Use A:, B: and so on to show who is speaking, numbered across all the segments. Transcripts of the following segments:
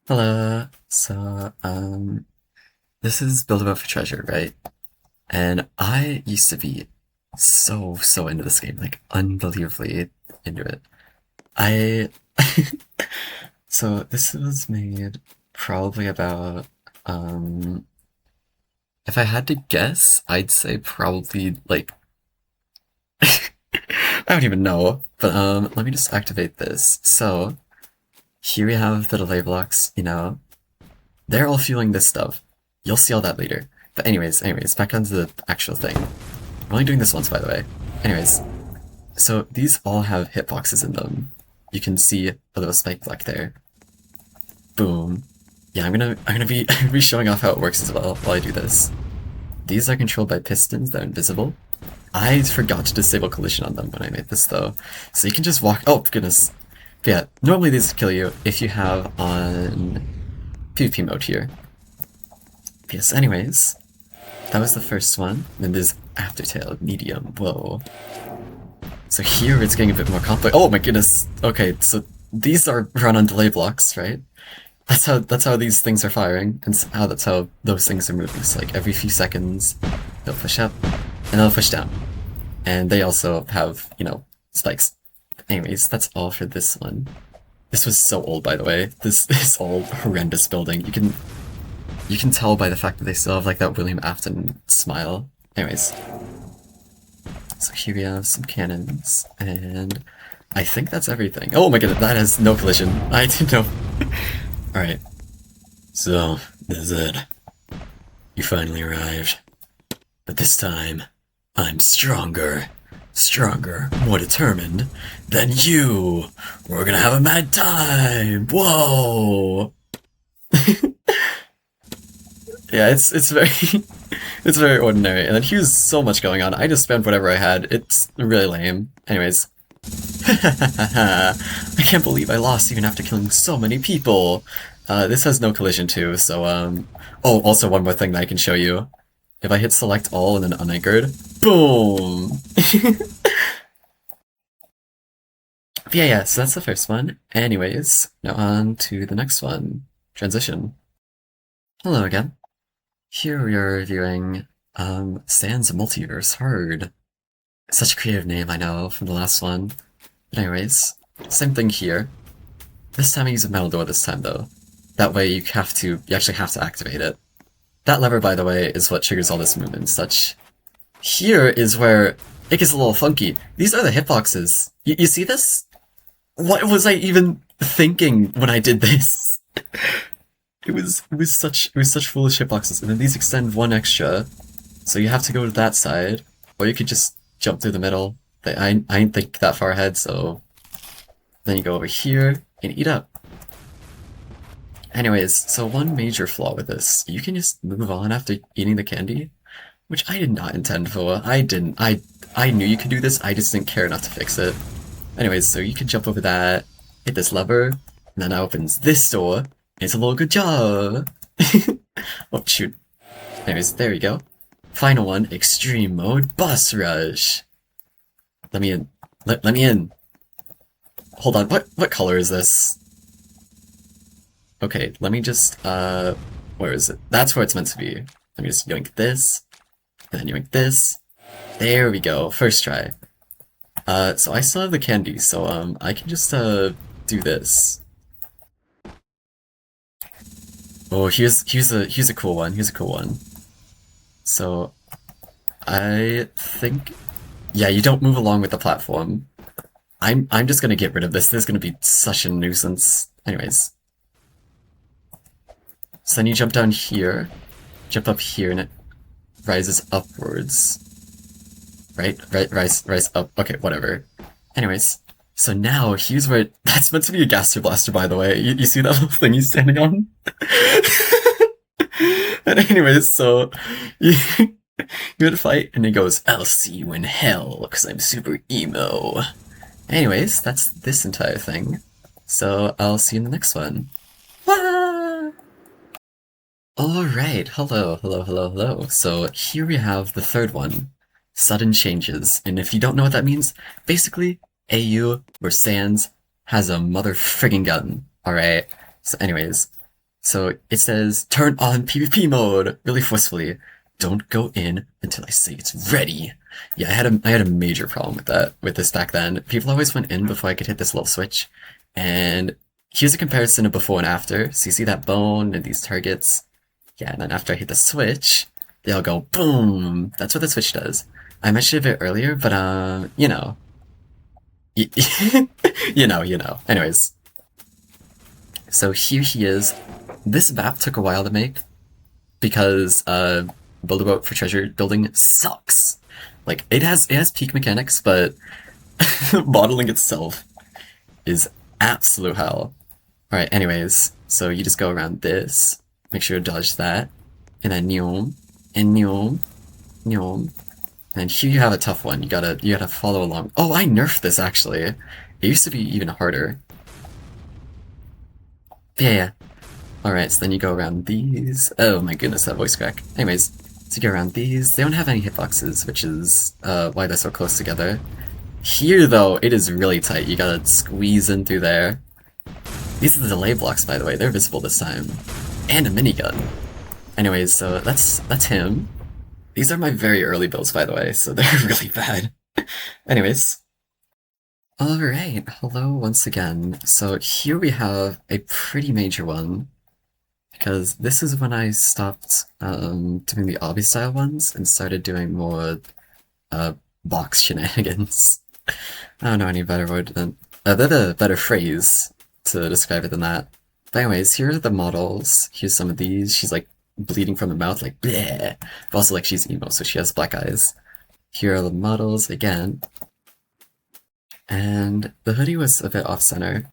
A: Hello. This is Build a Boat for Treasure, right? And I used to be so into this game, like unbelievably into it. I so this was made probably about um if I had to guess, I'd say probably like I don't even know. But let me just activate this. So here we have the delay blocks. They're all fueling this stuff. You'll see all that later. But anyways, back onto the actual thing. I'm only doing this once, by the way. Anyways, so these all have hitboxes in them. You can see a little spike block there. Boom. Yeah, I'm gonna be showing off how it works as well while I do this. These are controlled by pistons that are invisible. I forgot to disable collision on them when I made this though. So you can just walk. Oh goodness. But yeah, normally these kill you if you have on PvP mode here. Yes, anyways, that was the first one. Then there's Aftertail, medium, whoa. So here it's getting a bit more complex. Oh my goodness. Okay, so these are run on delay blocks, right? That's how these things are firing, and that's how those things are moving. So like every few seconds, they'll push up, and they'll push down. And they also have, spikes. Anyways, that's all for this one. This was so old, by the way. This is all horrendous building. You can tell by the fact that they still have like that William Afton smile. Anyways, so here we have some cannons, and I think that's everything. Oh my goodness, that has no collision. I didn't know. Alright, so this is it. You finally arrived. But this time, I'm stronger. Stronger, more determined than you. We're gonna have a mad time. Whoa! Yeah, it's very it's very ordinary. And then here's so much going on. I just spent whatever I had. It's really lame. Anyways. I can't believe I lost even after killing so many people. This has no collision too, so oh, also one more thing that I can show you. If I hit select all and then unanchored, boom! But yeah, so that's the first one. Anyways, now on to the next one. Transition. Hello again. Here we are reviewing Sans Multiverse Hard. Such a creative name, I know, from the last one. But anyways, same thing here. This time I use a metal door this time though. That way you actually have to activate it. That lever, by the way, is what triggers all this movement and such. Here is where it gets a little funky. These are the hitboxes. You see this? What was I even thinking when I did this? It was such foolish hitboxes, and then these extend one extra, so you have to go to that side, or you could just jump through the middle. I ain't think that far ahead, so then you go over here and eat up. Anyways, so one major flaw with this, you can just move on after eating the candy, which I did not intend for. I didn't. I knew you could do this, I just didn't care enough to fix it. Anyways, so you can jump over that, hit this lever, and then that opens this door. It's a little good job. Oh shoot. Anyways, there we go. Final one, extreme mode, boss rush. Let me in. Let me in. Hold on, what color is this? Okay, let me just where is it? That's where it's meant to be. Let me just yoink this, and then yoink this. There we go, first try. So I still have the candy, so I can just do this. Oh, here's a cool one. Here's a cool one. So I think, yeah, you don't move along with the platform. I'm just gonna get rid of this. This is gonna be such a nuisance. Anyways, so then you jump down here, jump up here, and it rises upwards. Right, rise up. Okay, whatever. Anyways, so now here's where that's meant to be a gaster blaster, by the way. You see that little thing he's standing on? And anyways, so you go to fight, and it goes, "I'll see you in hell, because I'm super emo." Anyways, that's this entire thing. So I'll see you in the next one. Wah! Alright, hello. So here we have the third one. Sudden changes. And if you don't know what that means, basically, AU, or Sans, has a mother friggin' gun. Alright. So anyways, So it says turn on PvP mode really forcefully. Don't go in until I say it's ready. Yeah, I had a major problem with this back then. People always went in before I could hit this little switch. And here's a comparison of before and after. So you see that bone and these targets. Yeah, and then after I hit the switch, they all go boom. That's what the switch does. I mentioned it a bit earlier, but you know. Y- you know. Anyways, so here he is. This map took a while to make because build a boat for treasure building sucks. Like it has peak mechanics, but modeling itself is absolute hell. Alright, anyways, so you just go around this, make sure to dodge that, and then Neom, and Neom, Neom. And here you have a tough one. You gotta follow along. Oh, I nerfed this actually. It used to be even harder. Yeah. Alright, so then you go around these. Oh my goodness, that voice crack. Anyways, so you go around these. They don't have any hitboxes, which is why they're so close together. Here, though, it is really tight. You gotta squeeze in through there. These are the delay blocks, by the way. They're visible this time. And a minigun. Anyways, so that's him. These are my very early builds, by the way, so they're really bad. Anyways. Alright, hello once again. So here we have a pretty major one. Because this is when I stopped doing the obby style ones and started doing more box shenanigans. I don't know any better word than a better phrase to describe it than that. But anyways, here are the models. Here's some of these. She's like bleeding from the mouth, like bleh. But also like she's emo, so she has black eyes. Here are the models again. And the hoodie was a bit off center.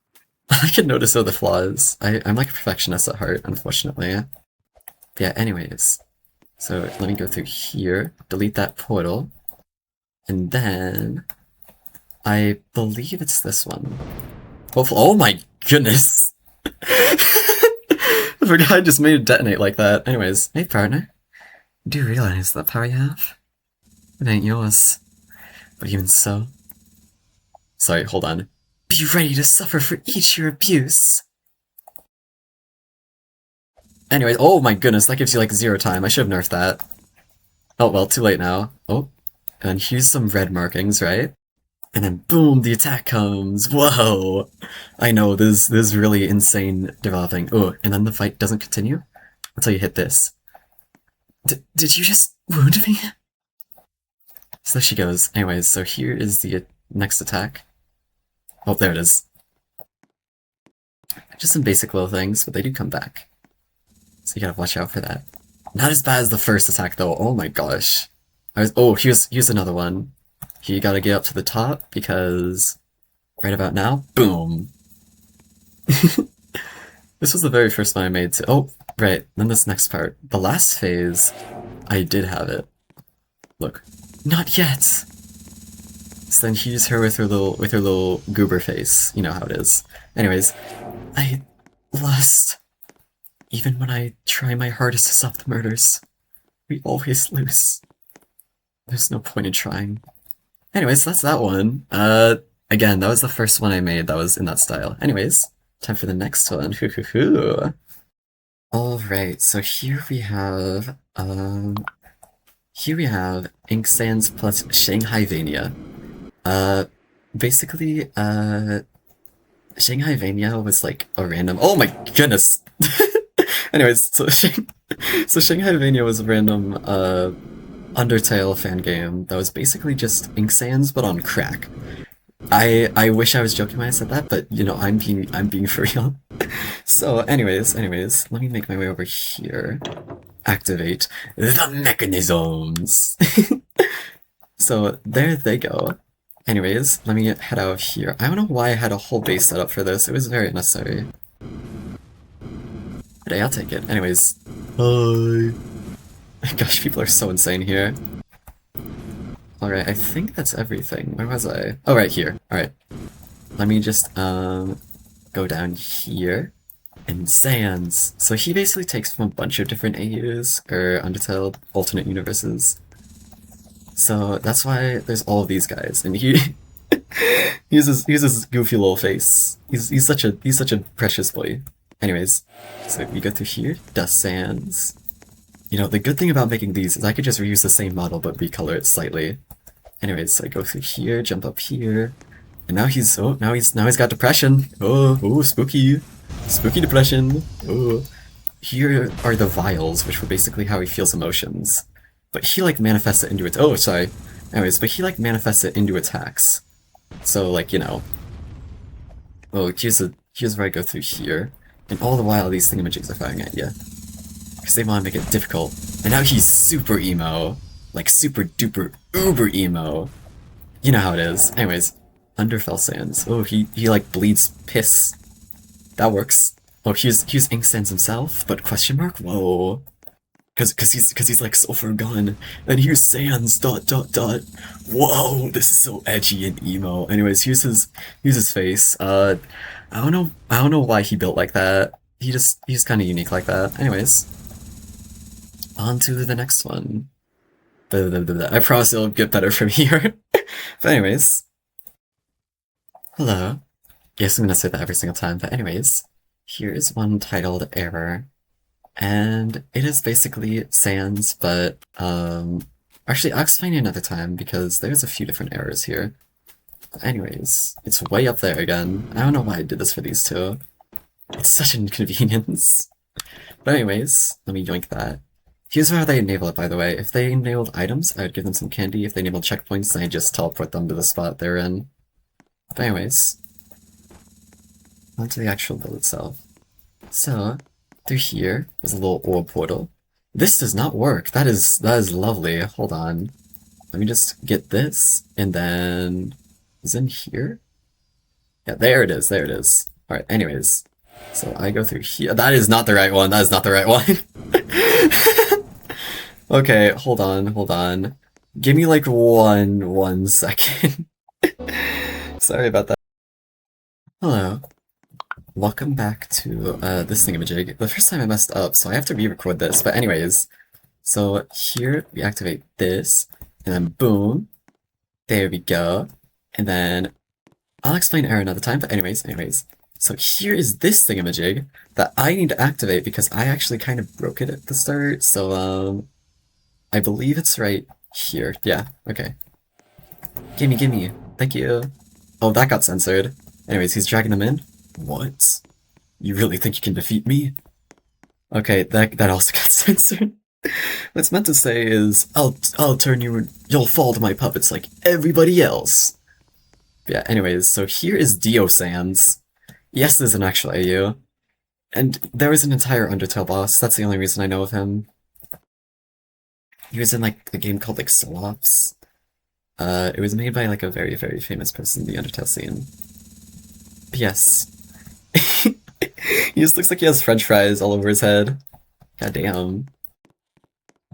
A: I can notice all the flaws. I'm like a perfectionist at heart, unfortunately. But yeah, anyways. So let me go through here, delete that portal, and then I believe it's this one. Hopefully, oh my goodness! I forgot I just made it detonate like that. Anyways, hey partner. Do you realize that power you have? It ain't yours. But even so... Sorry, hold on. Be ready to suffer for each your abuse. Anyways, oh my goodness, that gives you like 0 time. I should have nerfed that. Oh well, too late now. Oh, and here's some red markings, right? And then boom, the attack comes. Whoa! I know, this is really insane developing. Oh, and then the fight doesn't continue until you hit this. Did you just wound me? So there she goes. Anyways, so here is the next attack. Oh, there it is. Just some basic little things, but they do come back. So you gotta watch out for that. Not as bad as the first attack though, oh my gosh. Oh, here's another one. You gotta get up to the top, because right about now, boom! This was the very first one I made too. Oh, right, then this next part. The last phase, I did have it. Look. Not yet! So then here's her with her little goober face. You know how it is. Anyways, I lost. Even when I try my hardest to stop the murders, we always lose. There's no point in trying. Anyways, that's that one. Again, that was the first one I made that was in that style. Anyways, time for the next one. Alright, so here we have Ink Sands plus Shanghai-vania. Basically, Shanghai-vania was like a random. Oh my goodness! Anyways, so Shanghai-vania was a random Undertale fan game that was basically just Ink Sands but on crack. I wish I was joking when I said that, but you know I'm being for real. So anyways, let me make my way over here. Activate the mechanisms. So there they go. Anyways, let me head out here. I don't know why I had a whole base set up for this. It was very unnecessary. But hey, I'll take it. Anyways. Hi. Gosh, people are so insane here. Alright, I think that's everything. Where was I? Oh, right here. Alright. Let me just, go down here. And Sans. So he basically takes from a bunch of different AUs, or Undertale alternate universes. So that's why there's all of these guys, and he he uses goofy little face. He's such a precious boy. Anyways, so we go through here, dust sands. You know, the good thing about making these is I could just reuse the same model but recolor it slightly. Anyways, so I go through here, jump up here, and now he's now he's got depression. Oh, spooky, spooky depression. Oh, here are the vials, which were basically how he feels emotions. But he like manifests it into its. Oh, sorry. Anyways, but he like manifests it into attacks. So like you know. Oh, here's where I go through here, and all the while these thingamajigs are firing at you because they want to make it difficult. And now he's super emo, like super duper uber emo. You know how it is. Anyways, Underfell Sands. Oh, he like bleeds piss. That works. Oh, here's Ink Sands himself, but question mark? Whoa. Cause he's like sulfur gun. And here's Sands dot dot dot. Whoa, this is so edgy and emo. Anyways, here's his face. I don't know why he built like that. He's kinda unique like that. Anyways. On to the next one. I promise it'll get better from here. But anyways. Hello. Yes, I'm gonna say that every single time, but anyways. Here is one titled Error. And it is basically Sans, but actually I'll explain you another time because there's a few different errors here. But anyways, it's way up there again. I don't know why I did this for these two. It's such an inconvenience. But anyways, let me yoink that. Here's how they enable it, by the way. If they enabled items, I would give them some candy. If they enabled checkpoints, then I just teleport them to the spot they're in. But anyways, onto the actual build itself. So, through here is a little orb portal. This does not work. That is lovely. Hold on. Let me just get this, and then is in here? Yeah, there it is. There it is. All right. Anyways, so I go through here. That is not the right one. That is not the right one. Okay, hold on. Give me like one second. Sorry about that. Hello. Welcome back to this thingamajig. The first time I messed up, so I have to re-record this. But anyways, so here we activate this, and then boom, there we go. And then I'll explain error another time. But anyways, so here is this thingamajig that I need to activate because I actually kind of broke it at the start. So I believe it's right here. Yeah. Okay. Gimme. Thank you. Oh, that got censored. Anyways, he's dragging them in. What? You really think you can defeat me? Okay, that also got censored. What it's meant to say is, I'll turn you, you'll fall to my puppets like everybody else. Yeah, anyways, so here is Dio Sans. Yes, there's an actual AU. And there was an entire Undertale boss, that's the only reason I know of him. He was in like a game called like Soul Ops. It was made by like a very, very famous person in the Undertale scene. P.S. He just looks like he has french fries all over his head. God damn.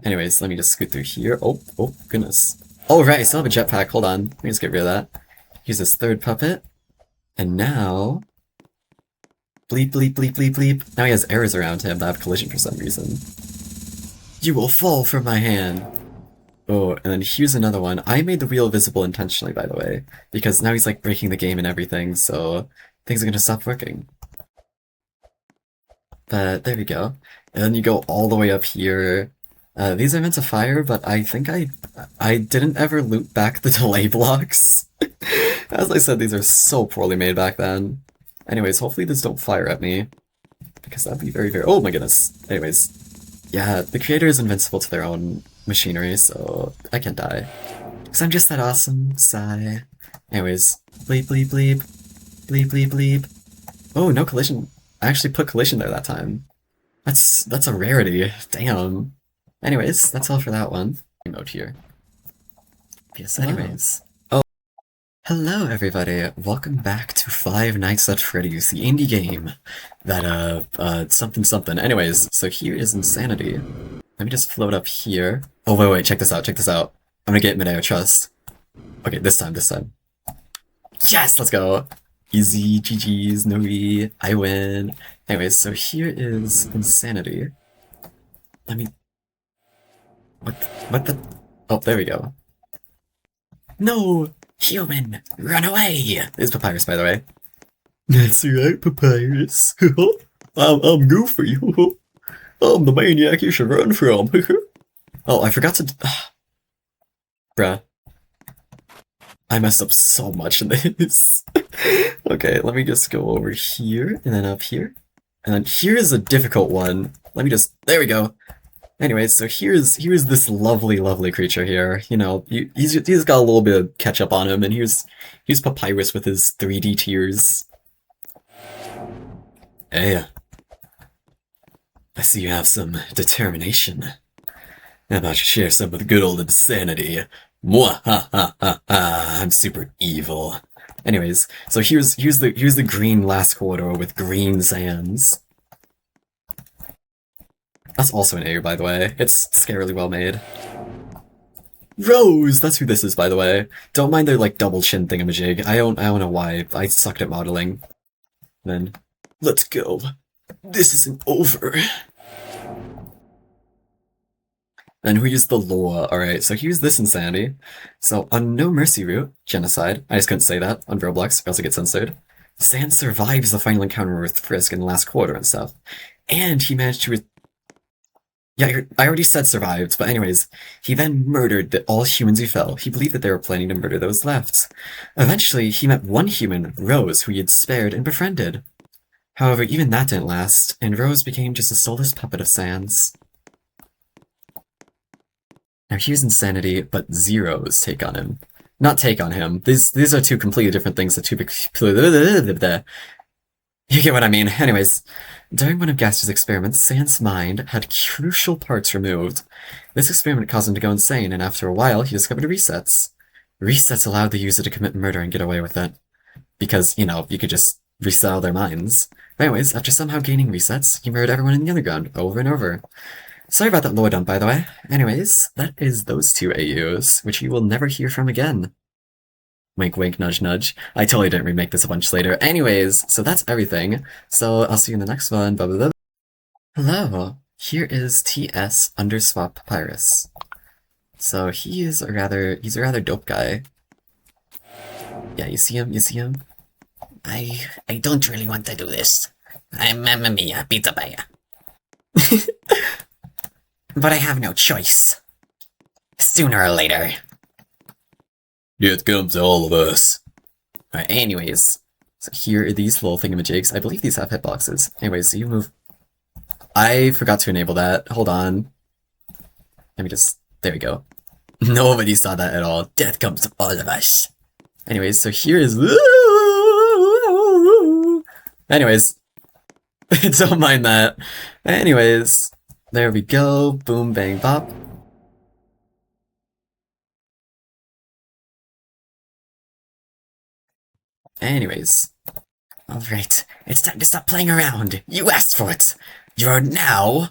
A: Anyways, let me just scoot through here. Oh, goodness. Oh, right, I still have a jetpack. Hold on. Let me just get rid of that. Here's this third puppet. And now... Bleep, bleep, bleep, bleep, bleep. Now he has arrows around him that have collision for some reason. You will fall from my hand. Oh, and then here's another one. I made the wheel visible intentionally, by the way, because now he's like breaking the game and everything, so things are gonna stop working. But there we go. And then you go all the way up here. These are meant to fire, but I think I didn't ever loop back the delay blocks. As I said, these are so poorly made back then. Anyways, hopefully these don't fire at me, because that'd be very, very... Oh my goodness. Anyways, yeah, the creator is invincible to their own machinery, so I can't die. Because I'm just that awesome. Sigh. Anyways, bleep, bleep, bleep. Bleep, bleep, bleep. Oh, no collision. I actually put collision there that time. That's a rarity. Damn. Anyways, that's all for that one. Mode here. Yes, anyways. Oh. Hello, everybody. Welcome back to Five Nights at Freddy's, the indie game that, something. Anyways, so here is Insanity. Let me just float up here. Oh, wait, check this out. I'm gonna get midair, trust. Okay, this time. Yes, let's go. Easy, GG's, no re, I win. Anyways, so here is Insanity. Let me... What the... Oh, there we go. No! Human! Run away! It's Papyrus, by the way. That's right, Papyrus. I'm Goofy. I'm the maniac you should run from. Oh, I forgot to. Bruh, I messed up so much in this. Okay, let me just go over here and then up here. And then here's a difficult one. Let me just. There we go. Anyways, so here's this lovely creature here. You know, he's got a little bit of ketchup on him, and here's Papyrus with his 3D tears. Hey, I see you have some determination. How about you share some with good old insanity? Mwah ha ha ha ha! I'm super evil. Anyways, so here's the green last corridor with green sands. That's also an A, by the way. It's scarily well made. Rose! That's who this is, by the way. Don't mind their, like, double chin thingamajig. I don't know why. I sucked at modeling. Then, let's go. This isn't over. Then we use the law. Alright, so here's this insanity. So, on No Mercy route, genocide. I just couldn't say that on Roblox, I also get censored. Sand survives the final encounter with Frisk in the last quarter and stuff. And he managed to yeah, I already said survived, but anyways, he then murdered all humans who fell. He believed that they were planning to murder those left. Eventually, he met one human, Rose, who he had spared and befriended. However, even that didn't last, and Rose became just a soulless puppet of Sans. Now here's insanity, but Zero's take on him. Not take on him. These are two completely different things. You get what I mean. Anyways, during one of Gaster's experiments, Sans' mind had crucial parts removed. This experiment caused him to go insane, and after a while, he discovered resets. Resets allowed the user to commit murder and get away with it. Because, you know, you could just reset all their minds. But anyways, after somehow gaining resets, he murdered everyone in the underground, over and over. Sorry about that lore dump, by the way. Anyways, that is those two AUs, which you will never hear from again. Wink, wink, nudge, nudge. I totally didn't remake this a bunch later. Anyways, so that's everything. So I'll see you in the next one. Blah, blah, blah. Hello. Here is TS underswap Papyrus. So he's a rather dope guy. Yeah, you see him? You see him?
B: I don't really want to do this. I'm Mamma Mia, pizza buyer. But I have no choice. Sooner or later.
A: It comes to all of us. Alright, anyways. So here are these little thingamajigs. I believe these have hitboxes. Anyways, so you move. I forgot to enable that. Hold on. Let me just. There we go. Nobody saw that at all. Death comes to all of us. Anyways, so here is. Anyways. Don't mind that. Anyways. There we go. Boom, bang, bop. Anyways.
B: Alright, it's time to stop playing around. You asked for it. You're now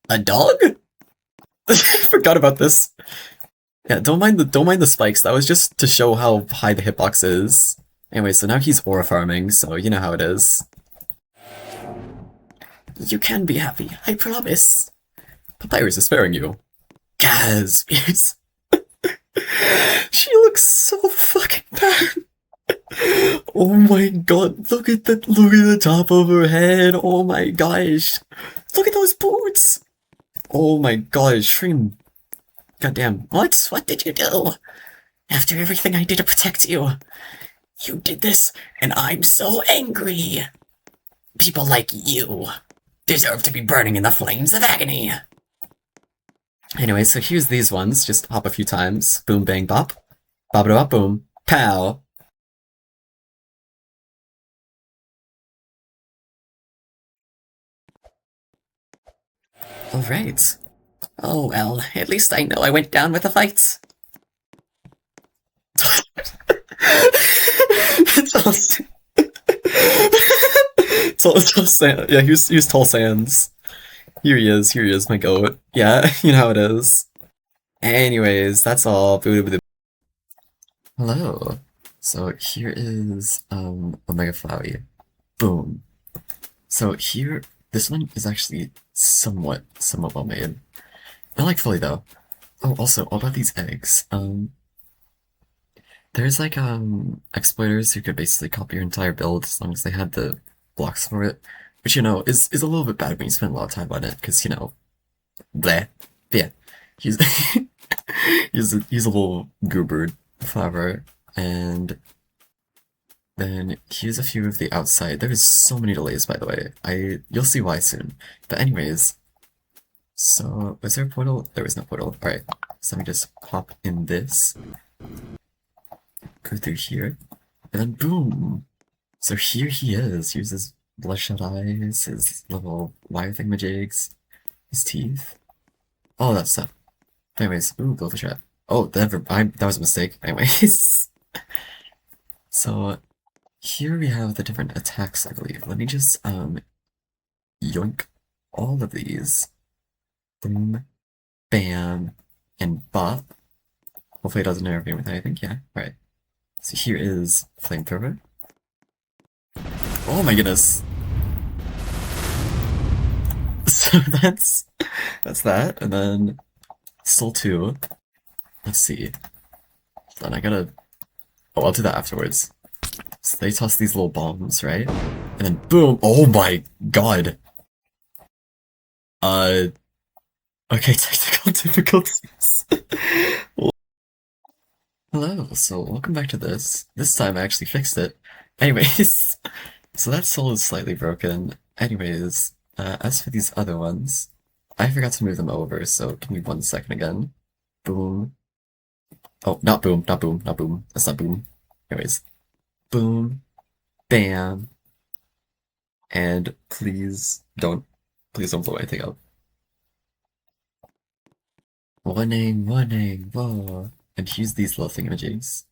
A: a dog? I forgot about this. Yeah, don't mind the spikes. That was just to show how high the hitbox is. Anyway, so now he's aura farming, so you know how it is. You can be happy, I promise. Papyrus is sparing you. Yes, yes. She looks so fucking bad. Oh my god, look at the top of her head. Oh my gosh. Look at those boots. Oh my gosh, Shrim. Goddamn.
B: What? What did you do? After everything I did to protect you. You did this, and I'm so angry. People like you deserve to be burning in the flames of agony.
A: Anyway, so here's these ones. Just hop a few times. Boom, bang, bop. Bop, bop, boom. Pow. Alright.
B: Oh well, at least I know I went down with the fight.
A: It's awesome. Tall Sans. Yeah, here's Tall Sans. Here he is, my goat. Yeah, you know how it is. Anyways, that's all. Hello. So here is Omega Flowey. Boom. So here, this one is actually somewhat well made. I like fully though. Oh, also, all about these eggs. There's like exploiters who could basically copy your entire build as long as they had the blocks for it. which, is a little bit bad when you spend a lot of time on it, because, bleh. But yeah, he's, he's a little goober flower, and then here's a few of the outside. There's so many delays, by the way. You'll see why soon. But anyways, so was there a portal? There was no portal. Alright, so let me just hop in this, go through here, and then boom! So here he is. Here's his bloodshot eyes, his little wire thingamajigs, his teeth, all that stuff. But anyways, ooh, goldfish trap. Oh, that was a mistake. Anyways, so here we have the different attacks, I believe. Let me just yoink all of these. Boom, bam, and bop. Hopefully it doesn't interfere with anything. Yeah, right. So here is flamethrower. Oh my goodness. So that's that, and then Soul 2. Let's see. Then I gotta. Oh, I'll do that afterwards. So they toss these little bombs, right? And then boom! Oh my god! Uh. Okay, technical difficulties. Hello, so welcome back to this. This time I actually fixed it. Anyways, so that soul is slightly broken. Anyways, as for these other ones, I forgot to move them over, so give me 1 second again. Boom. Oh, not boom, not boom, not boom. That's not boom. Anyways, boom, bam, and please don't blow anything up. Warning, warning, whoa. And use these little thingamajigs.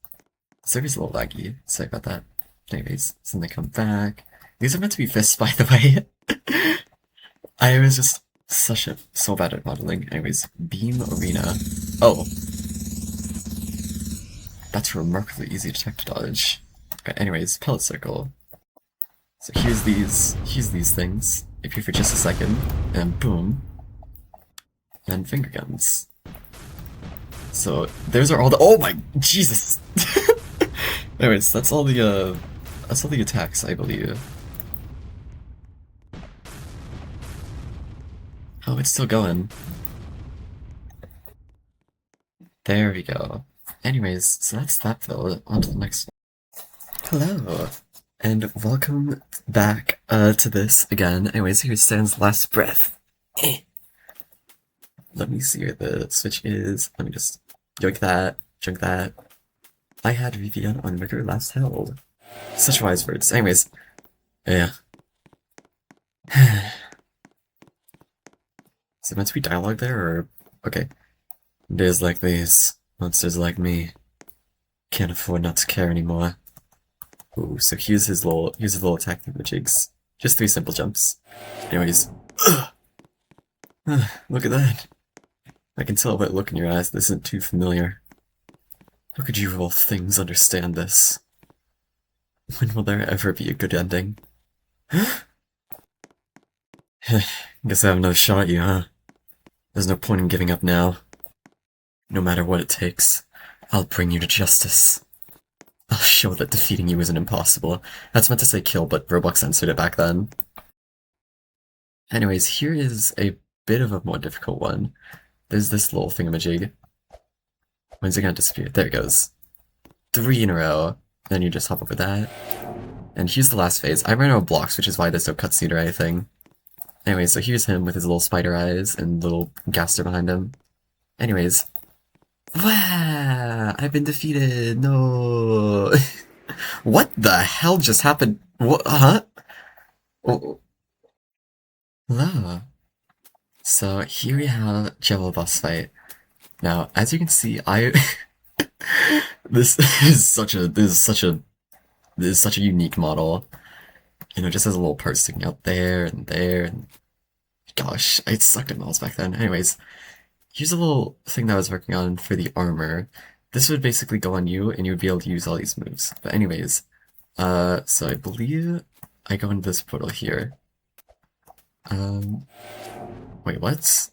A: Server's a little laggy, sorry about that. Anyways, so then they come back. These are meant to be fists, by the way. I was just so bad at modeling. Anyways, beam arena. Oh. That's remarkably easy to tech to dodge. Okay, anyways, pellet circle. So here's these things. If you for just a second, and boom. And finger guns. So those are all the oh my Jesus. Anyways, that's all the attacks, I believe. Oh, it's still going. There we go. Anyways, so that's that though. On to the next one. Hello, and welcome back to this again. Anyways, here stands last breath. Let me see where the switch is. Let me just yoink that, junk that. I had Vivian on Mercury last held. Such wise words. Anyways, yeah. Is it meant to be dialogue there, or okay? Days like these, monsters like me, can't afford not to care anymore. Ooh, so here's his little attack thingamajigs. Just 3 simple jumps. Anyways, look at that. I can tell by the look in your eyes this isn't too familiar. How could you of all things understand this? When will there ever be a good ending? Guess I have another shot at you, huh? There's no point in giving up now. No matter what it takes, I'll bring you to justice. I'll show that defeating you isn't impossible. That's meant to say kill, but Roblox censored it back then. Anyways, here is a bit of a more difficult one. There's this little thingamajig. When's it gonna disappear? There it goes. 3 in a row. Then you just hop over that. And here's the last phase. I ran out of blocks, which is why there's no cutscene or anything. Anyway, so here's him with his little spider eyes and little gaster behind him. Anyways. Wow! I've been defeated! No! What the hell just happened? What? Huh? Oh. Hello. So here we have Jello boss fight. Now, as you can see, this is such a unique model. Just has a little part sticking out there and there, and gosh, I sucked at models back then. Anyways, here's a little thing that I was working on for the armor. This would basically go on you, and you would be able to use all these moves. But anyways, so I believe I go into this portal here. Wait, what?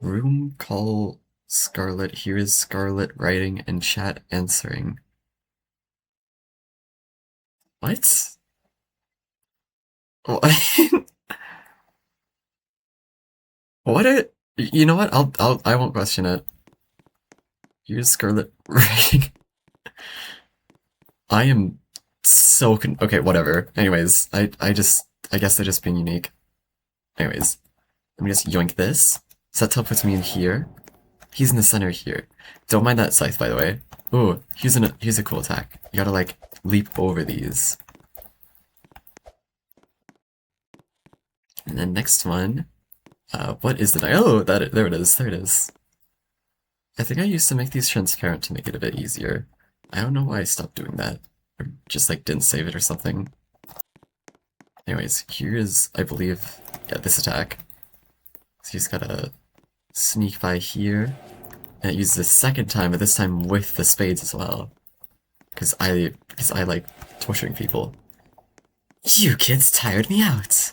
A: Room call Scarlet. Here is Scarlet writing and chat answering. What? What? What a, you know what? I won't question it. Here's Scarlet Ring. I am so okay, whatever. Anyways, I guess they're just being unique. Anyways, let me just yoink this. So that teleports me in here. He's in the center here. Don't mind that scythe, by the way. Ooh, here's a cool attack. You gotta like leap over these. And then next one. What is the oh there it is, there it is. I think I used to make these transparent to make it a bit easier. I don't know why I stopped doing that. Or just like didn't save it or something. Anyways, here is, I believe, yeah, this attack. So you just gotta sneak by here. And it uses the second time, but this time with the spades as well. Because I like torturing people. You kids tired me out!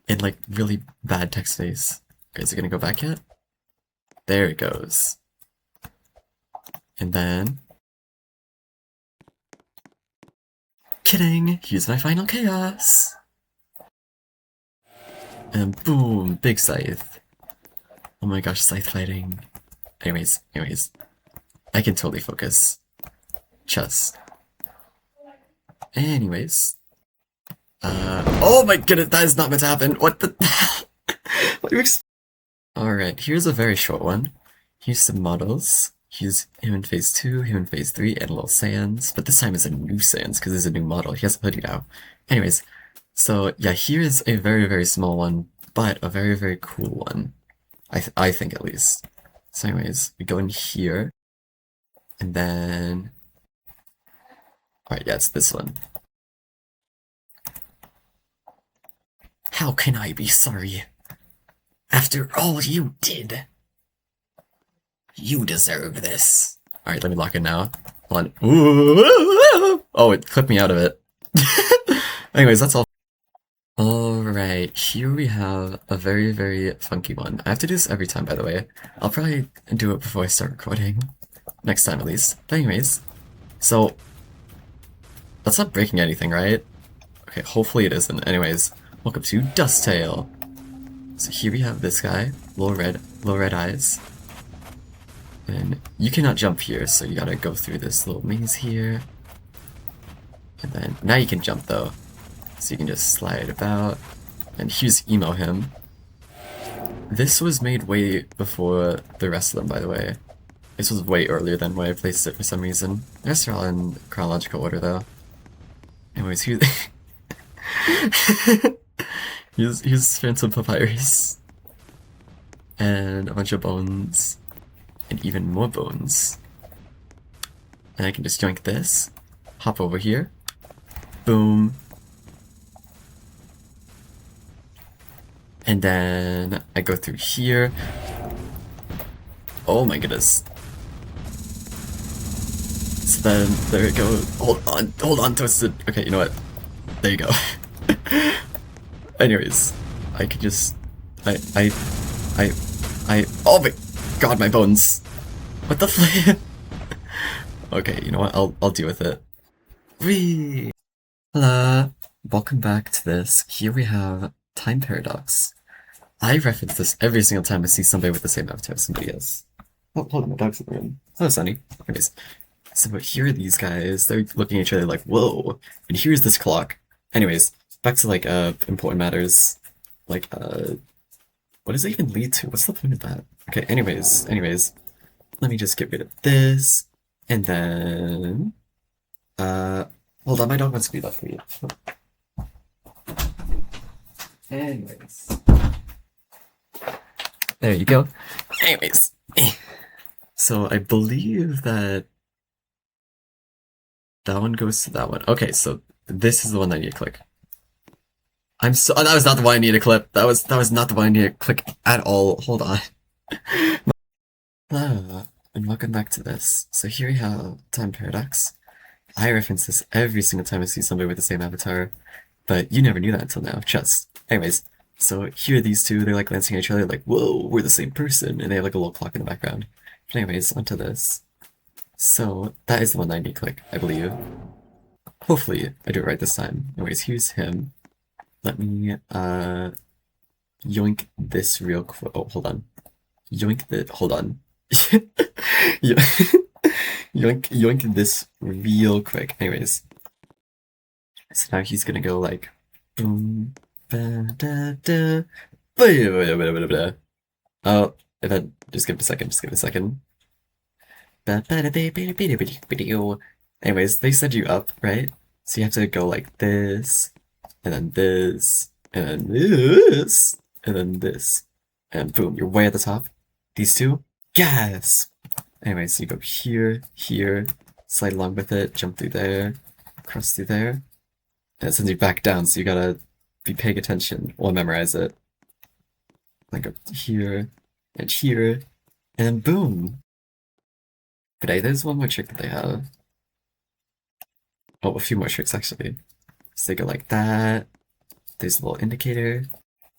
A: In like really bad text face. Okay, is it gonna go back yet? There it goes. And then... Kidding! Here's my final chaos! And boom! Big scythe. Oh my gosh, scythe fighting. Anyways. I can totally focus. Chess. Anyways. Oh my goodness, that is not meant to happen! What the hell? What do you Alright, here's a very short one. Here's some models. Here's him in phase 2, him in phase 3, and a little Sans. But this time is a new Sans, because there's a new model. He has a hoodie now. Anyways, so yeah, here is a very, very small one, but a very, very cool one. I think at least. So anyways, we go in here, and then... Alright, yeah, it's this one. How can I be sorry? After all you did. You deserve this. Alright, let me lock in now. Hold on. Ooh, oh, it clipped me out of it. Anyways, that's all. Alright, here we have a very, very funky one. I have to do this every time, by the way. I'll probably do it before I start recording. Next time, at least. But anyways, so... That's not breaking anything, right? Okay, hopefully it isn't. Anyways, welcome to Dusttail. So here we have this guy, little red eyes. And you cannot jump here, so you gotta go through this little maze here. And then, now you can jump though. So you can just slide about. And here's Emo him. This was made way before the rest of them, by the way. This was way earlier than when I placed it for some reason. The rest are all in chronological order though. Anyways, here's Phantom Papyrus. And a bunch of bones. And even more bones. And I can just joink this. Hop over here. Boom. And then I go through here. Oh my goodness. So then, there we go. Hold on, Twisted. Okay, you know what? There you go. Anyways, I could just... oh my god, my bones. What the flip? Okay, you know what? I'll deal with it. Whee! Hello! Welcome back to this. Here we have Time Paradox. I reference this every single time I see somebody with the same avatar as somebody else. Oh, hold on, my dog's in the room. Hello, Sunny. Anyways, so here are these guys. They're looking at each other like, whoa! And here's this clock. Anyways, back to like, important matters. Like, what does it even lead to? What's the point of that? Okay, anyways, let me just get rid of this. And then, hold on, my dog wants to be left for you. Anyways. There you go. Anyways. So I believe that that one goes to that one. Okay, so this is the one that I need to click. I'm so that was not the one I need to clip. That was not the one I need to click at all. Hold on. Hello, and welcome back to this. So here we have Time Paradox. I reference this every single time I see somebody with the same avatar, but you never knew that until now. Just. Anyways, so here are these two, they're like glancing at each other like, whoa, we're the same person, and they have like a little clock in the background. But anyways, onto this. So, that is the one that I need to click, I believe. Hopefully, I do it right this time. Anyways, here's him. Let me, yoink this real quick. Oh, hold on. Yoink the. Hold on. Yo- yoink this real quick. Anyways, so now he's gonna go like boom, ba da da, ba ba ba ba ba. Oh, and then just give it a second. Just give it a second. Anyways, they set you up, right? So you have to go like this, and then this, and then this, and then this, and boom, you're way at the top. These two, yes. Anyways, so you go here, here, slide along with it, jump through there, cross through there, and it sends you back down. So you gotta be paying attention or memorize it. Like up here and here, and then boom. But hey, there's one more trick that they have. Oh, a few more tricks actually. So they go like that. There's a little indicator.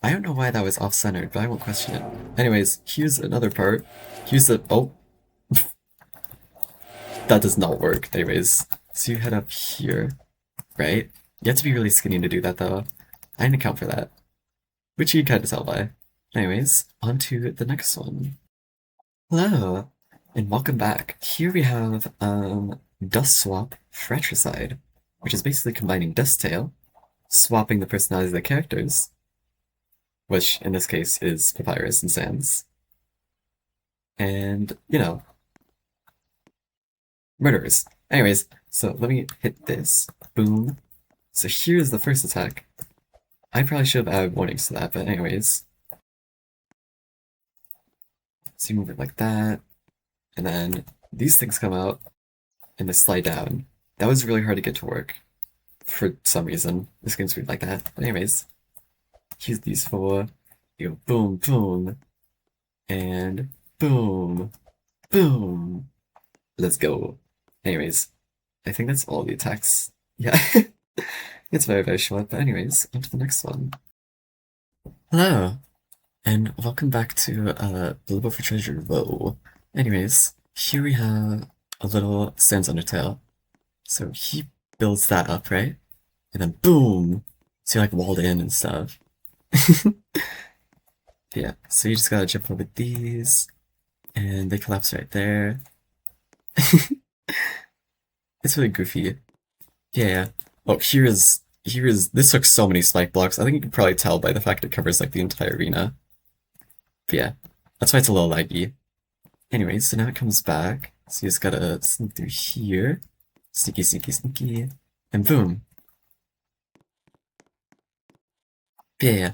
A: I don't know why that was off-centered, but I won't question it. Anyways, here's another part. Here's the... Oh! That does not work. Anyways, so you head up here, right? You have to be really skinny to do that, though. I didn't account for that. Which you can kind of tell by. Anyways, on to the next one. Hello, and welcome back. Here we have, Dust Swap Fratricide, which is basically combining Dust Tail, swapping the personalities of the characters, which in this case is Papyrus and Sans, and, you know, murderers. Anyways, so let me hit this. Boom. So here's the first attack. I probably should have added warnings to that, but anyways. So you move it like that, and then these things come out, and they slide down. That was really hard to get to work, for some reason. This game's weird like that. But anyways, here's these four. You go boom, boom, and boom, boom. Let's go. Anyways, I think that's all the attacks. Yeah, it's very, very short, but anyways, on to the next one. Hello, and welcome back to Blue for Treasure Row. Anyways, here we have a little Sans Undertale. So he builds that up, right? And then boom! So you're like walled in and stuff. Yeah, so you just gotta jump over these, and they collapse right there. It's really goofy. Yeah, yeah. Oh, this took so many spike blocks. I think you can probably tell by the fact it covers like the entire arena. But yeah, that's why it's a little laggy. Anyway, so now it comes back. So you just gotta sneak through here. Sneaky, sneaky, sneaky. And boom. Yeah, yeah.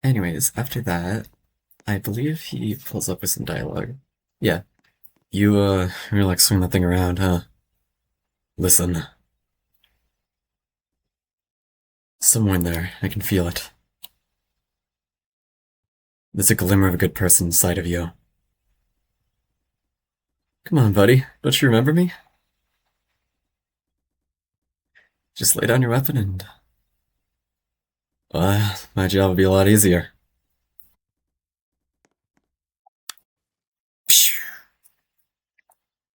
A: Anyways, after that, I believe he pulls up with some dialogue. Yeah. You're like swing that thing around, huh? Listen. Somewhere in there, I can feel it. There's a glimmer of a good person inside of you. Come on, buddy. Don't you remember me? Just lay down your weapon and... my job would be a lot easier.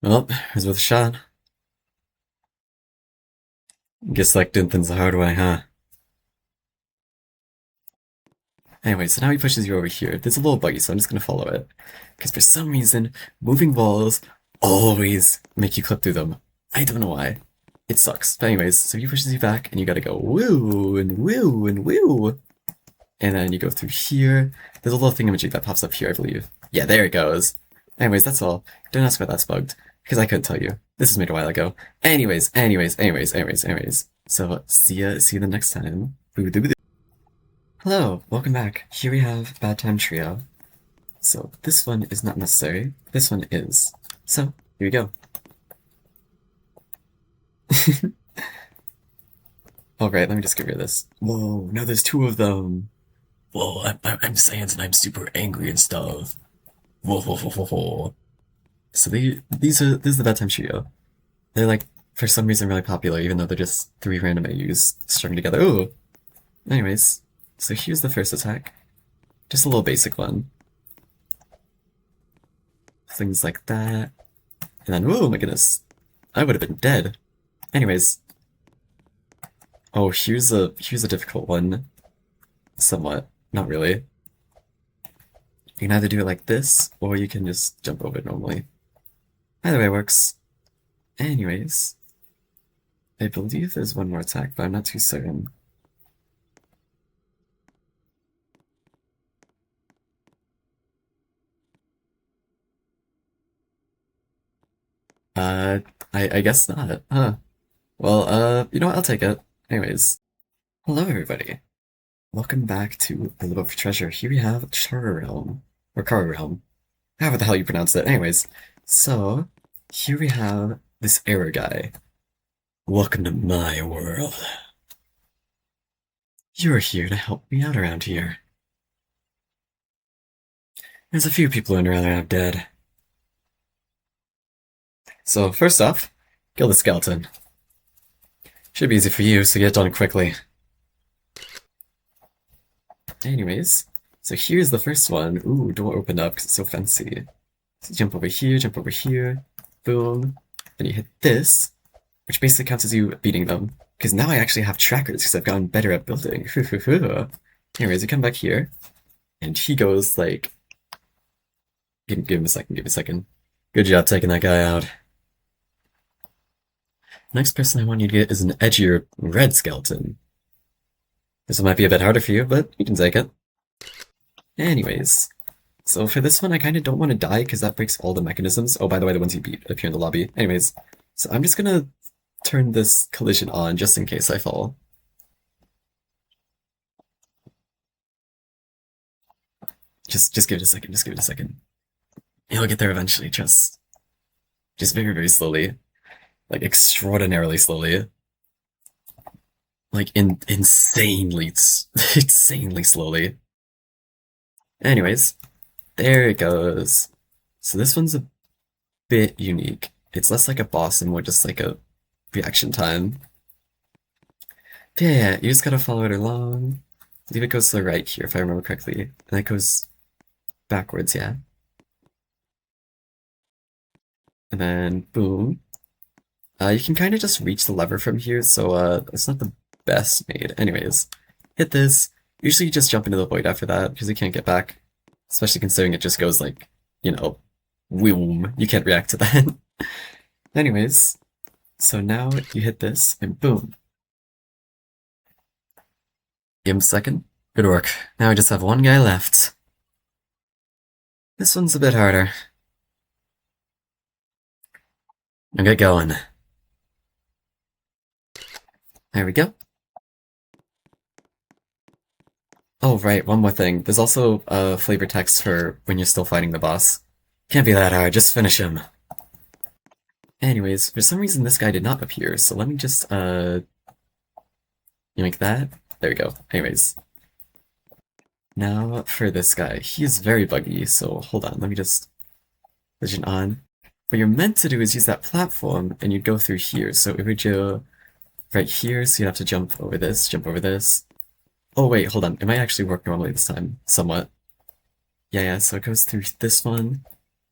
A: Well, here's with a shot. Guess like doing things the hard way, huh? Anyway, so now he pushes you over here. There's a little buggy, so I'm just gonna follow it. Because for some reason, moving walls always make you clip through them. I don't know why. It sucks. But anyways, so he pushes you back, and you gotta go woo and woo and woo. And then you go through here. There's a little thingamajig that pops up here, I believe. Yeah, there it goes. Anyways, that's all. Don't ask why that's bugged, because I couldn't tell you. This was made a while ago. Anyways. So, see you the next time. Hello, welcome back. Here we have Bad Time Trio. So, this one is not necessary. This one is. So, here we go. Alright, let me just get rid of this. Whoa, now there's two of them. Whoa, I'm Sans and I'm super angry and stuff. Whoa. So this is the Bedtime Trio. They're like, for some reason, really popular, even though they're just three random AUs strung together. Ooh! Anyways, so here's the first attack. Just a little basic one. Things like that. And then, whoa, my goodness. I would have been dead. Anyways. Oh, here's a difficult one. Somewhat. Not really. You can either do it like this, or you can just jump over it normally. Either way works. Anyways, I believe there's one more attack, but I'm not too certain. Uh, I guess not. Huh. Well, you know what? I'll take it. Anyways, hello everybody. Welcome back to the Babft Treasure. Here we have Charter Realm, or Kara Realm, however the hell you pronounce it. Anyways, so here we have this error guy. Welcome to my world. You're here to help me out around here. There's a few people I'd rather have dead. So first off, kill the skeleton. Should be easy for you, so get it done quickly. Anyways, so here's the first one. Ooh, door opened up because it's so fancy. So jump over here, boom. Then you hit this, which basically counts as you beating them. Because now I actually have trackers because I've gotten better at building. Anyways, you come back here, and he goes like... give him a second. Good job taking that guy out. Next person I want you to get is an edgier red skeleton. This one might be a bit harder for you, but you can take it. Anyways, so for this one I kind of don't want to die because that breaks all the mechanisms. Oh, by the way, the ones you beat appear in the lobby. Anyways, so I'm just gonna turn this collision on just in case I fall. Just give it a second. You'll get there eventually, just very, very slowly. Like, extraordinarily slowly. Like, insanely slowly. Anyways, there it goes. So this one's a bit unique. It's less like a boss and more just like a reaction time. Yeah, you just gotta follow it along. I believe it goes to the right here, if I remember correctly. And then it goes backwards, yeah. And then, boom. You can kind of just reach the lever from here, so it's not the best made. Anyways, hit this. Usually you just jump into the void after that, because you can't get back. Especially considering it just goes like, you know, boom. You can't react to that. Anyways, so now you hit this, and boom. Give him a second. Good work. Now I just have one guy left. This one's a bit harder. Now get going. There we go. Oh, right, one more thing. There's also flavor text for when you're still fighting the boss. Can't be that hard, just finish him. Anyways, for some reason this guy did not appear, so let me just, you make that? There we go. Anyways. Now for this guy. He is very buggy, so hold on, let me just vision on. What you're meant to do is use that platform, and you'd go through here, so it would go right here, so you'd have to jump over this, jump over this. Oh wait, hold on, it might actually work normally this time, somewhat. Yeah, so it goes through this one,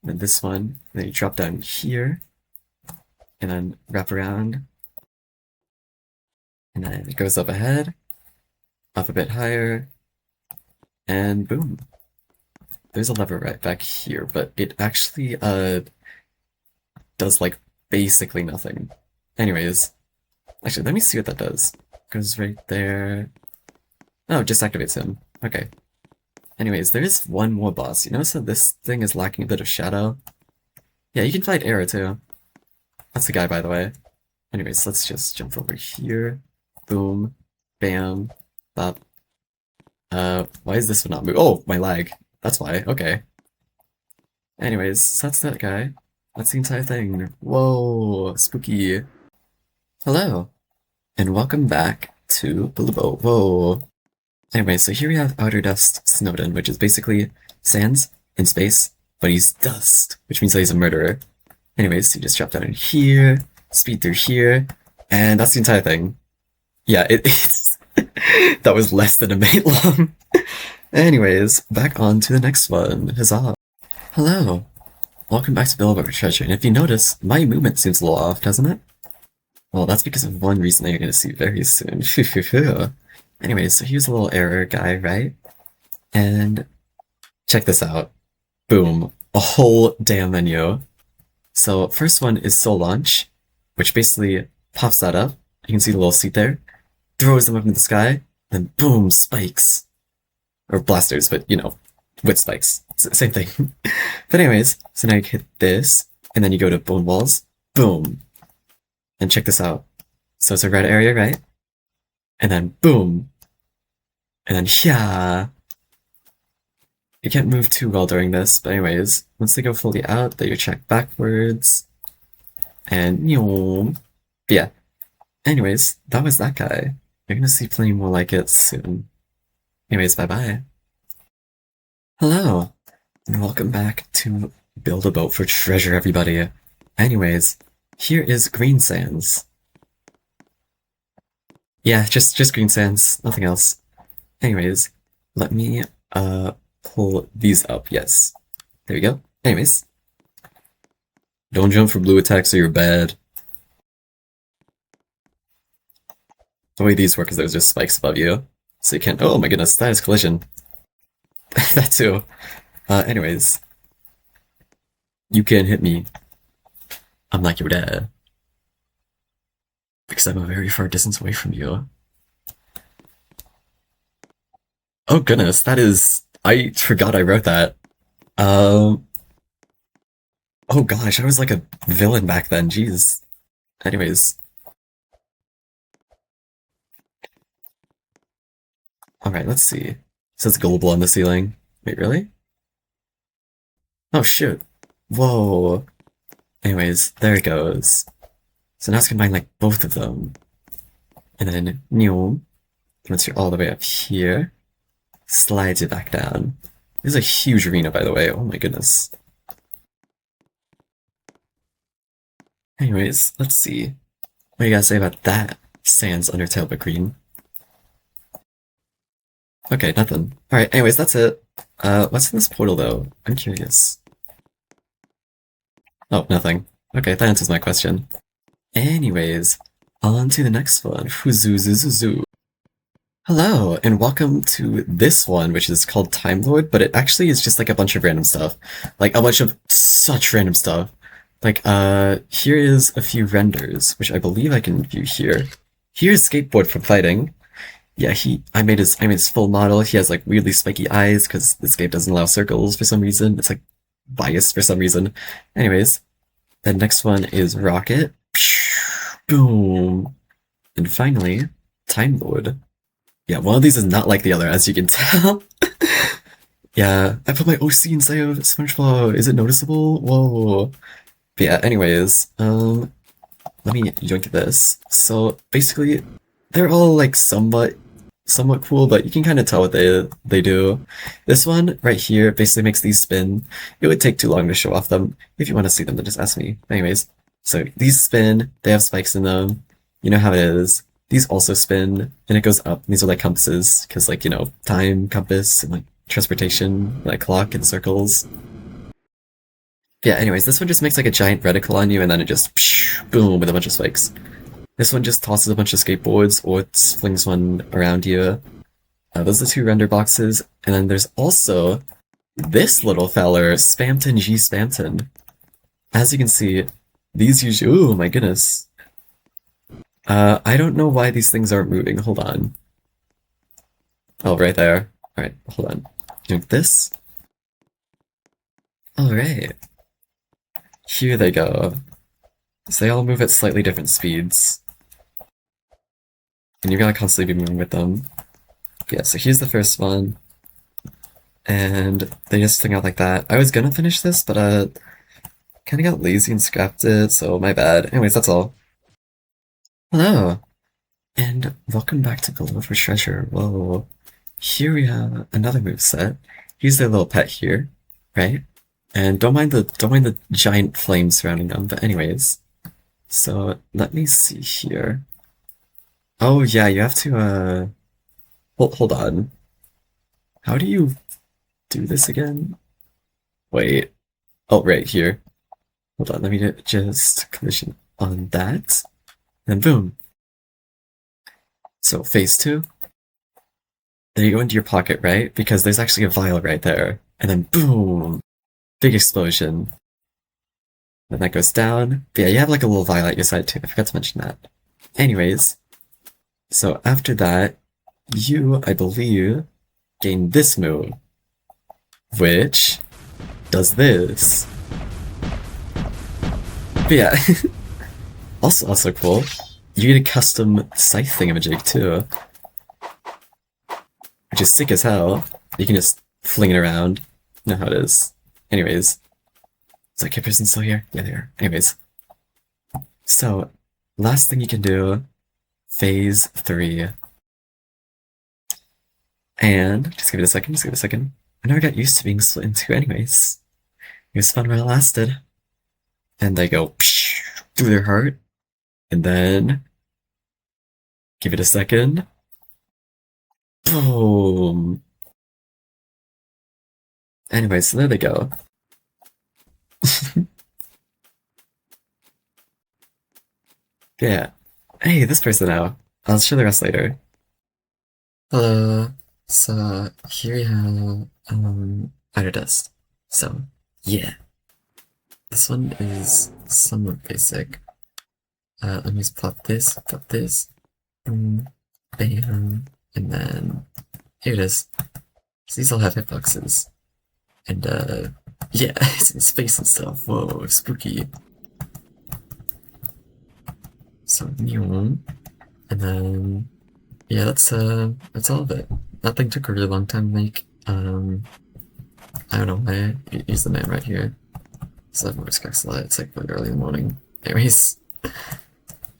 A: then this one, and then you drop down here, and then wrap around, and then it goes up ahead, up a bit higher, and boom. There's a lever right back here, but it actually, does like basically nothing. Anyways, actually, let me see what that does. Goes right there. Oh, it just activates him. Okay. Anyways, there is one more boss. You notice that this thing is lacking a bit of shadow? Yeah, you can fight Arrow too. That's the guy, by the way. Anyways, let's just jump over here. Boom. Bam. Bop. Why is this one not move? Oh, my lag. That's why. Okay. Anyways, so that's that guy. That's the entire thing. Whoa, spooky. Hello, and welcome back to Bilbo. Whoa. Anyway, so here we have Outer Dust Snowden, which is basically Sans in space, but he's dust, which means that he's a murderer. Anyways, so you just drop down in here, speed through here, and that's the entire thing. Yeah, it's... that was less than a minute long. Anyways, back on to the next one. Huzzah. Hello. Welcome back to Babft Treasure, and if you notice, my movement seems a little off, doesn't it? Well, that's because of one reason that you're going to see very soon. Anyways, so here's a little error guy, right? And check this out. boom, a whole damn menu. So first one is Soul Launch, which basically pops that up. You can see the little seat there, throws them up into the sky, then boom, spikes. Or blasters, but you know, with spikes. Same thing. But anyways, so now you hit this, and then you go to bone walls, boom. And check this out. So it's a red area, right? And then boom. And then yeah. You can't move too well during this, but anyways, once they go fully out, they check backwards. And yum. But yeah. Anyways, that was that guy. You're gonna see plenty more like it soon. Anyways, bye bye. Hello, and welcome back to Build a Boat for Treasure, everybody. Anyways, here is Green Sands. Yeah, just Green Sands, nothing else. Anyways, let me pull these up. Yes, there we go. Anyways, don't jump for blue attacks or you're bad. The way these work is there's just spikes above you, so you can't. Oh my goodness, that is collision. That too. Anyways, you can't hit me. I'm like your dad. Because I'm a very far distance away from you. Oh goodness, that is... I forgot I wrote that. Um... Oh gosh, I was like a villain back then, jeez. Anyways. Alright, let's see. It says global on the ceiling. Wait, really? Oh shoot. Whoa. Anyways, there it goes. So now it's combine like both of them. And then, once you're all the way up here, slides it back down. This is a huge arena, by the way. Oh my goodness. Anyways, let's see. What do you guys say about that? Sans Undertale but green. Okay, nothing. Alright, anyways, that's it. What's in this portal, though? I'm curious. Oh, nothing. Okay, that answers my question. Anyways, on to the next one. Fuzuzuzuzu. Hello, and welcome to this one, which is called Time Lord, but it actually is just like a bunch of random stuff. Like, a bunch of such random stuff. Like, here is a few renders, which I believe I can view here. Here's Skateboard from fighting. Yeah, I made his full model. He has like weirdly spiky eyes because this game doesn't allow circles for some reason. It's like biased for some reason. Anyways, the next one is Rocket. Boom. And finally, Time Lord. Yeah, one of these is not like the other, as you can tell. Yeah, I put my OC inside of SpongeBob. Is it noticeable? Whoa. But yeah, anyways, let me yoink this. So basically, they're all like somewhat cool, but you can kind of tell what they do. This one right here basically makes these spin. It would take too long to show off them. If you want to see them, then just ask me. Anyways, so these spin, they have spikes in them. You know how it is. These also spin, and it goes up. These are like compasses, because like, you know, time, compass, and like transportation, like clock and circles. Yeah, anyways, this one just makes like a giant reticle on you, and then it just boom with a bunch of spikes. This one just tosses a bunch of skateboards, or it flings one around you. Those are the two render boxes, and then there's also this little feller, Spamton G Spamton. As you can see, these usually— ooh, my goodness. I don't know why these things aren't moving. Hold on. Oh, right there. Alright, hold on. Doing this. Alright. Here they go. So they all move at slightly different speeds. And you gotta constantly be moving with them. Yeah, so here's the first one. And they just hang out like that. I was gonna finish this, but kinda got lazy and scrapped it, so my bad. Anyways, that's all. Hello! And welcome back to Below for Treasure. Whoa. Here we have another moveset. Here's their little pet here, right? And don't mind the giant flames surrounding them, but anyways. So let me see here. Oh yeah, you have to hold on. How do you do this again? Wait. Oh, right here. Hold on, let me just collision on that. And boom. So phase 2. Then you go into your pocket, right? Because there's actually a vial right there. And then boom. big explosion. Then that goes down. But yeah, you have like a little violet your side too. I forgot to mention that. Anyways, so after that, you, I believe, gain this move, which does this. But yeah, also cool. You get a custom scythe thingamajig too, which is sick as hell. You can just fling it around. You know how it is. Anyways, is that person still here? Yeah, they are. Anyways, so last thing you can do, phase 3. And just give it a second, just give it a second. I never got used to being split in two anyways. It was fun while it lasted. And they go through their heart. And then give it a second. Boom. Anyway, so there they go. Yeah. Hey, this person now. I'll show the rest later. Hello. So here we have outer dust. So yeah. This one is somewhat basic. Let me just pop this, boom, bam, and then here it is. So these all have hitboxes. And yeah, it's in space and stuff. Whoa, spooky. So neon. And then yeah, that's all of it. That thing took a really long time to make. I don't know why I use the name right here. So I've voice cracks a lot. It's like really early in the morning. Anyways.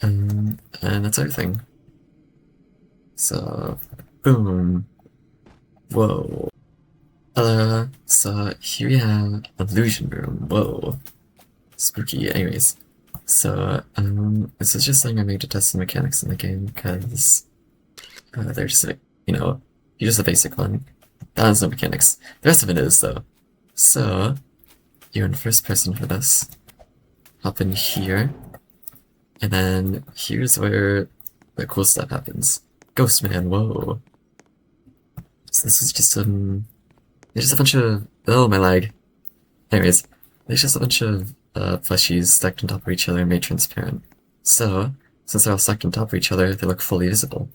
A: And that's everything. So boom. Whoa. So here we have illusion room. Whoa. Spooky. Anyways. So this is just something I made to test the mechanics in the game because they're just like, you know, just a basic one. That has no mechanics. The rest of it is though. So you're in first person for this. Hop in here. And then here's where the cool stuff happens. Ghost Man, whoa. So this is just there's just a bunch of, oh my lag. Anyways, there's just a bunch of plushies stacked on top of each other and made transparent. So, since they're all stacked on top of each other, they look fully visible.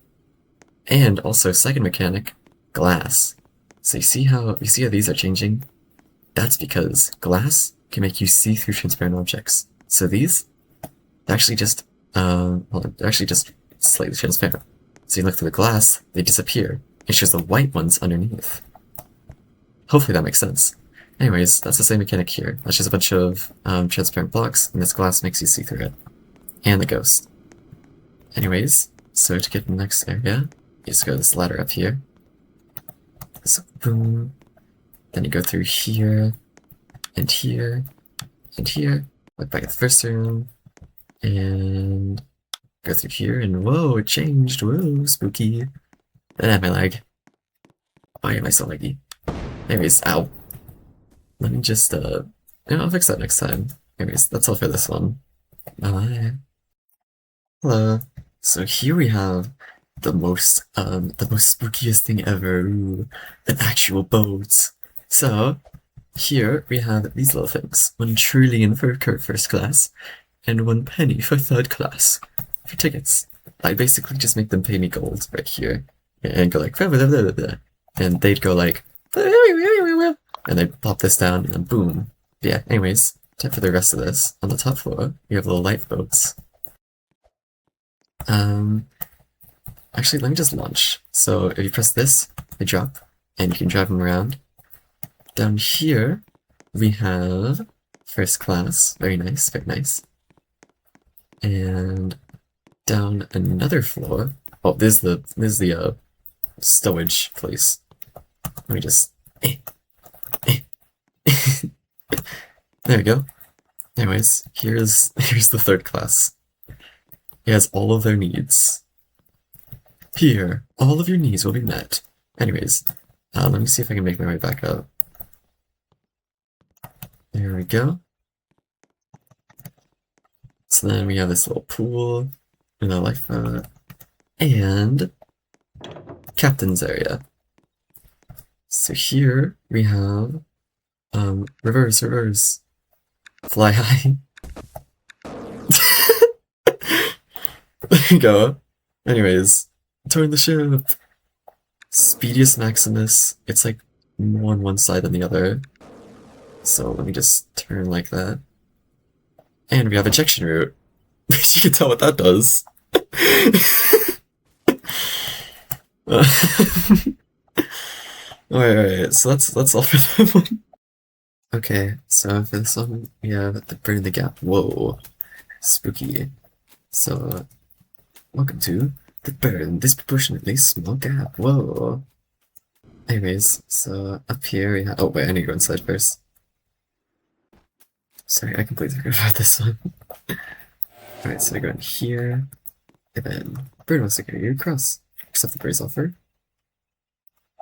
A: And also, second mechanic, glass. So you see how these are changing? That's because glass can make you see through transparent objects. So these, they're actually just, they're actually just slightly transparent. So you look through the glass, they disappear. It shows the white ones underneath. Hopefully that makes sense. Anyways, that's the same mechanic here. That's just a bunch of transparent blocks, and this glass makes you see through it. And the ghost. Anyways, so to get to the next area, you just go this ladder up here. So boom. Then you go through here, and here, and here. Look back at the first room, and go through here, and whoa, it changed. Whoa, spooky. Then I have my lag. Why am I so laggy? Anyways, ow. Let me just, I'll fix that next time. Anyways, that's all for this one. Bye. Hello. So here we have the most spookiest thing ever. Ooh, an actual boat. So, here we have these little things. 1 trillion for first class, and 1 penny for third class. For tickets. I basically just make them pay me gold right here. And go like, blah, blah, blah, blah, blah. And they'd go like, and they'd pop this down, and then boom. But yeah, anyways, time for the rest of this. On the top floor, we have little lifeboats. Actually, let me just launch. So if you press this, they drop, and you can drive them around. Down here, we have first class. Very nice, very nice. And down another floor. Oh, this is the stowage place. Let me just. There we go. Anyways, here's the third class. It has all of their needs. Here, all of your needs will be met. Anyways, let me see if I can make my way back up. There we go. So then we have this little pool, and a lifeboat, and captain's area. So here we have Reverse, reverse. Fly high. There you go. Anyways, turn the ship. Speediest Maximus. It's like more on one side than the other. So let me just turn like that. And we have ejection route. You can tell what that does. Alright, so that's all for that one. Okay, so for this one, we have the Burn the Gap. Whoa, spooky. So, welcome to the Burn Disproportionately Small Gap. Whoa. Anyways, so up here we have. Oh, wait, I need to go inside first. Sorry, I completely forgot about this one. Alright, so I go in here, and then Bird wants to carry you across. Accept the bird's offer.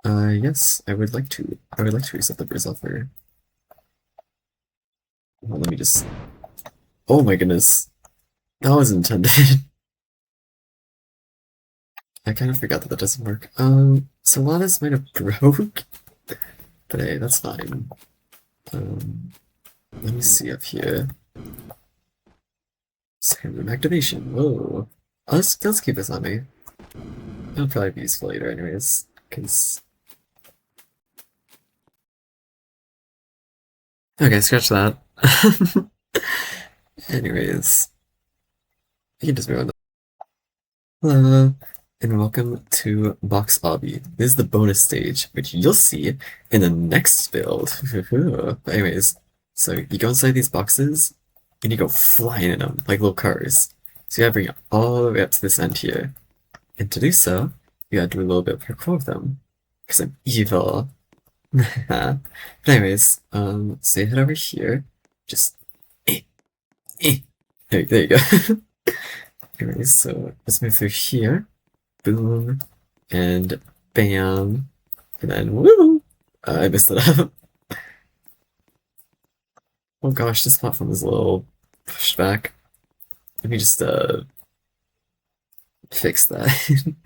A: Yes, I would like to. I would like to accept the bird's offer. Well, let me just. Oh my goodness. That was intended. I kind of forgot that that doesn't work. Solana's might have broke, but hey, that's fine. Let me see up here. Second room activation. Whoa. Let's keep this on me. It'll probably be useful later, anyways, because. Okay, scratch that. Anyways, you can just move on. Hello, and welcome to Box Obby. This is the bonus stage, which you'll see in the next build. But anyways, so you go inside these boxes, and you go flying in them like little cars. So you gotta bring it all the way up to this end here. And to do so, you gotta do a little bit of parkour with them. Because I'm evil. But anyways, so you head over here. Just eh, eh. There you go. Anyways, so let's move through here. Boom. And bam. And then woo! I messed it up. Oh gosh, this platform is a little pushed back. Let me just fix that.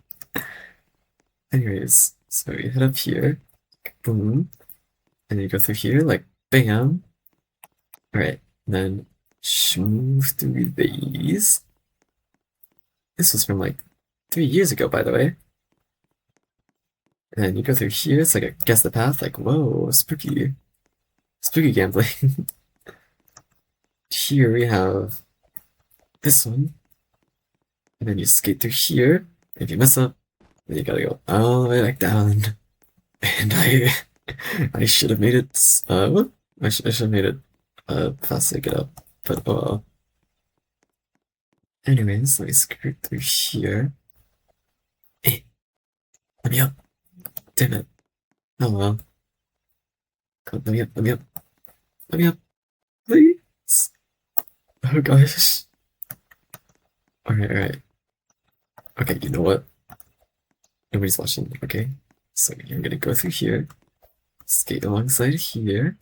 A: Anyways, so you head up here. Boom. And then you go through here, like bam. Alright, then move through these. This was from like 3 years ago, by the way. And you go through here, it's like a guess the path, like, whoa, spooky. Spooky gambling. Here we have this one. And then you skate through here. If you mess up, then you gotta go all the way back down. And I should have made it, what? I should have made it, fast to get up. But, oh well. Anyways, let me skate through here. Hey, let me up. Damn it. Oh well. Come on, let me up, let me up. Let me up. Please. Oh gosh. Alright, alright. Okay, you know what? Nobody's watching, okay? So you're gonna go through here, skate alongside here,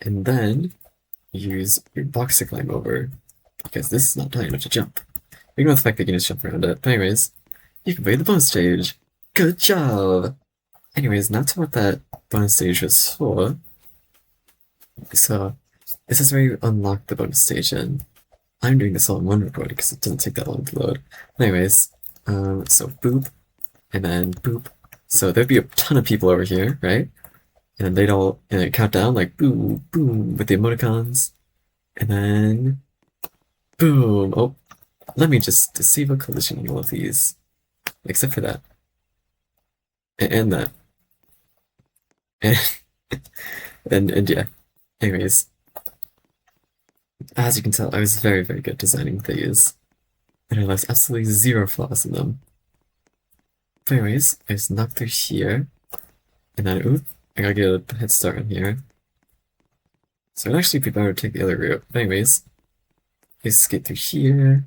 A: and then use your box to climb over, because this is not high enough to jump. Ignore the fact that you can just jump around it. But anyways, you completed the bonus stage. Good job! Anyways, now to what that bonus stage was for. So, this is where you unlock the bonus stage, and I'm doing this all in one recording because it doesn't take that long to load. Anyways, so boop, and then boop. So there'd be a ton of people over here, right? And then they'd all count down like boom, boom with the emoticons, and then boom. Oh, let me just disable collision on all of these, except for that, and that, and and yeah. Anyways, as you can tell, I was very, very good designing these, and I left absolutely zero flaws in them. But anyways, I just knocked through here, and then oop, I gotta get a head start on here. So it'd actually be better to take the other route. But anyways, I skate through here,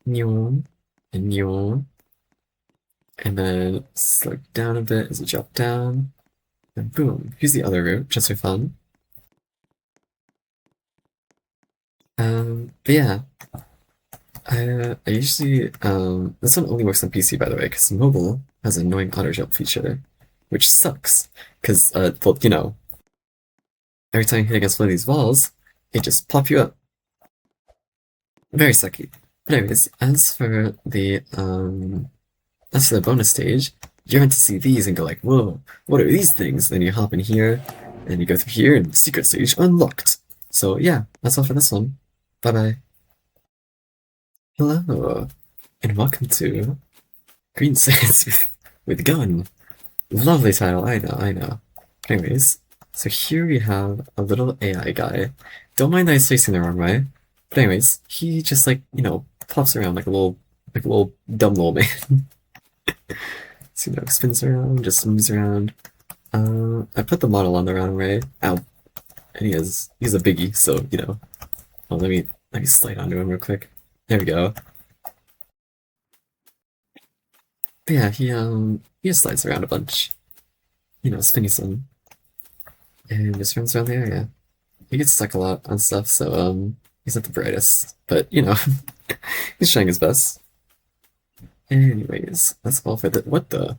A: and and then slow down a bit as you drop down, and boom, here's the other route, just for fun. But yeah, I usually, this one only works on PC, by the way, because mobile has an annoying auto jump feature, which sucks, because, well, you know, every time you hit against one of these walls, it just pop you up. Very sucky. But anyways, as for the bonus stage, you're meant to see these and go like, whoa, what are these things? Then you hop in here, and you go through here, and secret stage unlocked. So yeah, that's all for this one. Bye bye. Hello, and welcome to Green Science with Gun. Lovely title, I know, I know. Anyways, so here we have a little AI guy. Don't mind that he's facing the wrong way. But anyways, he just like, pops around like a little dumb little man. So, spins around, just moves around. I put the model on the wrong way. Ow. And he's a biggie, so, well, let me slide onto him real quick. There we go. But yeah, he just slides around a bunch. Spinny some. And just runs around the area. He gets stuck a lot on stuff, so, he's not the brightest. But, he's trying his best. Anyways, that's all for the— what the?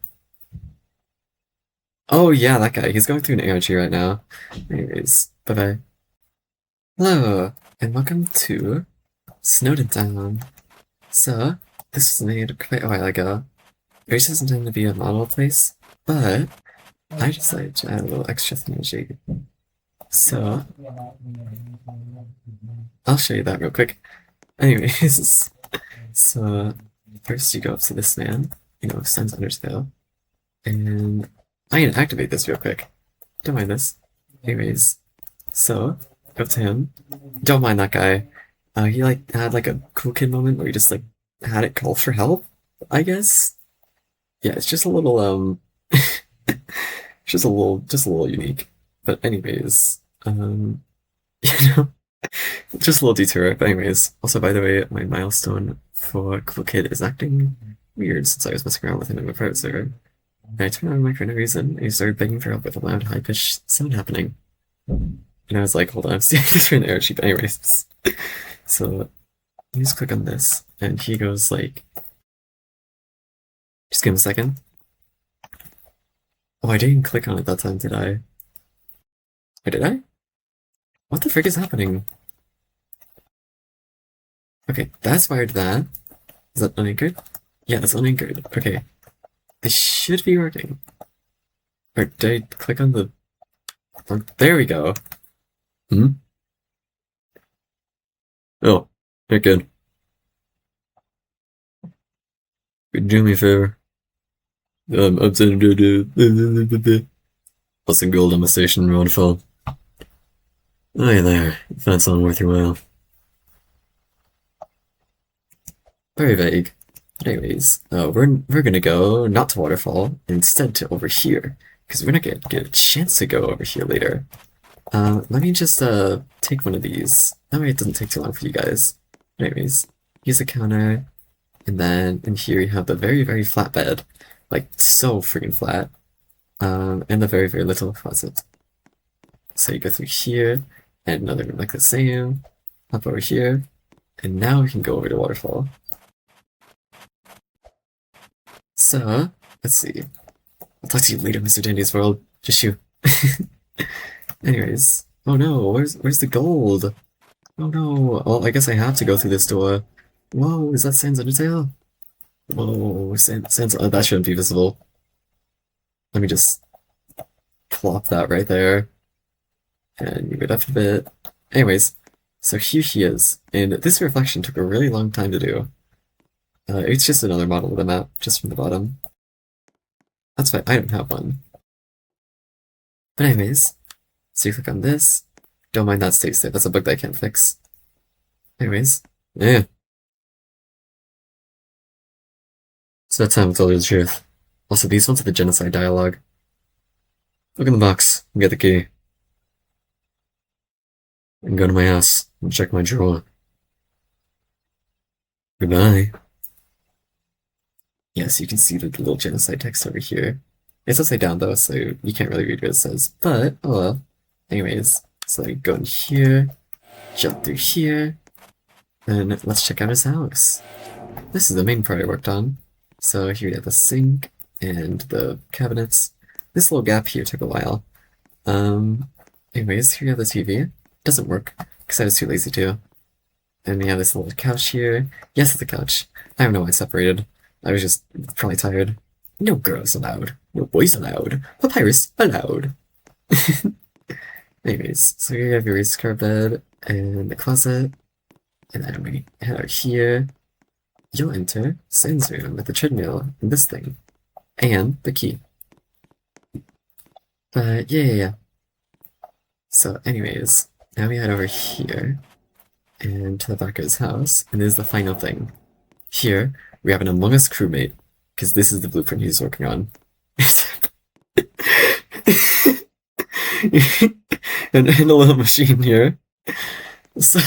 A: Oh yeah, that guy. He's going through an ARG right now. Anyways, bye-bye. Hello, and welcome to Snowden Town. So, this was made quite a while ago. It was just intended to be a model place, but I decided to add a little extra synergy. So, I'll show you that real quick. Anyways, so first you go up to this man, Sun's Undertale, and I can activate this real quick. Don't mind this. Anyways, so go up to him. Don't mind that guy. He had like a cool kid moment where he just like had it call for help, I guess. Yeah, it's just a little it's just a little unique. But anyways, you know, just a little detour. But anyways, also by the way, my milestone for cool kid is acting weird since I was messing around with him in a private server. And I turned on my mic for no reason, and he started begging for help with a loud, high-pitched sound happening. And I was like, hold on, I'm stealing this for an air sheet. Anyways, so you just click on this, and he goes like, just give him a second. Oh, I didn't click on it that time, did I? Or did I? What the frick is happening? Okay, that's wired to that. Is that unanchored? Yeah, that's unanchored. Okay. This should be working. Or did I click on the— oh, there we go. Hmm? Oh, you're good. Do me a favor. I'm sending to plus some gold on my station, Rodfall. Oh, yeah, there. If that's not worth your while. Very vague. But anyways, we're gonna go not to Waterfall, instead to over here, because we're not gonna get a chance to go over here later. Let me just take one of these. That way it doesn't take too long for you guys. Anyways, use a counter, and then in here you have the very, very flat bed. Like, so freaking flat. And the very, very little closet. So you go through here, and another room like the same. Hop over here, and now we can go over to Waterfall. So, let's see. I'll talk to you later, Mr. Dandy's World. Just shoot. Anyways. Oh no, where's the gold? Oh no. Well, I guess I have to go through this door. Whoa, is that Sans Undertale? Whoa, Sans— oh, that shouldn't be visible. Let me just plop that right there. And move it up a bit. Anyways, so here he is. And this reflection took a really long time to do. It's just another model of the map, just from the bottom. That's fine, I don't have one. But anyways, so you click on this. Don't mind that state state, that's a bug that I can't fix. Anyways, yeah. So that time to tell you the truth. Also, these ones are the genocide dialogue. Look in the box, and get the key. And go to my house, and check my drawer. Goodbye. Yes, you can see the little genocide text over here. It's upside down though, so you can't really read what it says, but oh well. Anyways, so I go in here, jump through here, and let's check out his house. This is the main part I worked on. So here we have the sink and the cabinets. This little gap here took a while. Anyways, here we have the TV. Doesn't work, because I was too lazy to. And we have this little couch here. Yes, it's a couch. I don't know why it's separated. I was just probably tired. No girls allowed. No boys allowed. Papyrus allowed. Anyways, so here you have your race car bed and the closet. And then we head out here. You'll enter Sans room with the treadmill and this thing. And the key. But yeah. So anyways, now we head over here and to the back of his house, and this is the final thing. Here, we have an Among Us crewmate, because this is the blueprint he's working on. and a little machine here. So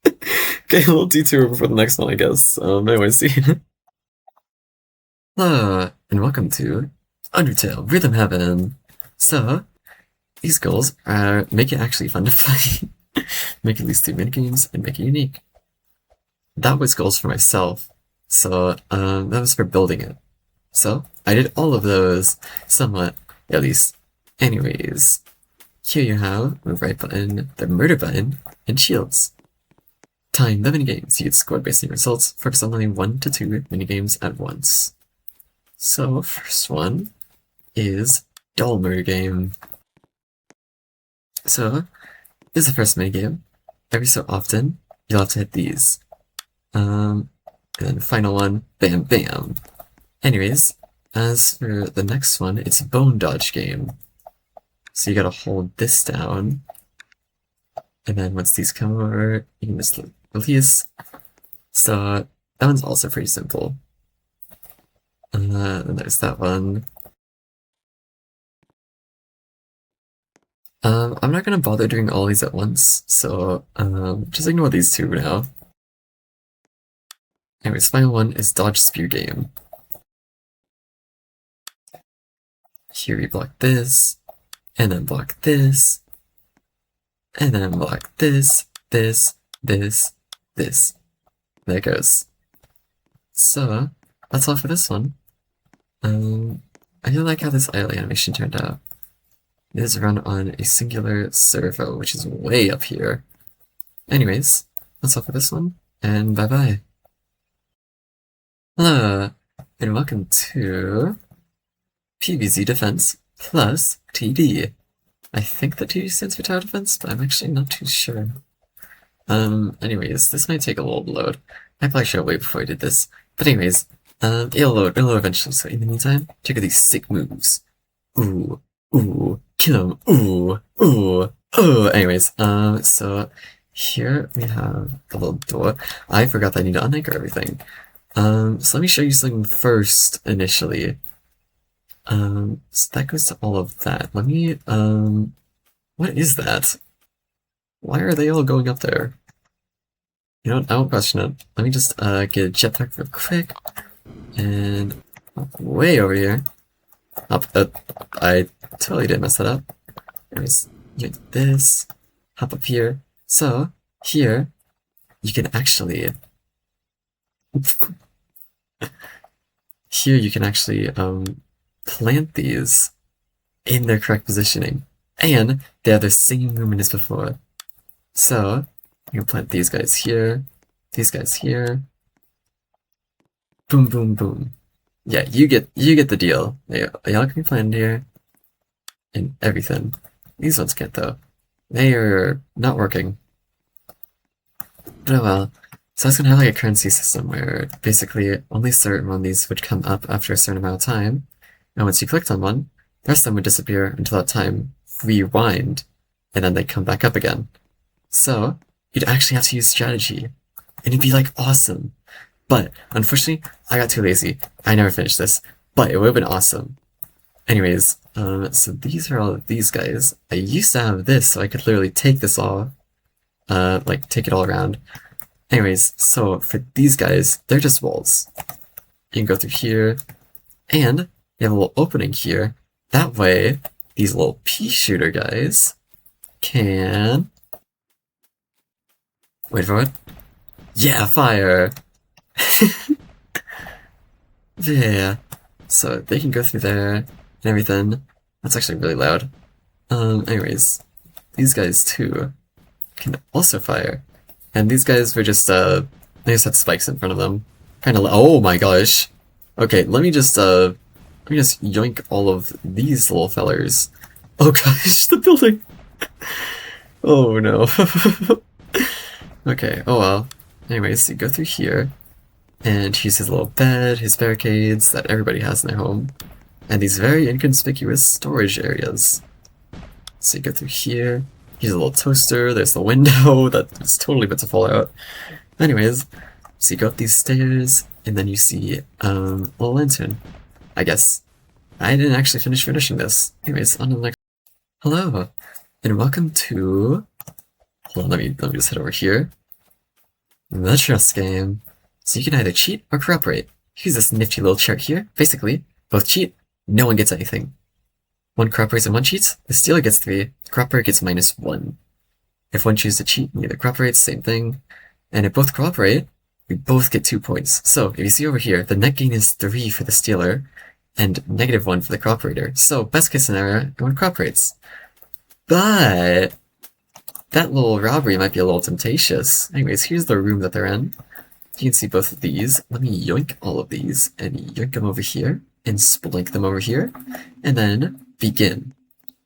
A: okay, a little detour before the next one, I guess. Anyways, see. Hello, and welcome to Undertale Rhythm Heaven. So, these goals are make it actually fun to play, make at least 2 minigames, and make it unique. That was goals for myself, so that was for building it. So, I did all of those, somewhat, at least. Anyways, here you have the right button, the murder button, and shields. Time the minigames. You get scored based on your results, focus on only 1 to 2 minigames at once. So, first one is Doll Murder Game. So, this is the first minigame. Every so often, you'll have to hit these. And then the final one, bam bam. Anyways, as for the next one, it's a Bone Dodge game. So you gotta hold this down. And then once these come over, you can just release. So, that one's also pretty simple. Then there's that one. I'm not gonna bother doing all these at once, so just ignore these 2 now. Anyways, final one is Dodge Spear Game. Here we block this, and then block this, and then block this, this. There it goes. So, that's all for this one. I do like how this idle animation turned out. It is run on a singular servo, which is way up here. Anyways, that's all for this one, and bye-bye. Hello, and welcome to PvZ Defense plus TD. I think the TD stands for Tower Defense, but I'm actually not too sure. Anyways, this might take a little to load. I probably should have waited before I did this. But anyways, it'll load eventually, so in the meantime, check out these sick moves. Ooh, kill him, ooh. Anyways, so here we have the little door. I forgot that I need to unanchor everything. So let me show you something first, initially. So that goes to all of that. Let me, what is that? Why are they all going up there? You know what, I won't question it. Let me just, get a jetpack real quick. And up way over here. I totally did mess that up. Anyways, like this. Hop up here. So, here, you can actually... here you can actually, plant these in their correct positioning. And they have the same movement as before. So, you can plant these guys here, these guys here. Boom, boom, boom. Yeah, you get the deal. Y'all can be planted here. And everything. These ones can't though. They are not working. But oh well. So I was gonna have like a currency system where basically only certain one of these would come up after a certain amount of time. And once you clicked on one, the rest of them would disappear until that time rewind, and then they come back up again. So, you'd actually have to use strategy. And it'd be like awesome. But, unfortunately, I got too lazy. I never finished this. But it would have been awesome. Anyways, so these are all of these guys. I used to have this, so I could literally take this all, like, take it all around. Anyways, so for these guys, they're just walls. You can go through here, and you have a little opening here. That way, these little pea shooter guys can... Wait for it. Yeah, fire! Yeah, so they can go through there and everything. That's actually really loud. Anyways, these guys too can also fire. And these guys were just, they just had spikes in front of them. Kinda, oh my gosh. Okay, let me just yoink all of these little fellers. Oh gosh, the building! Oh no. Okay, oh well. Anyways, you go through here, and here's his little bed, his barricades that everybody has in their home, and these very inconspicuous storage areas. So you go through here, here's a little toaster, there's the window that is totally meant to fall out. Anyways, so you go up these stairs, and then you see a little lantern. I guess. I didn't actually finish finishing this. Anyways, on to the next. Hello, and welcome to. Hold on, let me just head over here. The trust game. So you can either cheat or cooperate. Here's this nifty little chart here. Basically, both cheat, no one gets anything. One cooperates and one cheats, the stealer gets 3, the cooperator gets -1. If one chooses to cheat, neither cooperates, same thing. And if both cooperate, we both get 2 points. So, if you see over here, the net gain is 3 for the stealer, and -1 for the cooperator. So, best case scenario, everyone cooperates. But that little robbery might be a little temptatious. Anyways, here's the room that they're in. You can see both of these. Let me yoink all of these, and yoink them over here, and splink them over here, and then begin.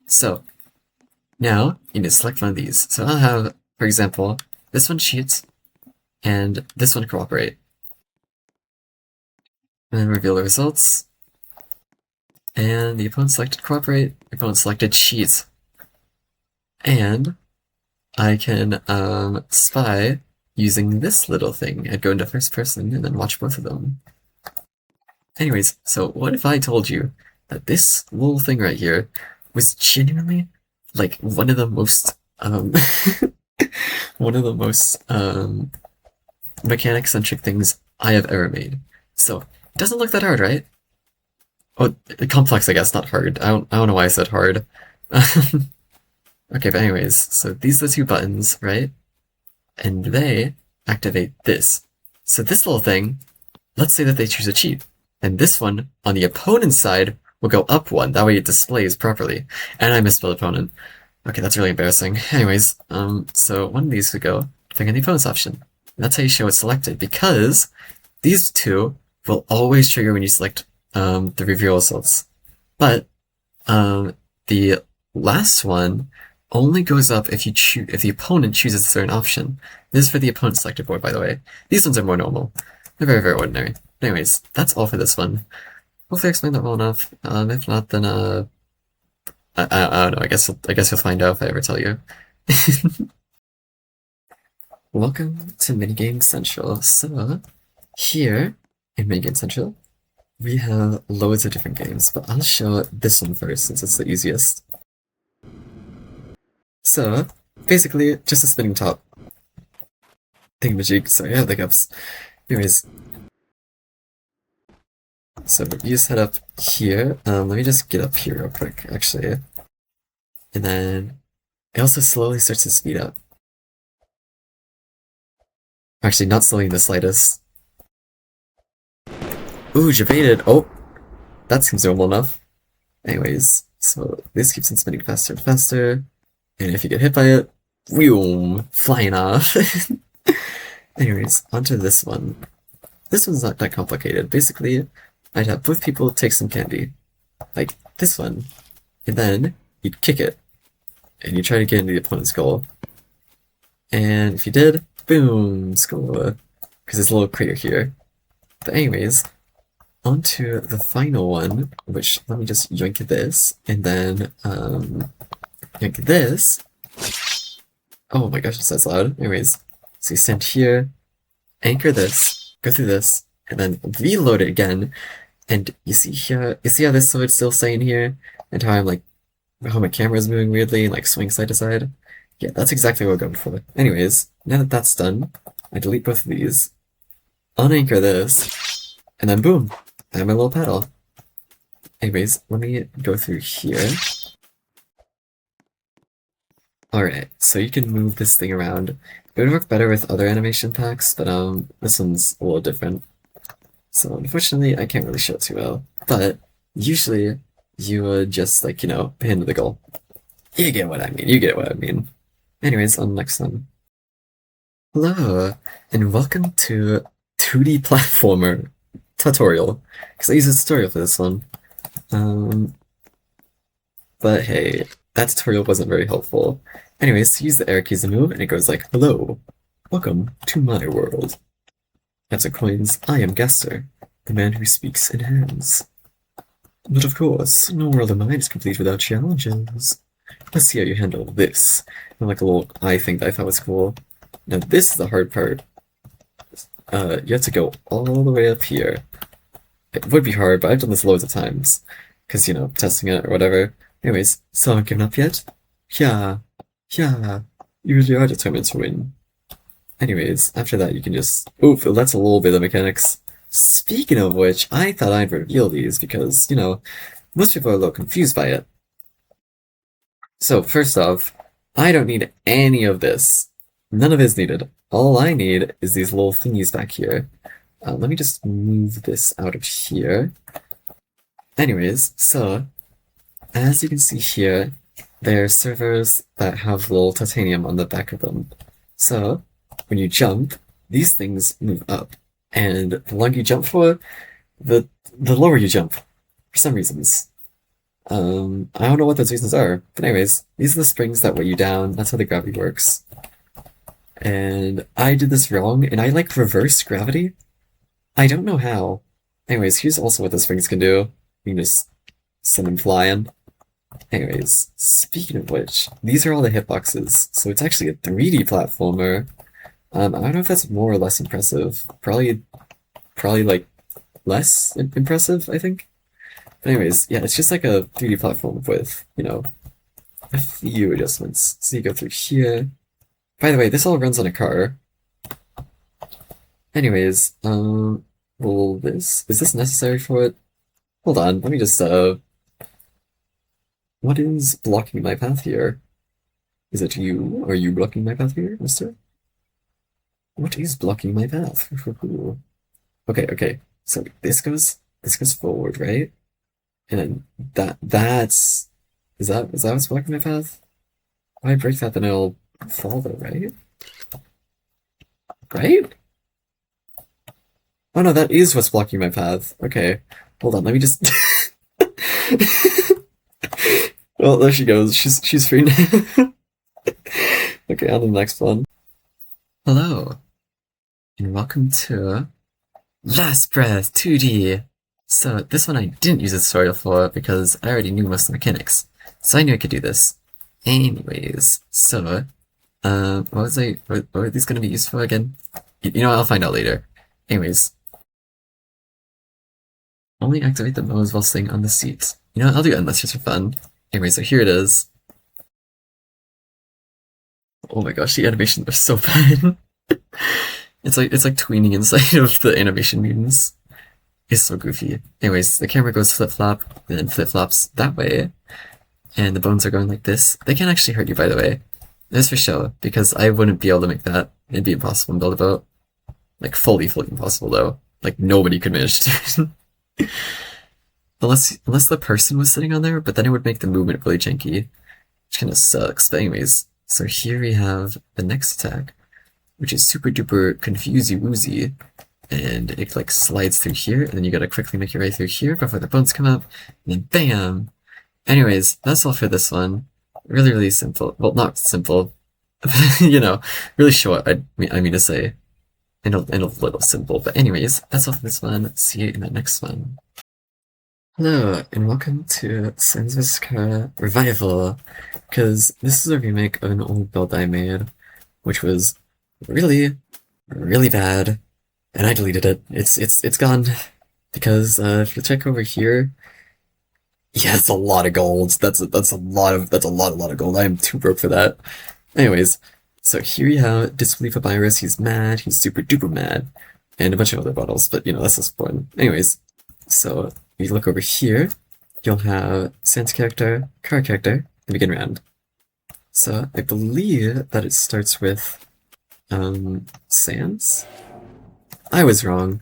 A: So, now, you need to select one of these. So I'll have, for example, this one cheat, and this one cooperate. And then reveal the results. And the opponent selected cooperate, the opponent selected cheat. And I can spy using this little thing. I'd go into first person and then watch both of them. Anyways, so what if I told you that this little thing right here was genuinely like one of the most one of the most mechanic-centric things I have ever made. So it doesn't look that hard, right? Oh, complex, I guess, not hard. I don't know why I said hard. Okay, but anyways, so these are the 2 buttons, right? And they activate this. So this little thing, let's say that they choose a cheat. And this one, on the opponent's side, will go up 1. That way it displays properly. And I misspelled opponent. Okay, that's really embarrassing. Anyways, so one of these would go, click on the opponent's option. And that's how you show it's selected, because these 2 will always trigger when you select the reveal results. But the last one only goes up if if the opponent chooses a certain option. This is for the opponent selected board, by the way. These ones are more normal. They're very, very ordinary. Anyways, that's all for this one. Hopefully I explained that well enough. If not, then I don't know. I guess you'll find out if I ever tell you. Welcome to Minigame Central. So here in Minigame Central, we have loads of different games, but I'll show this one first since it's the easiest. So, basically, just a spinning top thingamajig. Sorry, I have the hiccups. Anyways, so you just head up here. Let me just get up here real quick, actually. And then it also slowly starts to speed up. Actually, not slowly in the slightest. Ooh, evaded. Oh, that seems normal enough. Anyways, so this keeps on spinning faster and faster. And if you get hit by it, boom, flying off. Anyways, onto this one. This one's not that complicated. Basically, I'd have both people take some candy, like this one, and then you'd kick it, and you try to get into the opponent's goal. And if you did, boom, score, because there's a little crater here. But anyways, onto the final one, which let me just yoink this, and then yoink this. Oh my gosh, that's loud. Anyways, so you stand here, anchor this, go through this, and then reload it again. And you see here, you see how this swords still staying here, and how I'm like, how my camera is moving weirdly and like swing side to side. Yeah, that's exactly what we're going for. Anyways, now that that's done, I delete both of these, unanchor this, and then boom, I have my little paddle. Anyways, let me go through here. Alright, so you can move this thing around. It would work better with other animation packs, but this one's a little different. So unfortunately, I can't really show it too well. But usually, you would just like, you know, pin to the goal. You get what I mean. You get what I mean. Anyways, on the next one. Hello, and welcome to 2D platformer tutorial. Because I use a tutorial for this one. Um, but hey, that tutorial wasn't very helpful. Anyways, use the arrow keys to move, and it goes like, "Hello, welcome to my world." That's coins. I am Gaster, the man who speaks in hands. But of course, no world of mine is complete without challenges. Let's see how you handle this. And like a little eye thing that I thought was cool. Now this is the hard part. You have to go all the way up here. It would be hard, but I've done this loads of times. Because, you know, testing it or whatever. Anyways, so haven't given up yet? Yeah. Yeah. You really are determined to win. Anyways, after that you can just... Oof, that's a little bit of mechanics. Speaking of which, I thought I'd reveal these because, you know, most people are a little confused by it. So, first off, I don't need any of this. None of it is needed. All I need is these little thingies back here. Let me just move this out of here. Anyways, so, as you can see here, there are servers that have little titanium on the back of them. So, when you jump, these things move up. And the longer you jump for, the lower you jump, for some reasons. I don't know what those reasons are, but anyways, these are the springs that weigh you down, that's how the gravity works. And I did this wrong, and I like reversed gravity. I don't know how. Anyways, here's also what the springs can do. You can just send them flying. Anyways, speaking of which, these are all the hitboxes, so it's actually a 3D platformer. I don't know if that's more or less impressive. Probably like less impressive, I think. But anyways, yeah, it's just like a 3D platform with, you know, a few adjustments. So you go through here. By the way, this all runs on a car. Anyways, well, is this necessary for it? Hold on, let me just, what is blocking my path here? Is it you? Are you blocking my path here, mister? What is blocking my path? Okay, okay. So this goes forward, right? And then that's is that what's blocking my path? If I break that, then it'll fall though, right? Right? Oh no, that is what's blocking my path. Okay. Hold on, let me just Well, there she goes. She's free now. Okay, on to the next one. Hello, and welcome to Last Breath 2D. So this one I didn't use a tutorial for because I already knew most of the mechanics, so I knew I could do this. Anyways, so what were these gonna be used for again? You know what, I'll find out later. Anyways, only activate the modes while sitting on the seat. You know what, I'll do endless just for fun. Anyway, so here it is. Oh my gosh, the animations are so bad. It's like tweening inside of the animation mutants. It's so goofy. Anyways, the camera goes flip-flop, and then flip-flops that way. And the bones are going like this. They can actually hurt you, by the way. That's for show, because I wouldn't be able to make that. It'd be impossible in Build-A-Boat. Like, fully impossible, though. Like, nobody could manage to do it. Unless the person was sitting on there, but then it would make the movement really janky. Which kinda sucks. But anyways, so here we have the next attack, which is super duper confusey woozy. And it like slides through here, and then you gotta quickly make your way through here before the bones come up, and then BAM! Anyways, that's all for this one. Really, really simple. Well, not simple. You know, really short, I mean to say. And a little simple. But anyways, that's all for this one. See you in the next one. Hello, and welcome to Sans vs. Kara Revival, because this is a remake of an old build I made, which was really, really bad, and I deleted it. It's gone, because if you check over here, yeah, it's a lot of gold. That's a lot of gold. I am too broke for that. Anyways, so here you have Disbelief of Iris. He's mad. He's super duper mad, and a bunch of other bottles. But you know that's just fun. Anyways, so if you look over here, you'll have Sans character, Kara character, and begin round. So I believe that it starts with Sans. I was wrong.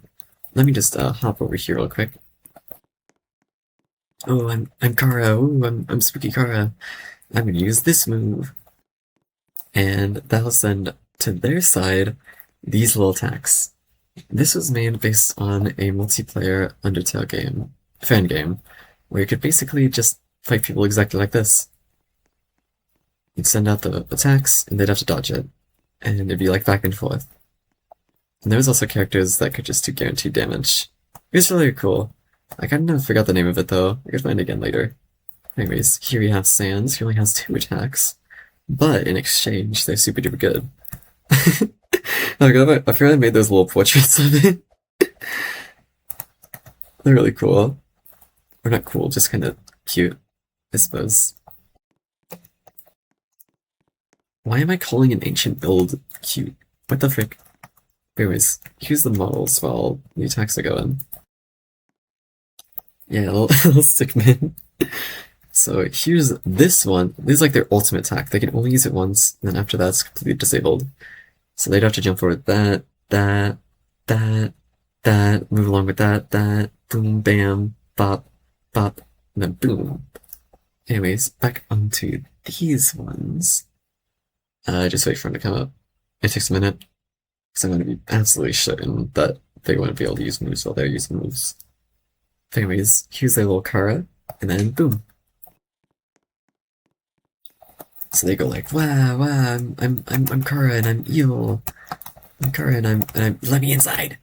A: Let me just hop over here real quick. Oh, I'm Kara. Ooh, I'm spooky Kara. I'm gonna use this move. And that'll send to their side these little attacks. This was made based on a multiplayer Undertale game, fan game, where you could basically just fight people exactly like this. You'd send out the attacks, and they'd have to dodge it, and it'd be like back and forth. And there was also characters that could just do guaranteed damage. It was really cool. I kind of forgot the name of it though. I could find it again later. Anyways, here we have Sans. He only has 2 attacks, but in exchange, they're super duper good. I forgot I made those little portraits of it. They're really cool. Or not cool, just kind of cute, I suppose. Why am I calling an ancient build cute? What the frick? Anyways, here's the models while the attacks are going. Yeah, little stickman. So here's this one. This is like their ultimate attack. They can only use it once, and then after that it's completely disabled. So they'd have to jump forward that, move along with that, boom, bam, bop, bop, and then boom. Anyways, back onto these ones. Just wait for them to come up. It takes a minute, because I'm going to be absolutely certain that they won't be able to use moves while they're using moves. Anyways, here's their little Kara, and then boom. So they go like, wow, I'm Kara and I'm evil. I'm Kara and I'm let me inside.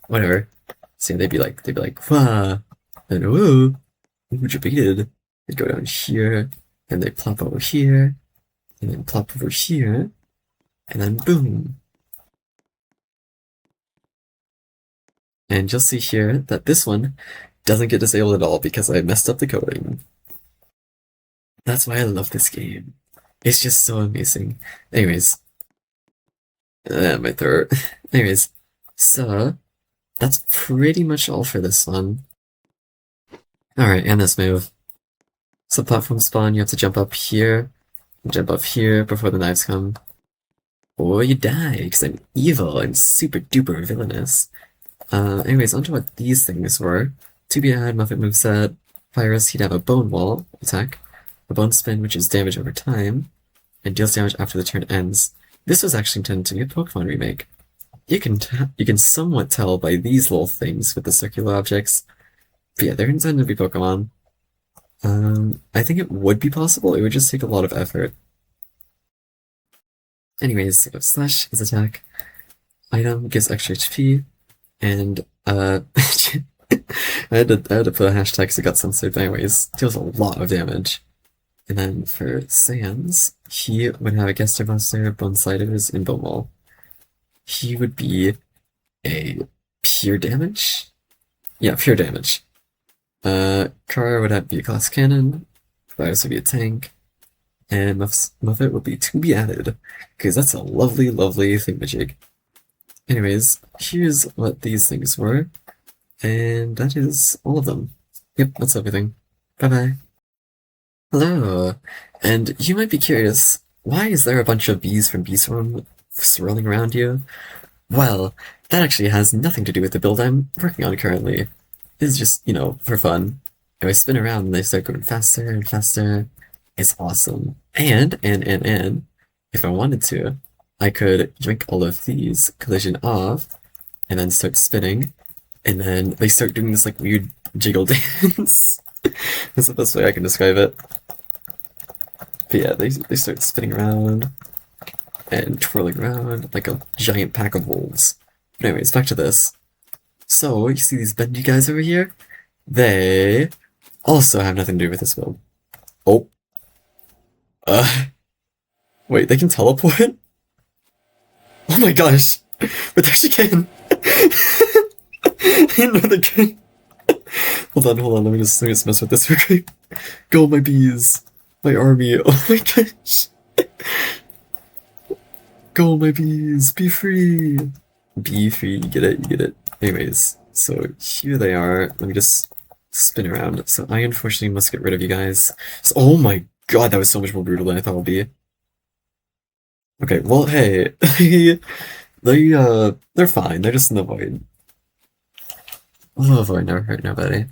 A: Whatever. So they'd be like, wow, and whoa, who debated? They go down here, and they plop over here, and then plop over here, and then boom. And you'll see here that this one doesn't get disabled at all because I messed up the coding. That's why I love this game. It's just so amazing. Anyways, my throat. Anyways, so that's pretty much all for this one. Alright, and this move. So platform spawn, you have to jump up here before the knives come. Or you die, because I'm evil and super duper villainous. Anyways, onto what these things were. 2B had Muffet moveset. Pyrus, he'd have a bone wall attack, a bone spin, which is damage over time, and deals damage after the turn ends. This was actually intended to be a Pokemon remake. You can somewhat tell by these little things with the circular objects. But yeah, they're intended to be Pokemon. I think it would be possible, it would just take a lot of effort. Anyways, slash is attack. Item gives extra HP, and I had to put a hashtag because it got censored, but anyways, deals a lot of damage. And then for Sans, he would have a Guester Buster, Bone Sliders, and Bone Wall. He would be a pure damage? Yeah, pure damage. Kara would have be a Glass Cannon, Virus would be a tank, and Muffet would be to be added, because that's a lovely, lovely thingamajig. Anyways, here's what these things were, and that is all of them. Yep, that's everything. Bye-bye. Hello, and you might be curious, why is there a bunch of bees from Beeswarm swirling around you? Well, that actually has nothing to do with the build I'm working on currently. It's just, for fun. If I spin around and they start going faster and faster, it's awesome. And, if I wanted to, I could drink all of these, collision off, and then start spinning, and then they start doing this like weird jiggle dance. That's the best way I can describe it. But yeah, they start spinning around and twirling around like a giant pack of wolves. But anyways, back to this. So, you see these bendy guys over here? They also have nothing to do with this build. Oh. Wait, they can teleport? Oh my gosh! But they actually can! I didn't know they could. Hold on, let me just mess with this real quick. Go, my bees! My army, oh my gosh! Go, my bees! Be free! Be free, you get it. Anyways, so here they are. Let me just spin around. So I unfortunately must get rid of you guys. So, oh my god, that was so much more brutal than I thought it would be. Okay, well, hey, they're fine. They're just in the void. Oh, void never hurt nobody.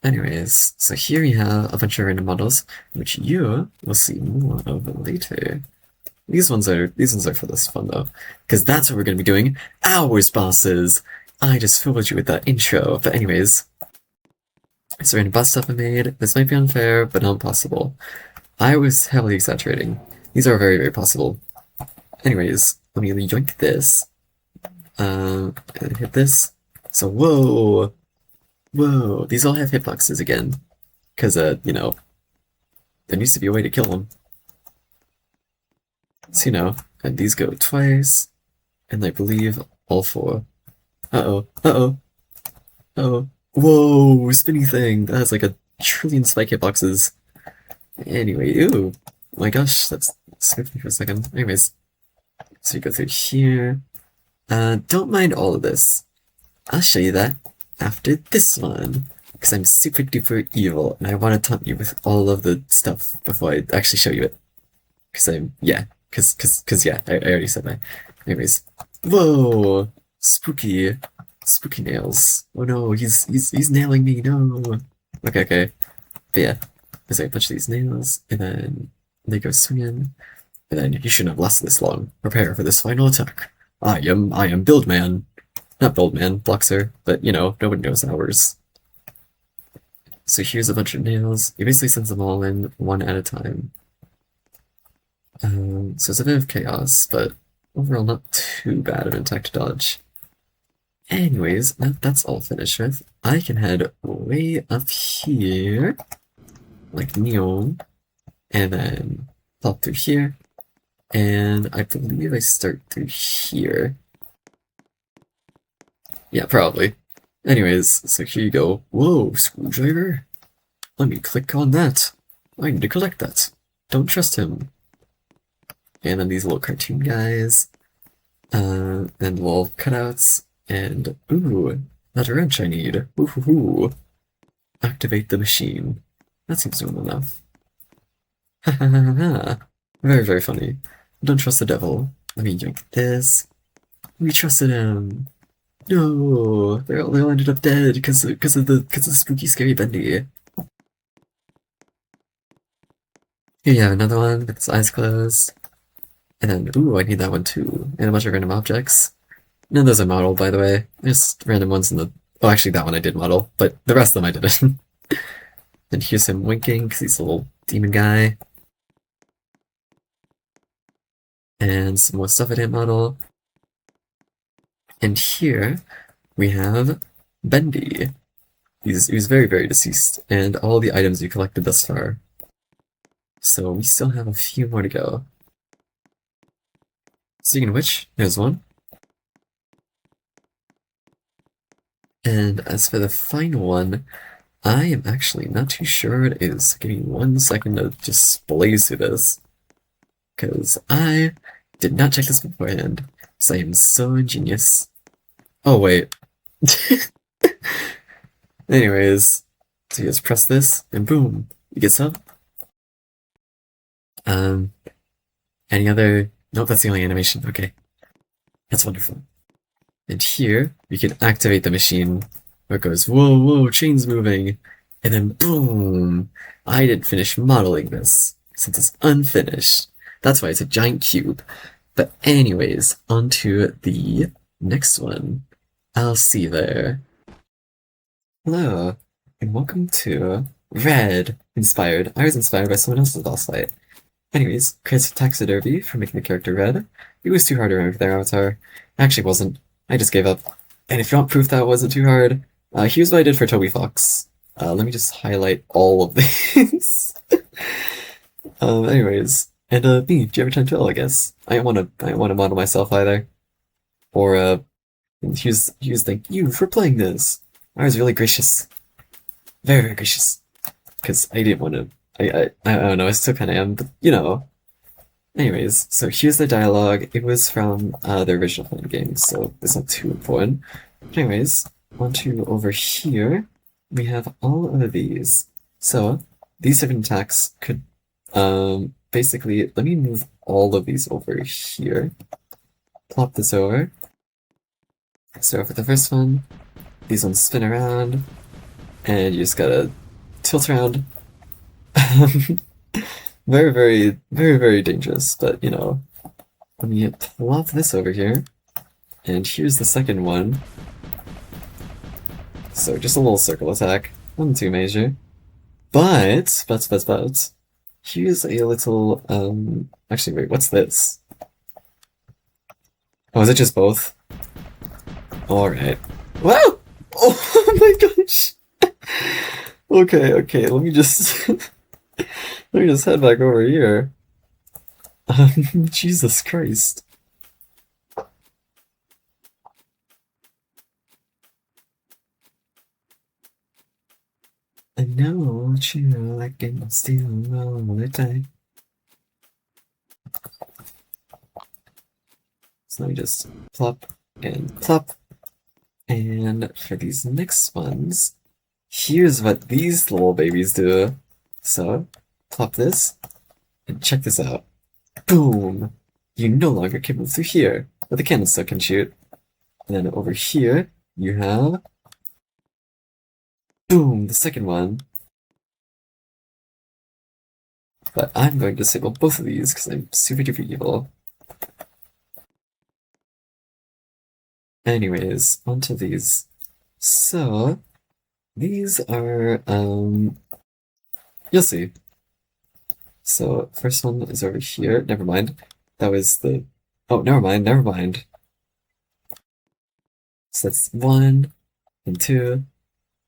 A: Anyways, so here we have a bunch of random models, which you will see more of later. These ones are for this fun though, because that's what we're gonna be doing. Hours bosses. I just fooled you with that intro, but anyways, it's a random bus stuff I made. This might be unfair, but not possible. I was heavily exaggerating. These are very, very possible. Anyways, let me yoink this. And hit this. So whoa, whoa. These all have hitboxes again, because there needs to be a way to kill them. So and these go twice, and I believe all four. Uh-oh, uh-oh, uh-oh. Whoa, spinny thing! That has like a trillion spike hitboxes. Anyway, ooh. Oh my gosh, that's skipped me for a second. Anyways, so you go through here. Don't mind all of this. I'll show you that after this one. Because I'm super duper evil, and I want to taunt you with all of the stuff before I actually show you it. Because I already said that. Anyways. Whoa! Spooky. Spooky nails. Oh no, he's nailing me, no! Okay. But yeah, there's like a bunch of these nails, and then they go swinging, and then you shouldn't have lasted this long. Prepare for this final attack. I am Buildman. Not Buildman, Bloxer, but nobody knows ours. So here's a bunch of nails. He basically sends them all in one at a time. So it's a bit of chaos, but overall not too bad of an attack to dodge. Anyways, now that's all finished with, I can head way up here, like neon, and then pop through here, and I believe I start through here. Yeah, probably. Anyways, so here you go. Whoa, screwdriver? Let me click on that. I need to collect that. Don't trust him. And then these little cartoon guys, and little cutouts, and ooh, that wrench I need. Ooh. Activate the machine. That seems normal enough. Ha ha ha ha. Very, very funny. Don't trust the devil. Let me yank this. We trusted him. No, they all ended up dead because of the spooky, scary Bendy. Here you have another one with his eyes closed. And then, ooh, I need that one too. And a bunch of random objects. None of those are modeled, by the way. Just random ones in the... Oh, actually, that one I did model, but the rest of them I didn't. And here's him winking, because he's a little demon guy. And some more stuff I didn't model. And here, we have Bendy. He's very, very deceased, and all the items we collected thus far. So we still have a few more to go. Speaking of which, there's one. And as for the final one, I am actually not too sure what it is. Give me 1 second to just blaze through this. Because I did not check this beforehand, so I am so ingenious. Oh, wait. Anyways, so you just press this, and boom, you get some. Any other... Nope, that's the only animation. Okay. That's wonderful. And here, you can activate the machine, where it goes, whoa, whoa, chains moving, and then boom! I didn't finish modeling this, since it's unfinished. That's why it's a giant cube. But anyways, on to the next one. I'll see you there. Hello, and welcome to Red Inspired. I was inspired by someone else's boss fight. Anyways, credits to Taxidermy for making the character red. It was too hard to remember their avatar. It actually wasn't. I just gave up. And if you want proof that it wasn't too hard, here's what I did for Toby Fox. Let me just highlight all of these. Anyways, and me, do you have time to tell, I guess? I don't wanna model myself either. Or here's thank you for playing this. I was really gracious. Very, very gracious. Because I didn't want to. I don't know, I still kind of am, but Anyways, so here's the dialogue. It was from the original fan game, so it's not too important. Anyways, on to over here, we have all of these. So, these different attacks could, basically, let me move all of these over here. Plop this over. Start off with the first one. These ones spin around. and you just gotta tilt around. Very, very dangerous, but you know, let me plop this over here, and here's the second one. So just a little circle attack, nothing too major. But, here's a little, actually wait, what's this? Oh, is it just both? Alright. Wow! Oh my gosh! Okay, let me just, let me just head back over here. Jesus Christ. I know you I can still all the time. So let me just plop and plop. And for these next ones, here's what these little babies do. So, plop this, and check this out. Boom! You no longer can move through here, but the cannon still can shoot. And then over here, you have... Boom! The second one. But I'm going to disable both of these because I'm super duper evil. Anyways, onto these. So, these are, you'll see. So, first one is over here. Never mind. That was the... Oh, never mind. So that's 1 and 2.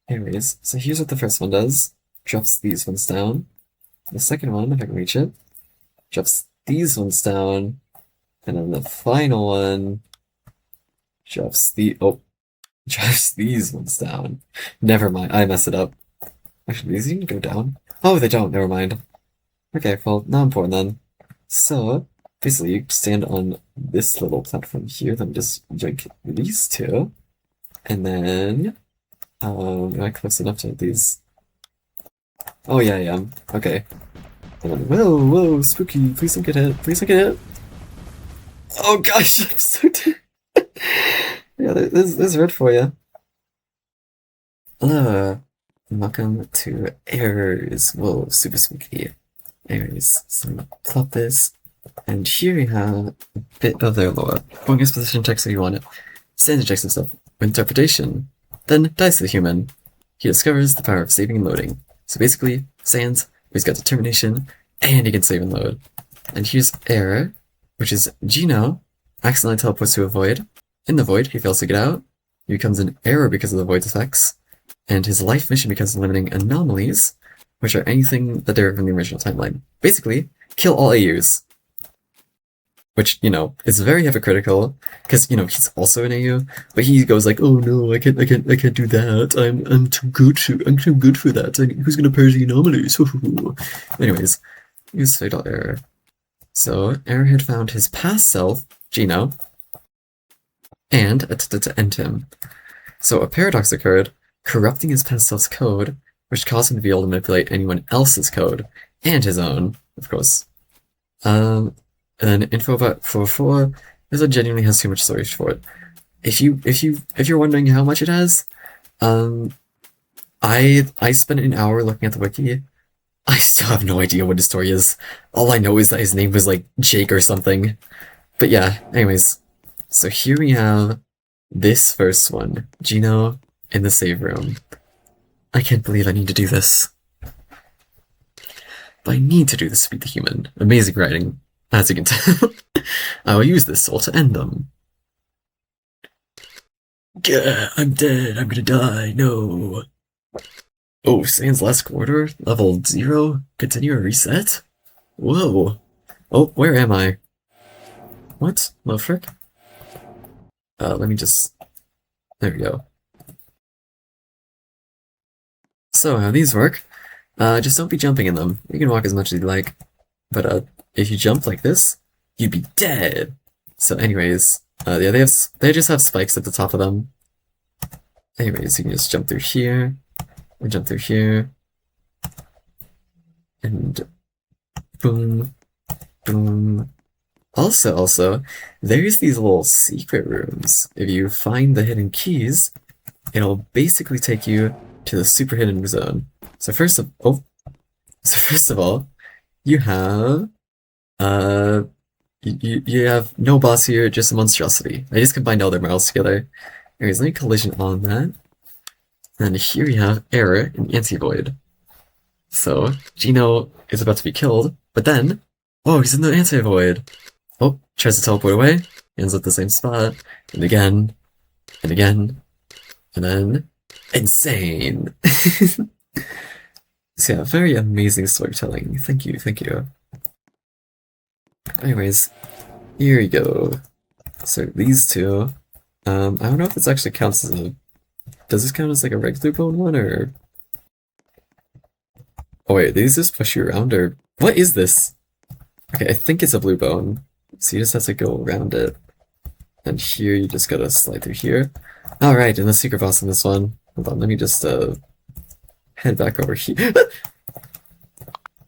A: Anyways, so here's what the first one does. Drops these ones down. The second one, if I can reach it, drops these ones down. And then the final one drops drops these ones down. Never mind, I messed it up. Actually, these even go down? Oh, they don't, never mind. Okay, well, not important then. So, basically, you stand on this little platform here, then just yank these two. And then, am I close enough to these? Oh, yeah, I am. Okay. And then, whoa, spooky, please don't get hit, please don't get hit. Oh gosh, I'm so dead. Yeah, there's red for you. Welcome to errors. Whoa, super spooky. Anyways, so I'm gonna plop this, and here we have a bit of their lore. Bonus position checks if you want it. Standard checks and stuff. Interpretation. Then dies to the human. He discovers the power of saving and loading. So basically, Sans, he's got determination, and he can save and load. And here's error, which is Gino accidentally teleports to a void. In the void, he fails to get out. He becomes an error because of the void's effects. And his life mission becomes limiting anomalies, which are anything that derive from the original timeline. Basically, kill all AUs. Which, you know, is very hypocritical, because, you know, he's also an AU, but he goes like, oh no, I can't do that, I'm too good for that, who's gonna purge the anomalies, Anyways, use fatal error. So, Error had found his past self, Gino, and attempted to end him. So a paradox occurred, corrupting his past self's code, which caused him to be able to manipulate anyone else's code, and his own, of course. And then Infobot 44, this one genuinely has too much storage for it. If you're wondering how much it has, I spent an hour looking at the wiki. I still have no idea what his story is. All I know is that his name was like Jake or something. But yeah, anyways. So here we have this first one, Gino in the save room. I can't believe I need to do this. But I need to do this to beat the human. Amazing writing, as you can tell. I will use this soul to end them. Yeah, I'm dead, I'm gonna die, no. Oh, Sans last quarter, level 0, continue or reset? Whoa. Oh, where am I? What? Well, frick? Let me just... There we go. So, how these work, just don't be jumping in them. You can walk as much as you like, but if you jump like this, you'd be dead! So anyways, yeah, they just have spikes at the top of them. Anyways, you can just jump through here, and jump through here, and boom, boom. Also, there's these little secret rooms. If you find the hidden keys, it'll basically take you to the super hidden zone. So first of all, you have uh you have no boss here, just a monstrosity. I just combined all their models together. Anyways, let me collision on that. And here we have Error and Anti-Void. So Gino is about to be killed, but then, oh, he's in the Anti-Void. Oh, tries to teleport away, ends up the same spot, and again, and again, and then insane. So yeah, very amazing storytelling. Thank you, thank you. Anyways, here we go. So these two, I don't know if this actually counts as a. Does this count as like a regular bone one or? Oh wait, these just push you around or what is this? Okay, I think it's a blue bone. So you just have to go around it. And here you just gotta slide through here. Alright, and the secret boss in this one. Hold on, let me just head back over here.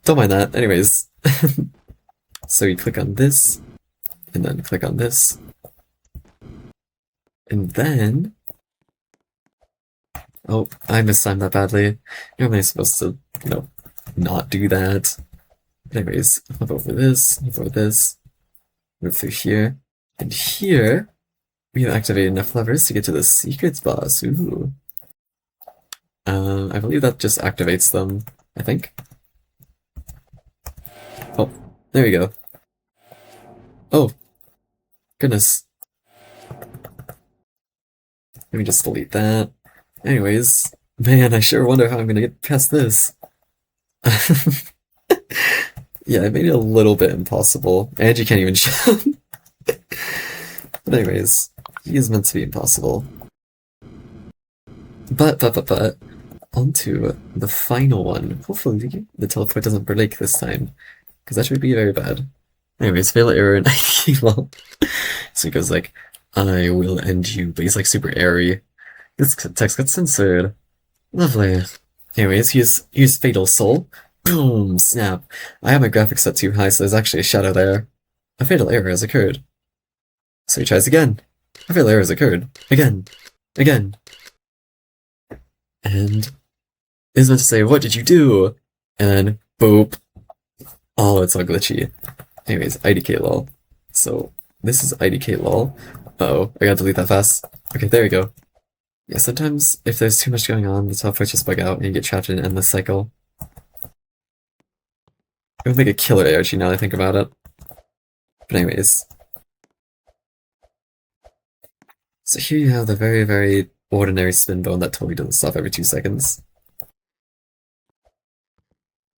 A: Don't mind that. Anyways. So you click on this, and then click on this. And then oh, I mistimed that badly. Normally I'm supposed to, not do that. But anyways, hop over this, move through here. And here, we have activated enough levers to get to the secrets boss. Ooh. I believe that just activates them, I think. Oh, there we go. Oh, goodness. Let me just delete that. Anyways, man, I sure wonder how I'm gonna get past this. Yeah, I made it a little bit impossible. And you can't even jump. But anyways, he is meant to be impossible. But, onto the final one. Hopefully the teleport doesn't break this time, because that should be very bad. Anyways, fail error and well. So he goes like, I will end you, but he's like super airy. This text got censored. Lovely. Anyways, use Fatal Soul. Boom! Snap. I have my graphics set too high, so there's actually a shadow there. A fatal error has occurred. So he tries again. A fatal error has occurred. Again. Again. And is meant to say, what did you do? And then, boop. Oh, it's all glitchy. Anyways, IDK lol. So, this is IDK lol. Uh-oh, I gotta delete that fast. Okay, there we go. Yeah, sometimes if there's too much going on, the software just bug out and you get trapped in an endless cycle. It would make a killer ARG now that I think about it. But anyways. So here you have the very, very ordinary spin bone that totally doesn't stop every 2 seconds.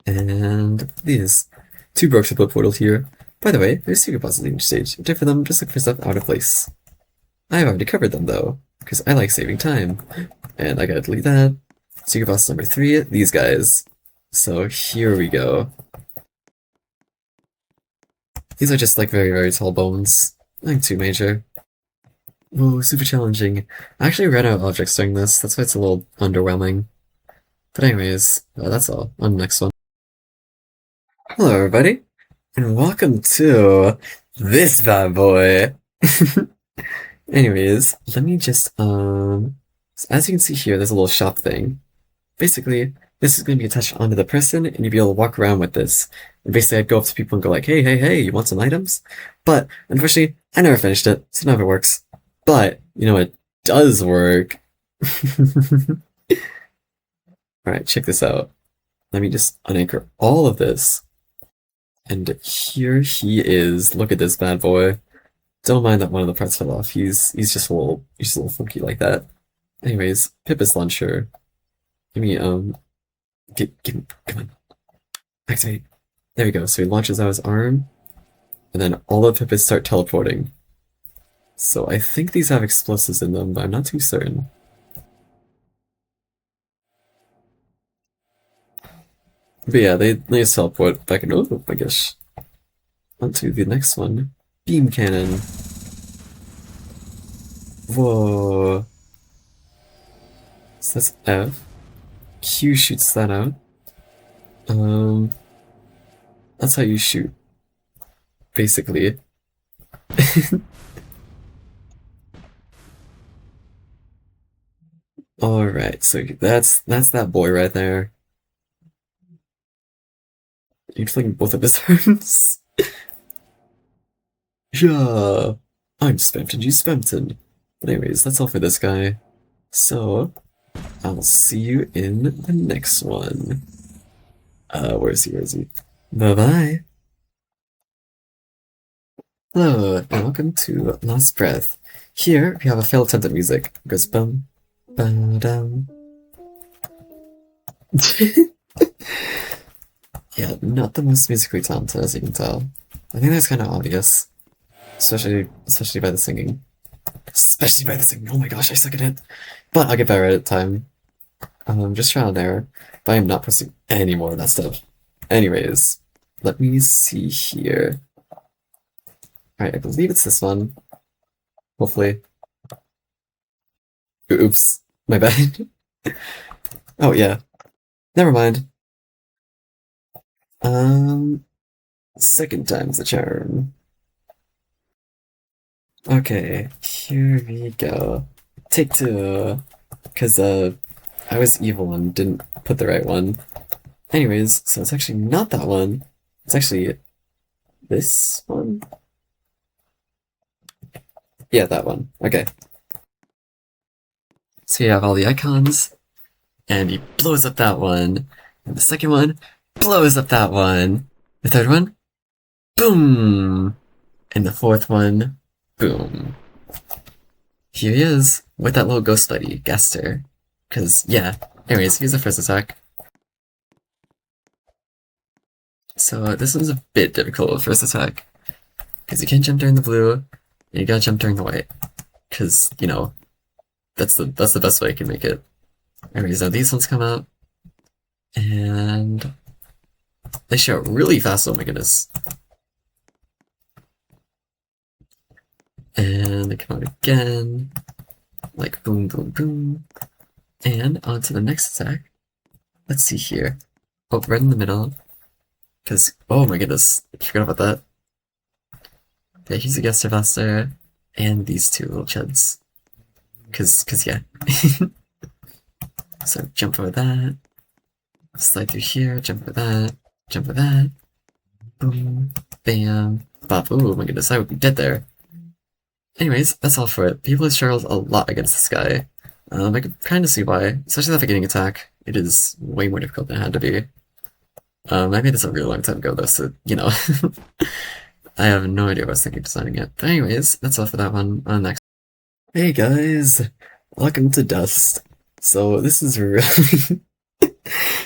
A: And these. 2 broke to the portal here. By the way, there's secret bosses in each stage. If for them, just look for stuff out of place. I've already covered them though, because I like saving time. And I gotta delete that. Secret boss number 3, these guys. So here we go. These are just like very, very tall bones. Nothing too major. Whoa, super challenging. I actually ran out of objects during this, that's why it's a little underwhelming. But anyways, that's all. On the next one. Hello everybody, and welcome to this bad boy. Anyways, let me just, so as you can see here, there's a little shop thing. Basically, this is going to be attached onto the person, and you'll be able to walk around with this. And basically, I'd go up to people and go like, hey, you want some items? But, unfortunately, I never finished it, so none of it works. But, you know, it does work. Alright, check this out. Let me just unanchor all of this. And here he is. Look at this bad boy. Don't mind that one of the parts fell off. He's just a little funky like that. Anyways, Pippus launcher. Give me come on. Activate. There we go. So he launches out his arm, and then all the Pippus start teleporting. So I think these have explosives in them, but I'm not too certain. But yeah, they just teleport back in. Oh my gosh. On to the next one. Beam cannon. Whoa. So that's F. Q shoots that out. That's how you shoot. Basically. Alright, so that's that boy right there. You're flicking both of his arms. Yeah. I'm Spamton, you Spamton. But anyways, that's all for this guy. So, I'll see you in the next one. Where is he? Where is he? Bye-bye. Hello, and welcome to Last Breath. Here, we have a failed attempt at music. It goes bum, bum, dum. Yeah, not the most musically talented, as you can tell. I think that's kind of obvious. Especially by the singing. Especially by the singing. Oh my gosh, I suck at it. But I'll get better at it time. Just trial and error. But I'm not posting any more of that stuff. Anyways, let me see here. Alright, I believe it's this one. Hopefully. Oops. My bad. Oh, yeah. Never mind. Um, second time's the charm. Okay, here we go. Take two. Because, I was evil and didn't put the right one. Anyways, so it's actually not that one. It's actually this one. Yeah, that one. Okay. So you have all the icons, and he blows up that one. And the second one blows up that one. The third one, boom! And the fourth one, boom. Here he is, with that little ghost buddy, Gaster. Cause, yeah. Anyways, here's the first attack. So this one's a bit difficult, first attack. Because you can't jump during the blue, and you gotta jump during the white. Because, you know, that's the best way I can make it. Anyways, now these ones come out, and they show up really fast, oh my goodness. And they come out again, like boom, boom, boom. And on to the next attack. Let's see here. Oh, right in the middle. Because, oh my goodness, I forgot about that. Yeah, he's a Guster Faster, and these two little chuds. Cause yeah. So jump over that, slide through here, jump over that, jump over that, boom, bam, bop. Oh my goodness, I would be dead there. Anyways, that's all for it. People have struggled a lot against this guy. I could kind of see why, especially that beginning attack. It is way more difficult than it had to be. I made this a really long time ago though, so, you know. I have no idea what I was thinking of designing it. But anyways, that's all for that one. On next. Hey guys! Welcome to Dust. So this is really this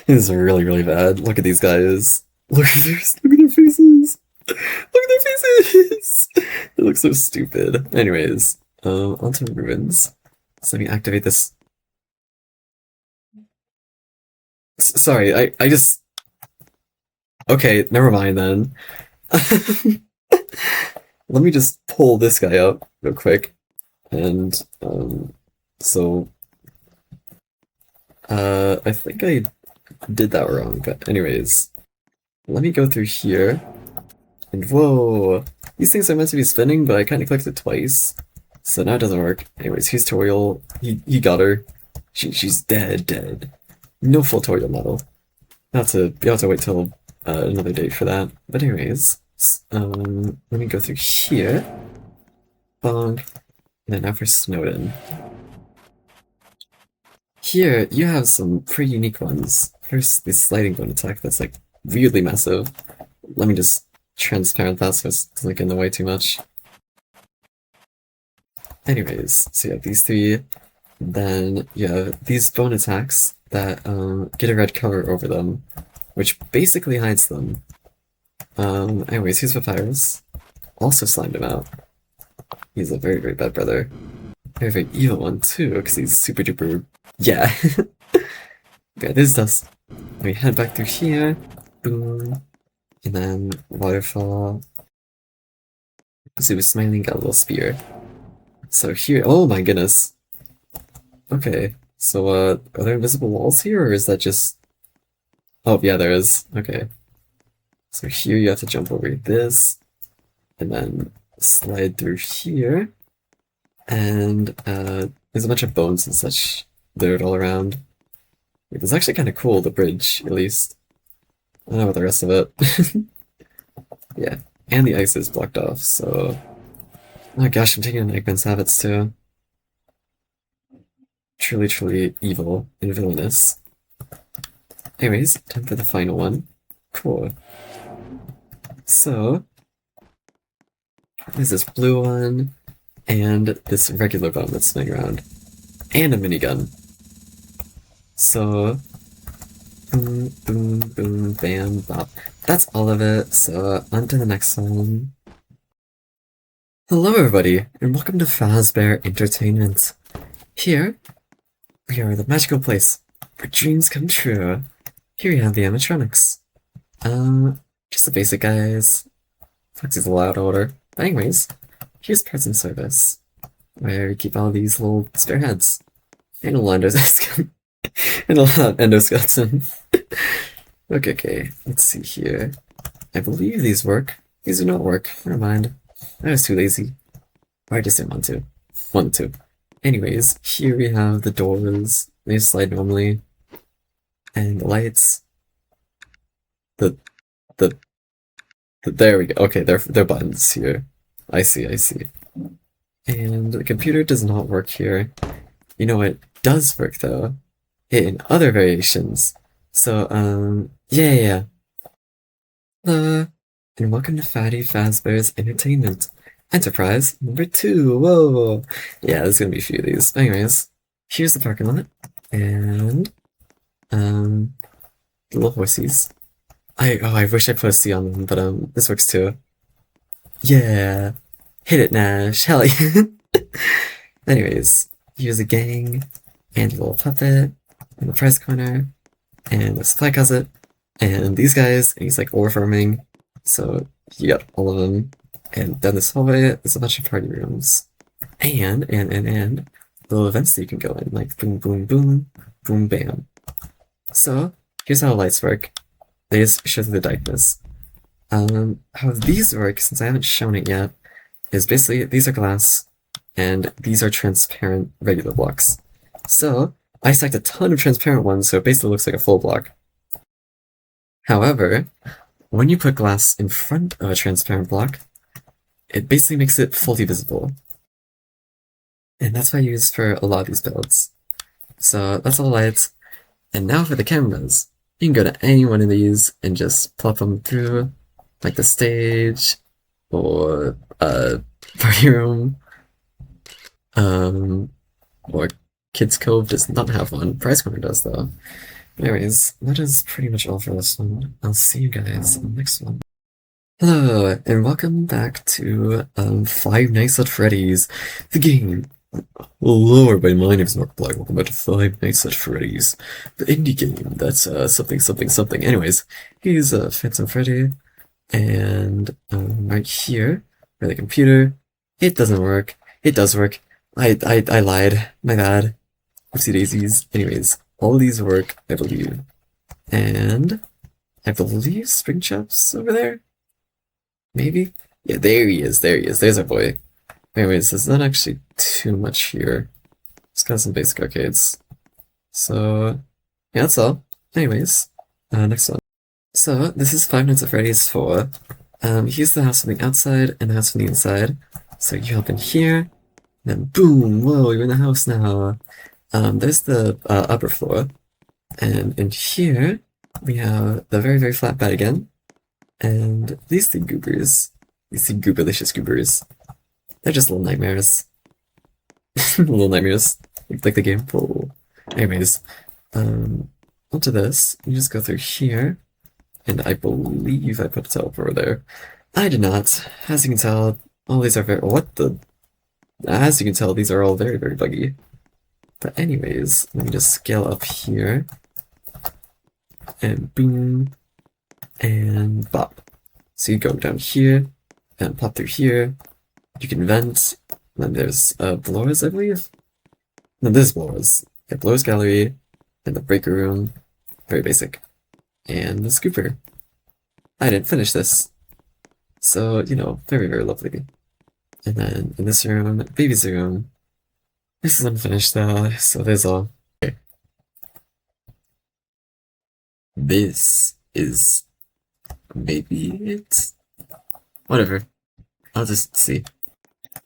A: is really, really bad. Look at these guys. Look at their faces! Look at their faces! They look so stupid. Anyways, onto ruins. So let me activate this. Sorry, I just... Okay, never mind then. Let me just pull this guy up real quick. And, so... I think I did that wrong, but anyways. Let me go through here. And whoa! These things are meant to be spinning, but I kind of clicked it twice. So now it doesn't work. Anyways, here's Toriel. He got her. She's dead. No full Toriel model. You'll have to wait till another date for that. But anyways, let me go through here. Bonk. And then now for Snowden. Here, you have some pretty unique ones. First, this sliding bone attack that's like weirdly massive. Let me just transparent that so it doesn't get in the way too much. Anyways, so you have these three. Then you have these bone attacks that get a red color over them, which basically hides them. Anyways, here's Papyrus. Also slimed him out. He's a very, very bad brother. Very, very evil one too, because he's super duper... Yeah. Okay, this is Dust. Let me head back through here. Boom. And then Waterfall. So he was smiling, got a little spear. So here... Oh my goodness. Okay, so are there invisible walls here, or is that just... Oh, yeah, there is. Okay. So here you have to jump over this, and then slide through here, and there's a bunch of bones and such dirt all around. It was actually kind of cool, the bridge, at least. I don't know about the rest of it. Yeah, and the ice is blocked off, so... Oh gosh, I'm taking on Eggman's habits too. Truly, truly evil and villainous. Anyways, time for the final one. Cool. So, there's this blue one, and this regular bomb that's spinning around, and a minigun. So, boom, boom, boom, bam, bop. That's all of it, so on to the next one. Hello everybody, and welcome to Fazbear Entertainment. Here, we are the magical place where dreams come true. Here you have the animatronics. Just the basic guys. Foxy's a lot older. But anyways, here's parts and service, where we keep all these little spare heads. And a lot of and a lot of endoskeleton. Okay, let's see here. I believe these work. These do not work. Never mind. I was too lazy. Or I just didn't want to. Anyways, here we have the doors. They slide normally. And the lights. There we go. Okay, they're buttons here. I see. And the computer does not work here. You know what does work though? In other variations. So, yeah. And welcome to Fatty Fazbear's Entertainment. Enterprise number 2. Whoa! Yeah, there's gonna be a few of these. Anyways, here's the parking lot. And, the little horsies. I wish I put a C on them, but, this works too. Yeah! Hit it, Nash! Hell yeah! Anyways, here's a gang, and a little puppet, and the prize corner, and the supply closet, and these guys, and he's like ore farming, so you got all of them. And down this hallway, there's a bunch of party rooms. And little events that you can go in, like boom, boom, boom, boom, bam. So, here's how lights work. They just show through the darkness. How these work, since I haven't shown it yet, is basically, these are glass, and these are transparent regular blocks. So, I stacked a ton of transparent ones, so it basically looks like a full block. However, when you put glass in front of a transparent block, it basically makes it fully visible. And that's what I use for a lot of these builds. So that's all the lights. And now for the cameras. You can go to any one of these and just plop them through, like the stage, or party room, or Kids Cove does not have one. Prize Corner does though. Anyways, that is pretty much all for this one. I'll see you guys in the next one. Hello, and welcome back to Five Nights at Freddy's, the game. Hello everybody, my name is Markiplier. Welcome back to Five Nights at Freddy's, the indie game that's something. Anyways, he's Phantom Freddy, and right here, where the computer, it doesn't work. It does work. I lied. My bad. Oopsie daisies. Anyways, all these work, I believe. And I believe Spring Chop's over there? Maybe? Yeah, there he is. There's our boy. Anyways, there's not actually too much here. Just got some basic arcades. So, yeah, that's all. Anyways, next one. So, this is Five Nights at Freddy's 4. Here's the house from the outside and the house from the inside. So you hop in here, then boom, whoa, you're in the house now. There's the upper floor. And in here, we have the very, very flat bed again. And these three goobers, these three gooberlicious goobers, they're just little nightmares. Little nightmares, like the game. Whoa. Anyways, onto this, you just go through here, and I believe I put a teleport there. I did not. As you can tell, all these are very, as you can tell, these are all very, very buggy. But anyways, let me just scale up here, and boom, and bop. So you go down here, and pop through here, you can vent, and then there's blowers, I believe? No, there's blowers. Yeah, blowers gallery, and the breaker room, very basic, and the scooper. I didn't finish this, so, you know, very, very lovely. And then in this room, baby's room. This is unfinished though, so there's all. Okay. this is maybe it. Whatever. I'll just see.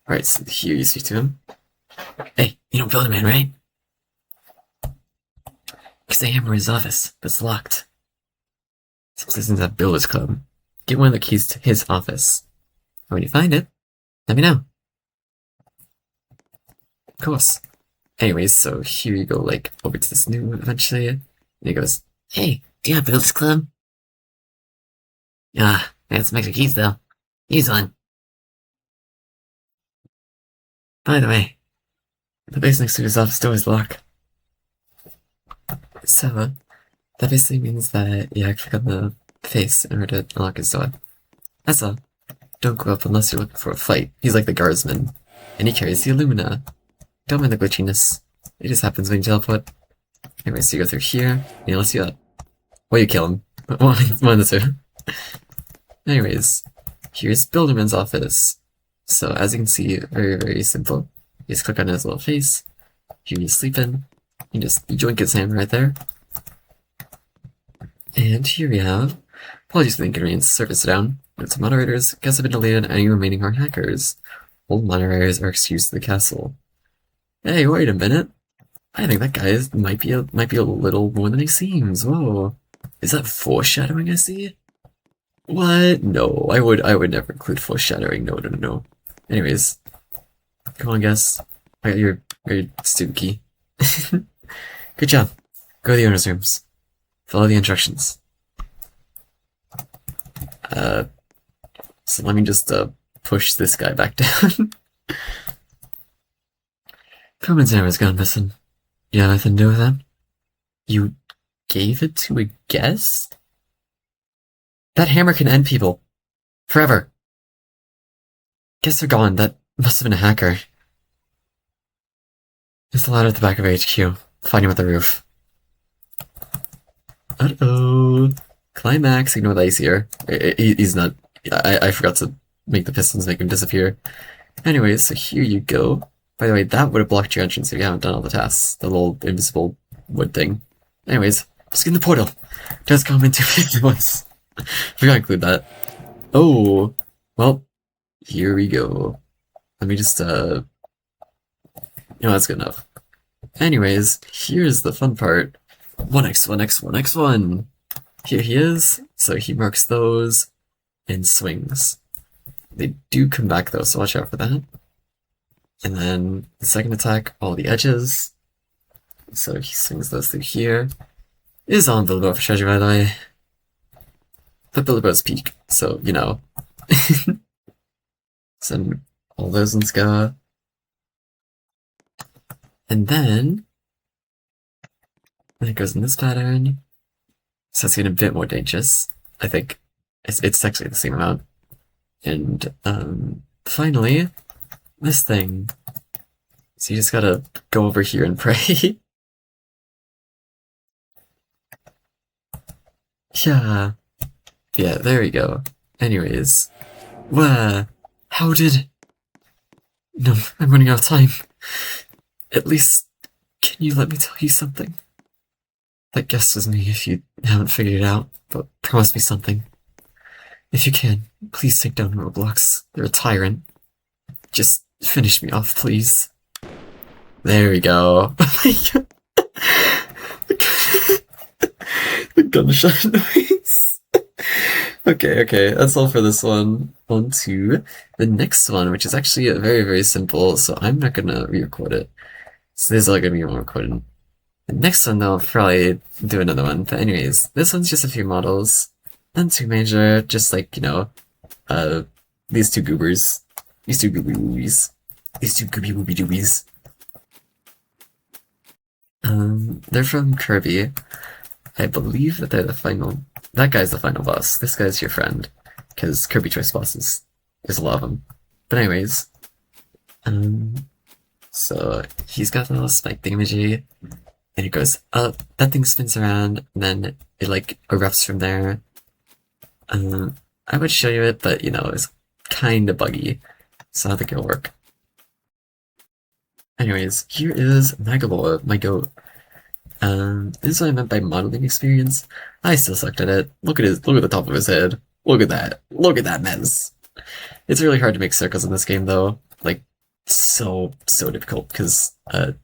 A: Alright, so here you speak to him. Hey, you don't build a man, right? Because I hammer his office, but it's locked. Since this isn't a builder's club, get one of the keys to his office. And when you find it, let me know. Of course. Anyways, so here you go, like, over to this new eventually. And he goes, hey, do you have builder's club? Ah, I got some extra keys though. Use one. By the way, the base next to his office door is locked. So, that basically means that you have to click on the face in order to unlock his door. That's all. Don't go up unless you're looking for a fight. He's like the guardsman. And he carries the Illumina. Don't mind the glitchiness. It just happens when you teleport. Anyway, so you go through here, and he lets you up. Or you kill him. One of the two. Anyways, here's Builderman's office. So, as you can see, very, very simple. You just click on his little face. Here he's sleeping. You just joink his hammer right there. And here we have, apologies for the inconvenience, service down. Notes of moderators, guests have been deleted, and any remaining hard hackers. Old moderators are excused to the castle. Hey, wait a minute. I think that guy might be a little more than he seems. Whoa. Is that foreshadowing I see? What? No, I would never include foreshadowing. No, no, no, no. Anyways. Come on, guess. I got your student key. Good job. Go to the owner's rooms. Follow the instructions. So let me just push this guy back down. Perman's hammer's gone missing. You have anything to do with that? You gave it to a guest? That hammer can end people. Forever. Guests are gone. That must have been a hacker. There's a ladder at the back of HQ. Find him at the roof. Uh-oh. Climax. Ignore the ice here. He's not... I forgot to make the pistons make him disappear. Anyways, so here you go. By the way, that would have blocked your entrance if you haven't done all the tasks. The little invisible wood thing. Anyways, just get in the portal. Just come into it once. Forgot to include that. Oh. Well, here we go. Let me just, that's good enough. Anyways, here's the fun part. 1x, 1x, 1x1. Here he is. So he marks those and swings. They do come back though, so watch out for that. And then the second attack, all the edges. So he swings those through here. It is on Bilbo for treasure, by the way. But Bilbo's peak, so, you know. So all those ones go. And then it goes in this pattern. So it's getting a bit more dangerous. I think it's actually the same amount. And finally, this thing. So you just gotta go over here and pray. Yeah. Yeah, there we go. Anyways. How did... No, I'm running out of time. At least, can you let me tell you something? That guest was me if you haven't figured it out, but promise me something. If you can, please take down Roblox. They're a tyrant. Just finish me off, please. There we go. Oh my god. The gunshot noise. Okay, that's all for this one. On to the next one, which is actually very, very simple, so I'm not gonna re-record it. So this is all gonna be recorded. The next one, though, I'll probably do another one. But anyways, this one's just a few models. Nothing too major, just like, these two goobers. These two gooby woobies. These two gooby wooby doobies. They're from Kirby. I believe that they're the final... That guy's the final boss. This guy's your friend. Because Kirby Choice bosses. There's a lot of them. But anyways. So he's got the little spike thingamajig. And it goes up. That thing spins around. And then it, erupts from there. I would show you it, but, it's kinda buggy. So I don't think it'll work. Anyways, here is Magalore, my goat. This is what I meant by modeling experience. I still sucked at it. Look at the top of his head. Look at that. Look at that mess. It's really hard to make circles in this game though. Like, so difficult, because, I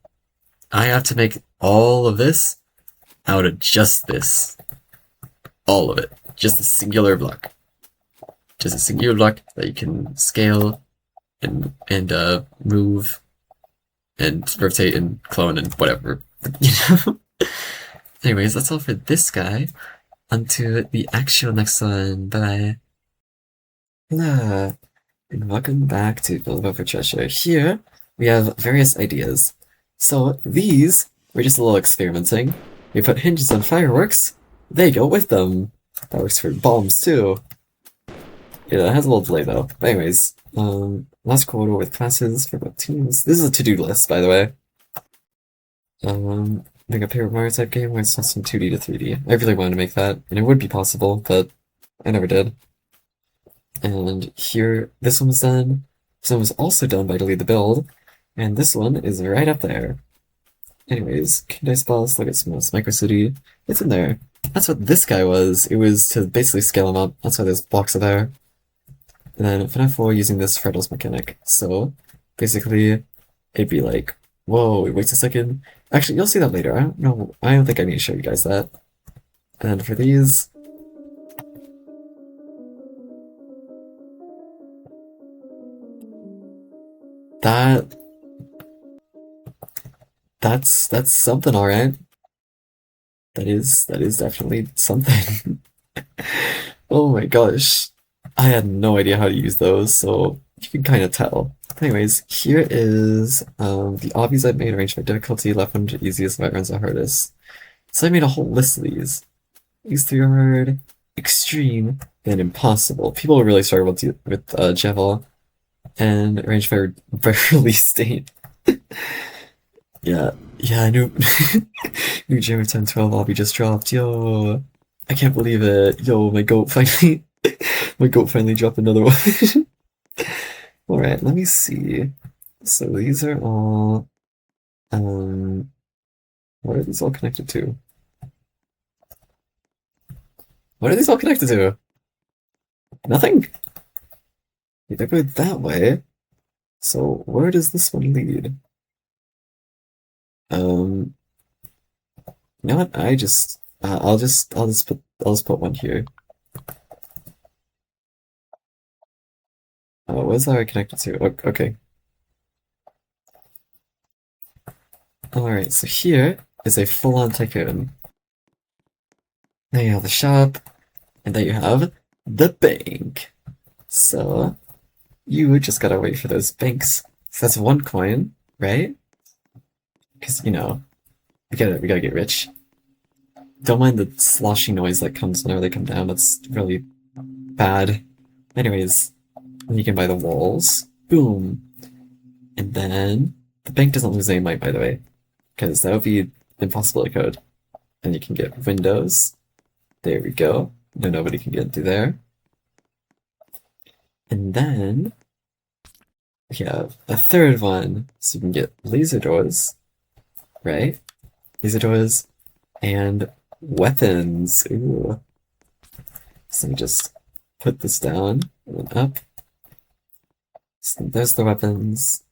A: have to make all of this out of just this. All of it. Just a singular block. Just a singular block that you can scale and move and rotate and clone and whatever. You know? Anyways, that's all for this guy. Onto the actual next one. Bye. Hello, and welcome back to Build Over Treasure. Here, we have various ideas. So, these were just a little experimenting. We put hinges on fireworks, they go with them. That works for bombs, too. Yeah, it has a little delay, though. But anyways, last quarter with classes for both teams. This is a to-do list, by the way. Make a Paper Mario type game where it's just from 2D to 3D. I really wanted to make that, and it would be possible, but I never did. And here, this one was done. This one was also done by Delete the Build, and this one is right up there. Anyways, King Dice Boss, look at Smallest Micro City. It's in there. That's what this guy was. It was to basically scale him up. That's why those blocks are there. And then FNAF 4 using this Freddles mechanic. So, basically, it'd be like, whoa, wait a second. Actually, you'll see that later. I don't think I need to show you guys that. And for these, that that's something, all right. That is definitely something. Oh my gosh, I had no idea how to use those, so you can kind of tell. Anyways, here is the obbies I've made arranged by difficulty, left one to easiest, right one's the hardest. So I made a whole list of these. These three are hard, extreme, and impossible. People really struggle with Jevil, and arranged by release date. Yeah, yeah, I knew. New Jammer 1012 obby just dropped. Yo, I can't believe it. Yo, my goat finally, my goat finally dropped another one. All right, let me see. So these are all, um, what are these all connected to? What are these all connected to? Nothing? They go that way. So where does this one lead? You know what? I'll just put one here. Oh, where's that connected to? Okay. Alright, so here is a full-on tycoon. There you have the shop, and there you have the bank. So, you just gotta wait for those banks. So that's one coin, right? Because, you know, we gotta get rich. Don't mind the sloshing noise that comes whenever they come down, that's really bad. Anyways, you can buy the walls. Boom. And then, the bank doesn't lose any might, by the way, because that would be impossible to code. And you can get windows. There we go. No, nobody can get through there. And then, we have a third one, so you can get laser doors, right? Laser doors and weapons. Ooh. So let me just put this down and then up. So there's the weapons,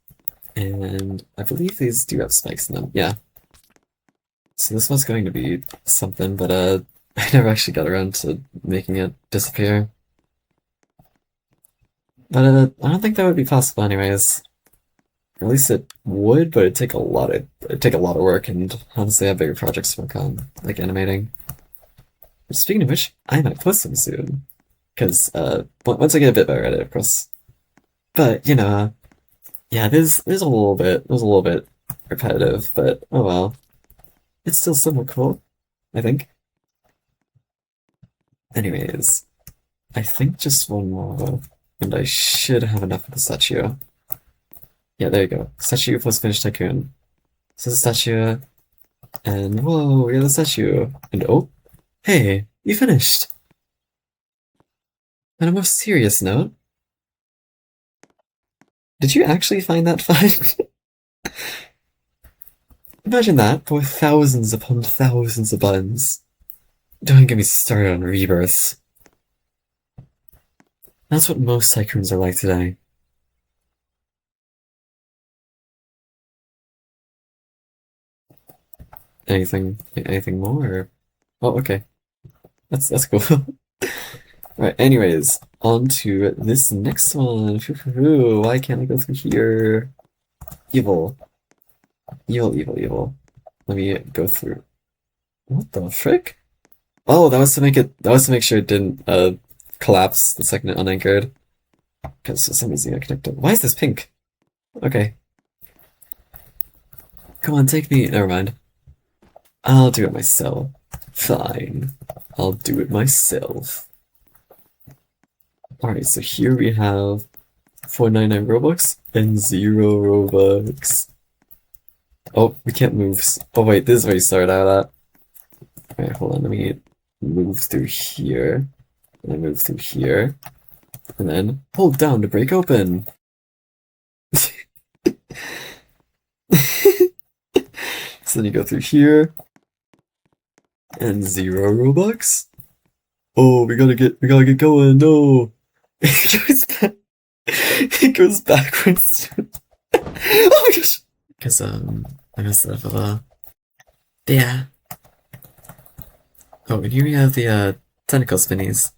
A: and I believe these do have spikes in them. Yeah. So this was going to be something, but I never actually got around to making it disappear. But I don't think that would be possible anyways. At least it would, but it'd take a lot of work, and honestly I have bigger projects to work on, like animating. But speaking of which, I might post them soon. Because once I get a bit better at it, of course. But, you know, yeah, there's a little bit repetitive, but oh well. It's still somewhat cool, I think. Anyways, I think just one more, and I should have enough of the statue. Yeah, there you go. Statue plus finished tycoon. So the statue, and whoa, we have the statue. And oh, hey, you finished! On a more serious note, did you actually find that fun? Imagine that, but with thousands upon thousands of buttons. Don't get me started on rebirths. That's what most tycoons are like today. Anything more? Or... Oh, okay. That's cool. Right, anyways, on to this next one. Why can't I go through here? Evil. Evil, evil, evil. Let me go through. What the frick? Oh, that was to make sure it didn't collapse the second it unanchored. Because for some reason I connected. Why is this pink? Okay. Come on, take me. Never mind. I'll do it myself. Fine. I'll do it myself. Alright, so here we have 499 Robux and 0 Robux. Oh, we can't move. Oh wait, this is where you started out at. Alright, hold on, let me move through here. And then move through here. And then hold down to break open. So then you go through here. And 0 Robux. Oh, we gotta get going. No. It goes back. It goes backwards. Oh my gosh. Because I messed up a lot. Yeah. Oh, and here we have the tentacle spinnies.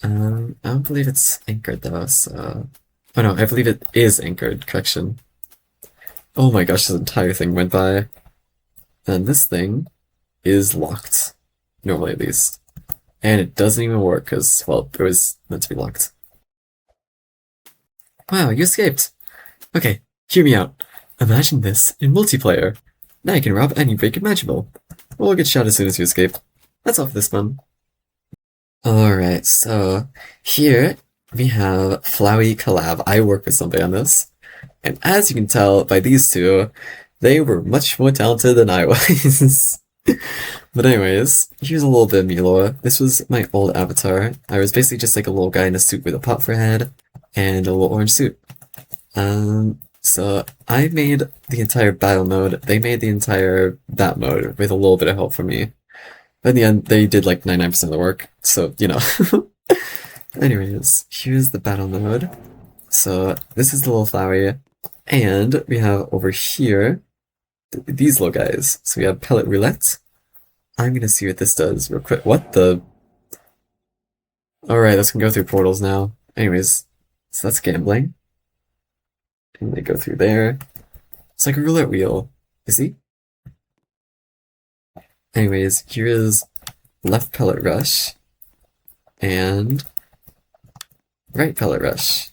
A: I don't believe it's anchored though, so... Oh no, I believe it is anchored, correction. Oh my gosh, this entire thing went by. And this thing is locked. Normally at least. And it doesn't even work, because, well, it was meant to be locked. Wow, you escaped! Okay, hear me out. Imagine this in multiplayer. Now you can rob any break imaginable. We'll get shot as soon as you escape. That's all for this one. Alright, so here we have Flowey Collab. I work with somebody on this. And as you can tell by these two, they were much more talented than I was. But anyways, here's a little bit of me lore. This was my old avatar. I was basically just like a little guy in a suit with a pot for a head and a little orange suit. So I made the entire battle mode. They made the entire that mode with a little bit of help from me. But in the end, they did like 99% of the work, so, you know. Anyways, here's the battle mode. So this is the little flowery, and we have over here these little guys. So we have pellet roulette. I'm gonna see what this does real quick. What the? Alright, let's go through portals now. Anyways, so that's gambling. And they go through there. It's like a roulette wheel. You see? Anyways, here is left pellet rush and right pellet rush.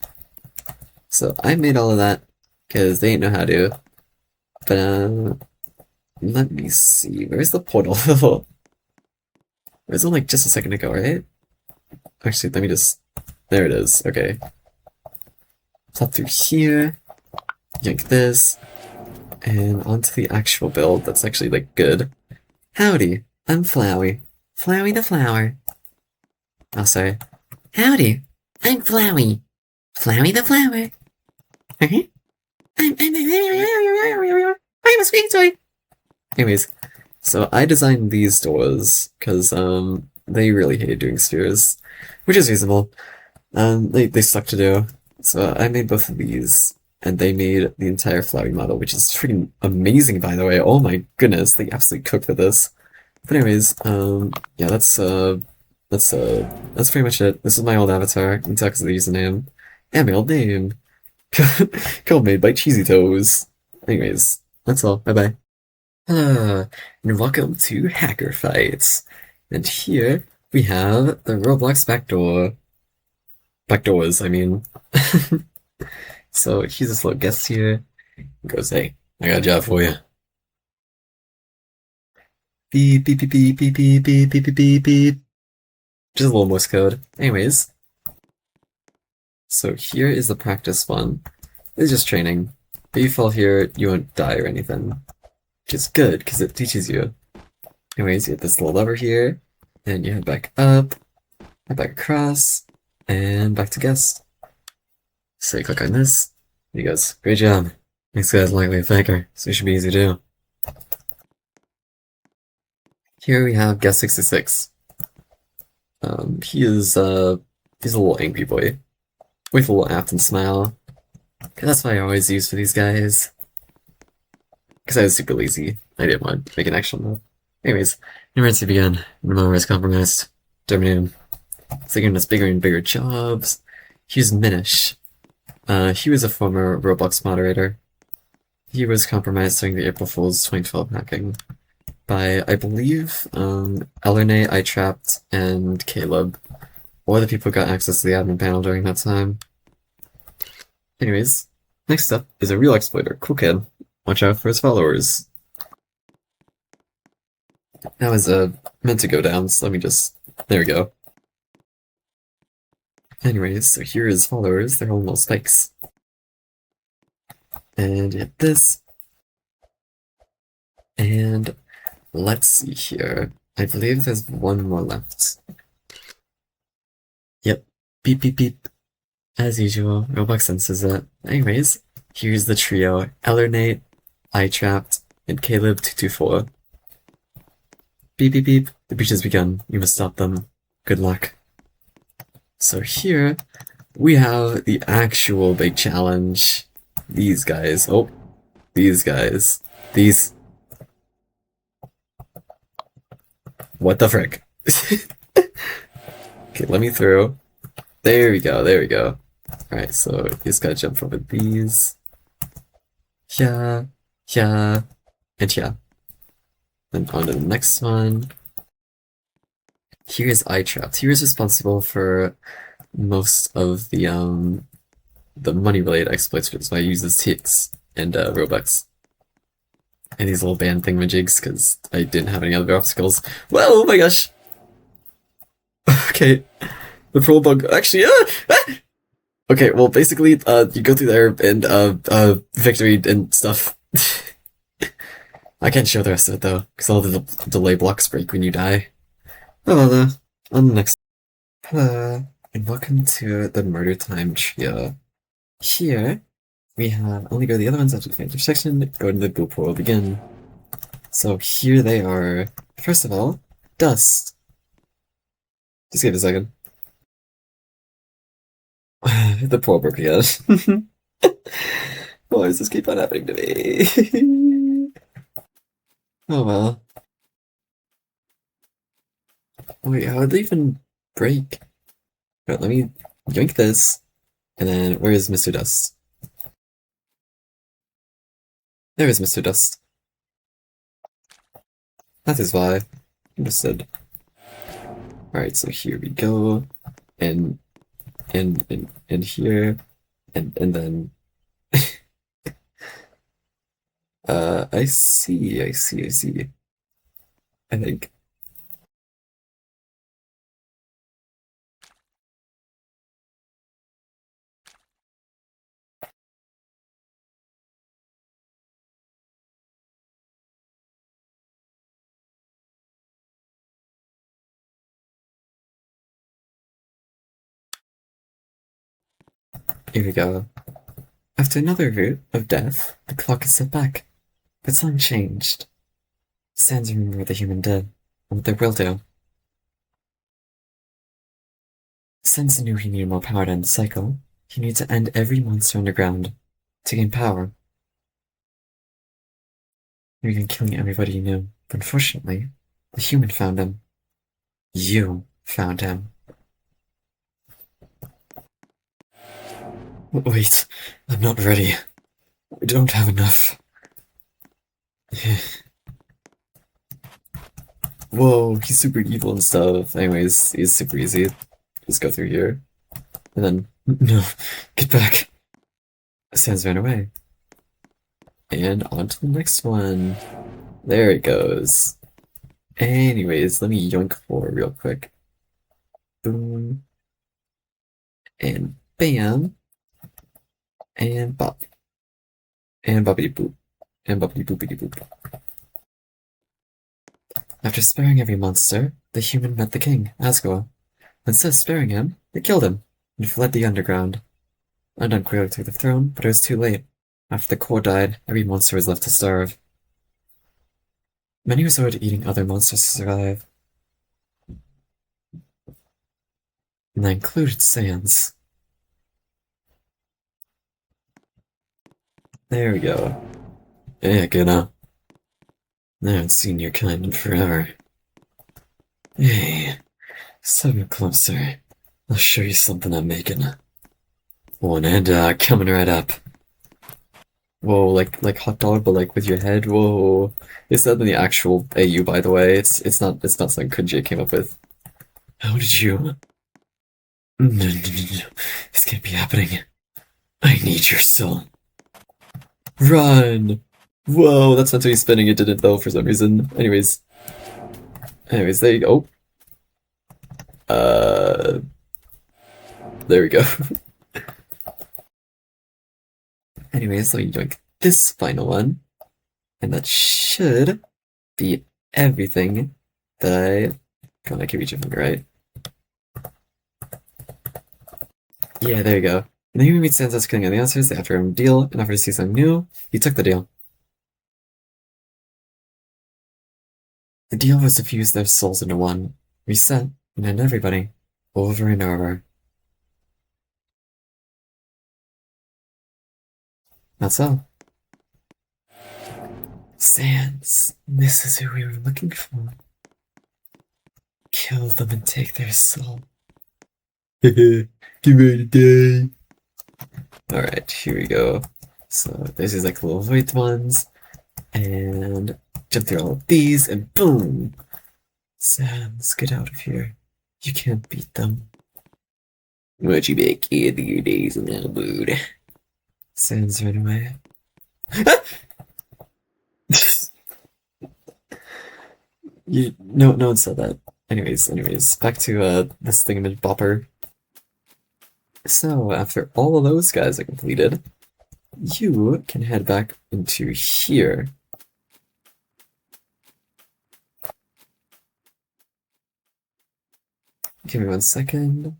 A: So I made all of that because they didn't know how to. But let me see. Where's the portal? It was on like just a second ago, right? Actually, let me just. There it is. Okay. Pop through here. Yank this. And onto the actual build that's actually like good. Howdy, I'm Flowey. Flowey the flower. I'll say, howdy, I'm Flowey. Flowey the flower. I'm a squeaky toy. Anyways, so I designed these doors because they really hated doing spheres, which is reasonable. They suck to do. So I made both of these, and they made the entire Flowey model, which is freaking amazing, by the way. Oh my goodness, they absolutely cooked with this. But anyways, yeah, that's pretty much it. This is my old avatar. You can tell because of the username. And my old name. Code made by Cheesy Toes. Anyways, that's all. Bye-bye. And welcome to Hacker Fights. And here we have the Roblox backdoor. Backdoors, I mean. So here's this little guest here. He goes, hey, I got a job for you. Beep, beep, beep, beep, beep, beep, beep, beep, beep, beep, beep. Just a little Morse code. Anyways. So here is the practice one. It's just training. If you fall here, you won't die or anything. Which is good, because it teaches you. Anyways, you have this little lever here. And you head back up. Head back across. And back to guest. So you click on this. He goes, great job. Next guy's likely a faker, so it should be easy to do. Here we have Guest 66. He's a little angry boy with a little apt and smile. 'Cause that's what I always use for these guys. Because I was super lazy. I didn't want to make an actual move. Anyways, emergency began. Minimal risk compromised. Terminated. Figuring us bigger and bigger jobs. Here's Minish. He was a former Roblox moderator. He was compromised during the April Fool's 2012 hacking by, I believe, Elerne, iTrapped, and Caleb. Or the people who got access to the admin panel during that time. Anyways, next up is a real exploiter. Cool kid. Watch out for his followers. That was meant to go down, so let me just... There we go. Anyways, so here is followers. They're holding little spikes. And hit this. And let's see here. I believe there's one more left. Yep. Beep, beep, beep. As usual, Roblox senses it. Anyways, here's the trio. Ellernate, iTrapped, and Caleb224. Beep, beep, beep. The breach has begun. You must stop them. Good luck. So here, we have the actual big challenge. These guys. Oh, these guys. These... What the frick? Okay, let me through. There we go, there we go. Alright, so you just gotta jump over these. Yeah, yeah, and yeah. Then on to the next one. Here's iTrapped. He was responsible for most of the money-related exploits, which is why I use his ticks and Robux. And these little band thingamajigs, because I didn't have any other obstacles. Well, oh my gosh! Okay, the pro bug, actually, Okay, well, basically, you go through there and, victory and stuff. I can't show the rest of it, though, because all the delay blocks break when you die. Hello there, on the next... Hello, and welcome to the Murder Time Trio. Here, we have only go to the other ones after the intersection, go to the group world again. So here they are. First of all, Dust. Just give it a second. The poor broke again. Why does this keep on happening to me? Oh well. Wait, how did they even break? Right, let me yoink this. And then, where is Mr. Dust? There is Mr. Dust. That is why. Understood. Alright, so here we go. And here. And then I see. I think. Here we go. After another route of death, the clock is set back. But something changed. Sans remember what the human did, and what they will do. Sans knew he needed more power to end the cycle. He needed to end every monster underground to gain power. He began killing everybody he knew, but unfortunately, the human found him. You found him. Wait, I'm not ready. I don't have enough. Whoa, he's super evil and stuff. Anyways, he's super easy. Just go through here. And then, no, get back. Sans ran away. And on to the next one. There it goes. Anyways, let me yoink 4 real quick. Boom. And bam. And bop. And boppity boop. And boppity boopity boop. After sparing every monster, the human met the king, Asgore. Instead of sparing him, they killed him, and fled the underground. Undone quickly took the throne, but it was too late. After the core died, every monster was left to starve. Many resort to eating other monsters to survive, and that included Sans. There we go. Hey, Guna. I haven't seen your kind in forever. Hey, step closer. I'll show you something I'm making. One and coming right up. Whoa, like hot dog, but like with your head. Whoa, is that in the actual AU? By the way, it's not something Kunji came up with. How did you? No, no, no, no. This can't be happening. I need your soul. Run! Whoa, that's meant to be spinning. It didn't though for some reason. Anyways, there you go. Uh, there we go. Anyways, let me doing this final one, and that should be everything that I. Come on, I can reach your finger, right? Yeah, there you go. And then he meets Sansa's killing all the answers. They offer him a deal and offer to see something new. He took the deal. The deal was to fuse their souls into one, reset, and end everybody, over and over. That's all. Sans, this is who we were looking for. Kill them and take their soul. Get ready to die. Alright, here we go. So this is like little white ones. And jump through all of these, and boom! Sans, get out of here. You can't beat them. What you make in your days in that mood? Sans ran away. No one said that. Anyways, back to this thingamabopper. So after all of those guys are completed, you can head back into here. Give me 1 second.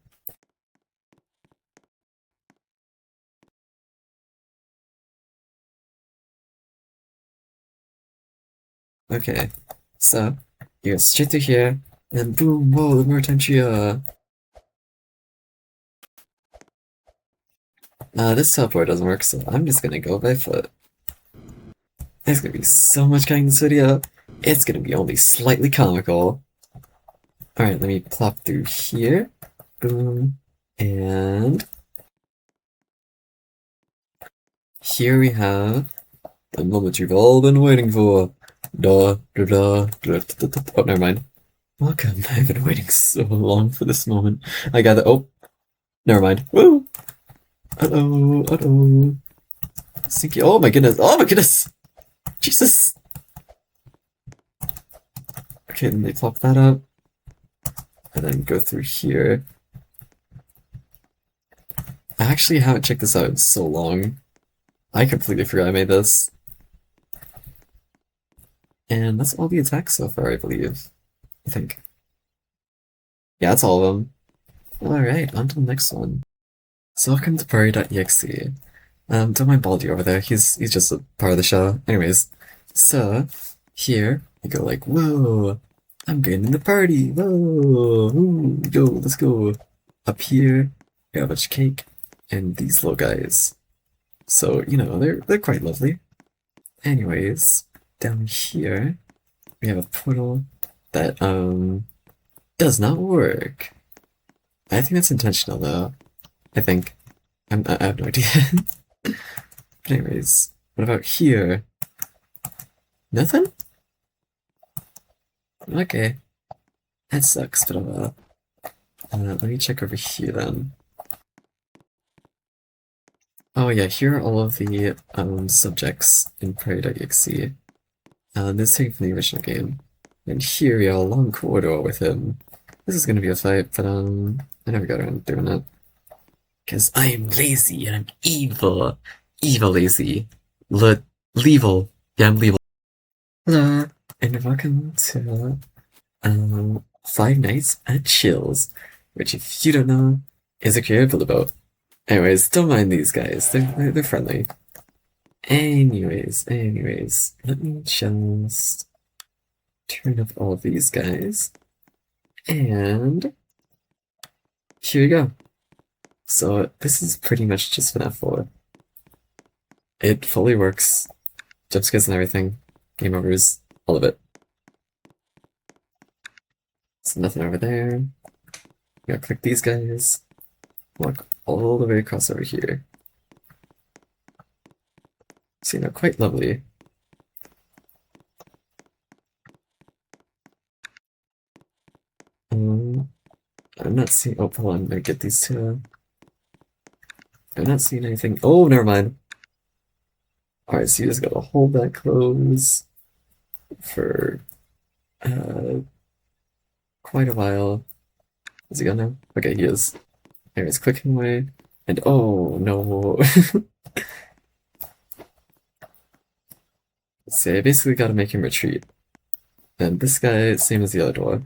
A: Okay, so you go straight to here, and boom, whoa, the Mertentia. This teleport doesn't work, so I'm just gonna go by foot. There's gonna be so much cutting in this video. It's gonna be only slightly comical. Alright, let me plop through here. Boom. And here we have the moment you've all been waiting for. Da, da, da, da, da, da, da. Oh, never mind. Welcome. I've been waiting so long for this moment. I got it. Oh, never mind. Woo! Uh-oh, uh-oh. Stinky. Oh my goodness. Oh my goodness! Jesus! Okay, then they plop that up. And then go through here. I actually haven't checked this out in so long. I completely forgot I made this. And that's all the attacks so far, I believe. I think. Yeah, that's all of them. Alright, on to the next one. So welcome to Party.exe. Don't mind Baldy over there, he's just a part of the show. Anyways, so here you go like, whoa, I'm getting in the party, whoa, ooh, yo, let's go. Up here, we have a bunch of cake, and these little guys. So, you know, they're quite lovely. Anyways, down here, we have a portal that, does not work. I think that's intentional though. I think. I have no idea. But anyways, what about here? Nothing? Okay. That sucks, but let me check over here then. Oh yeah, here are all of the subjects in Prairie.exe. This is taken from the original game. And here we are, a long corridor with him. This is gonna be a fight, but I never got around to doing it. Cause I'm lazy and I'm evil. Evil lazy. Level. Yeah, I'm level. Hello, and welcome to Five Nights at Chill's, which if you don't know, is a creative build about. Anyways, don't mind these guys. They're friendly. Anyways, let me just turn up all of these guys. And here we go. So this is pretty much just FNAF 4. It fully works. Jump scares and everything. Game overs. All of it. So nothing over there. We gotta click these guys. Walk all the way across over here. So, quite lovely. I'm not seeing. Oh, hold on. I'm gonna get these two. I'm not seeing anything. Oh, never mind. Alright, so you just gotta hold that close for quite a while. Is he gone now? Okay, he is. Anyways, clicking away. And oh no. See, I basically gotta make him retreat. And this guy, same as the other door.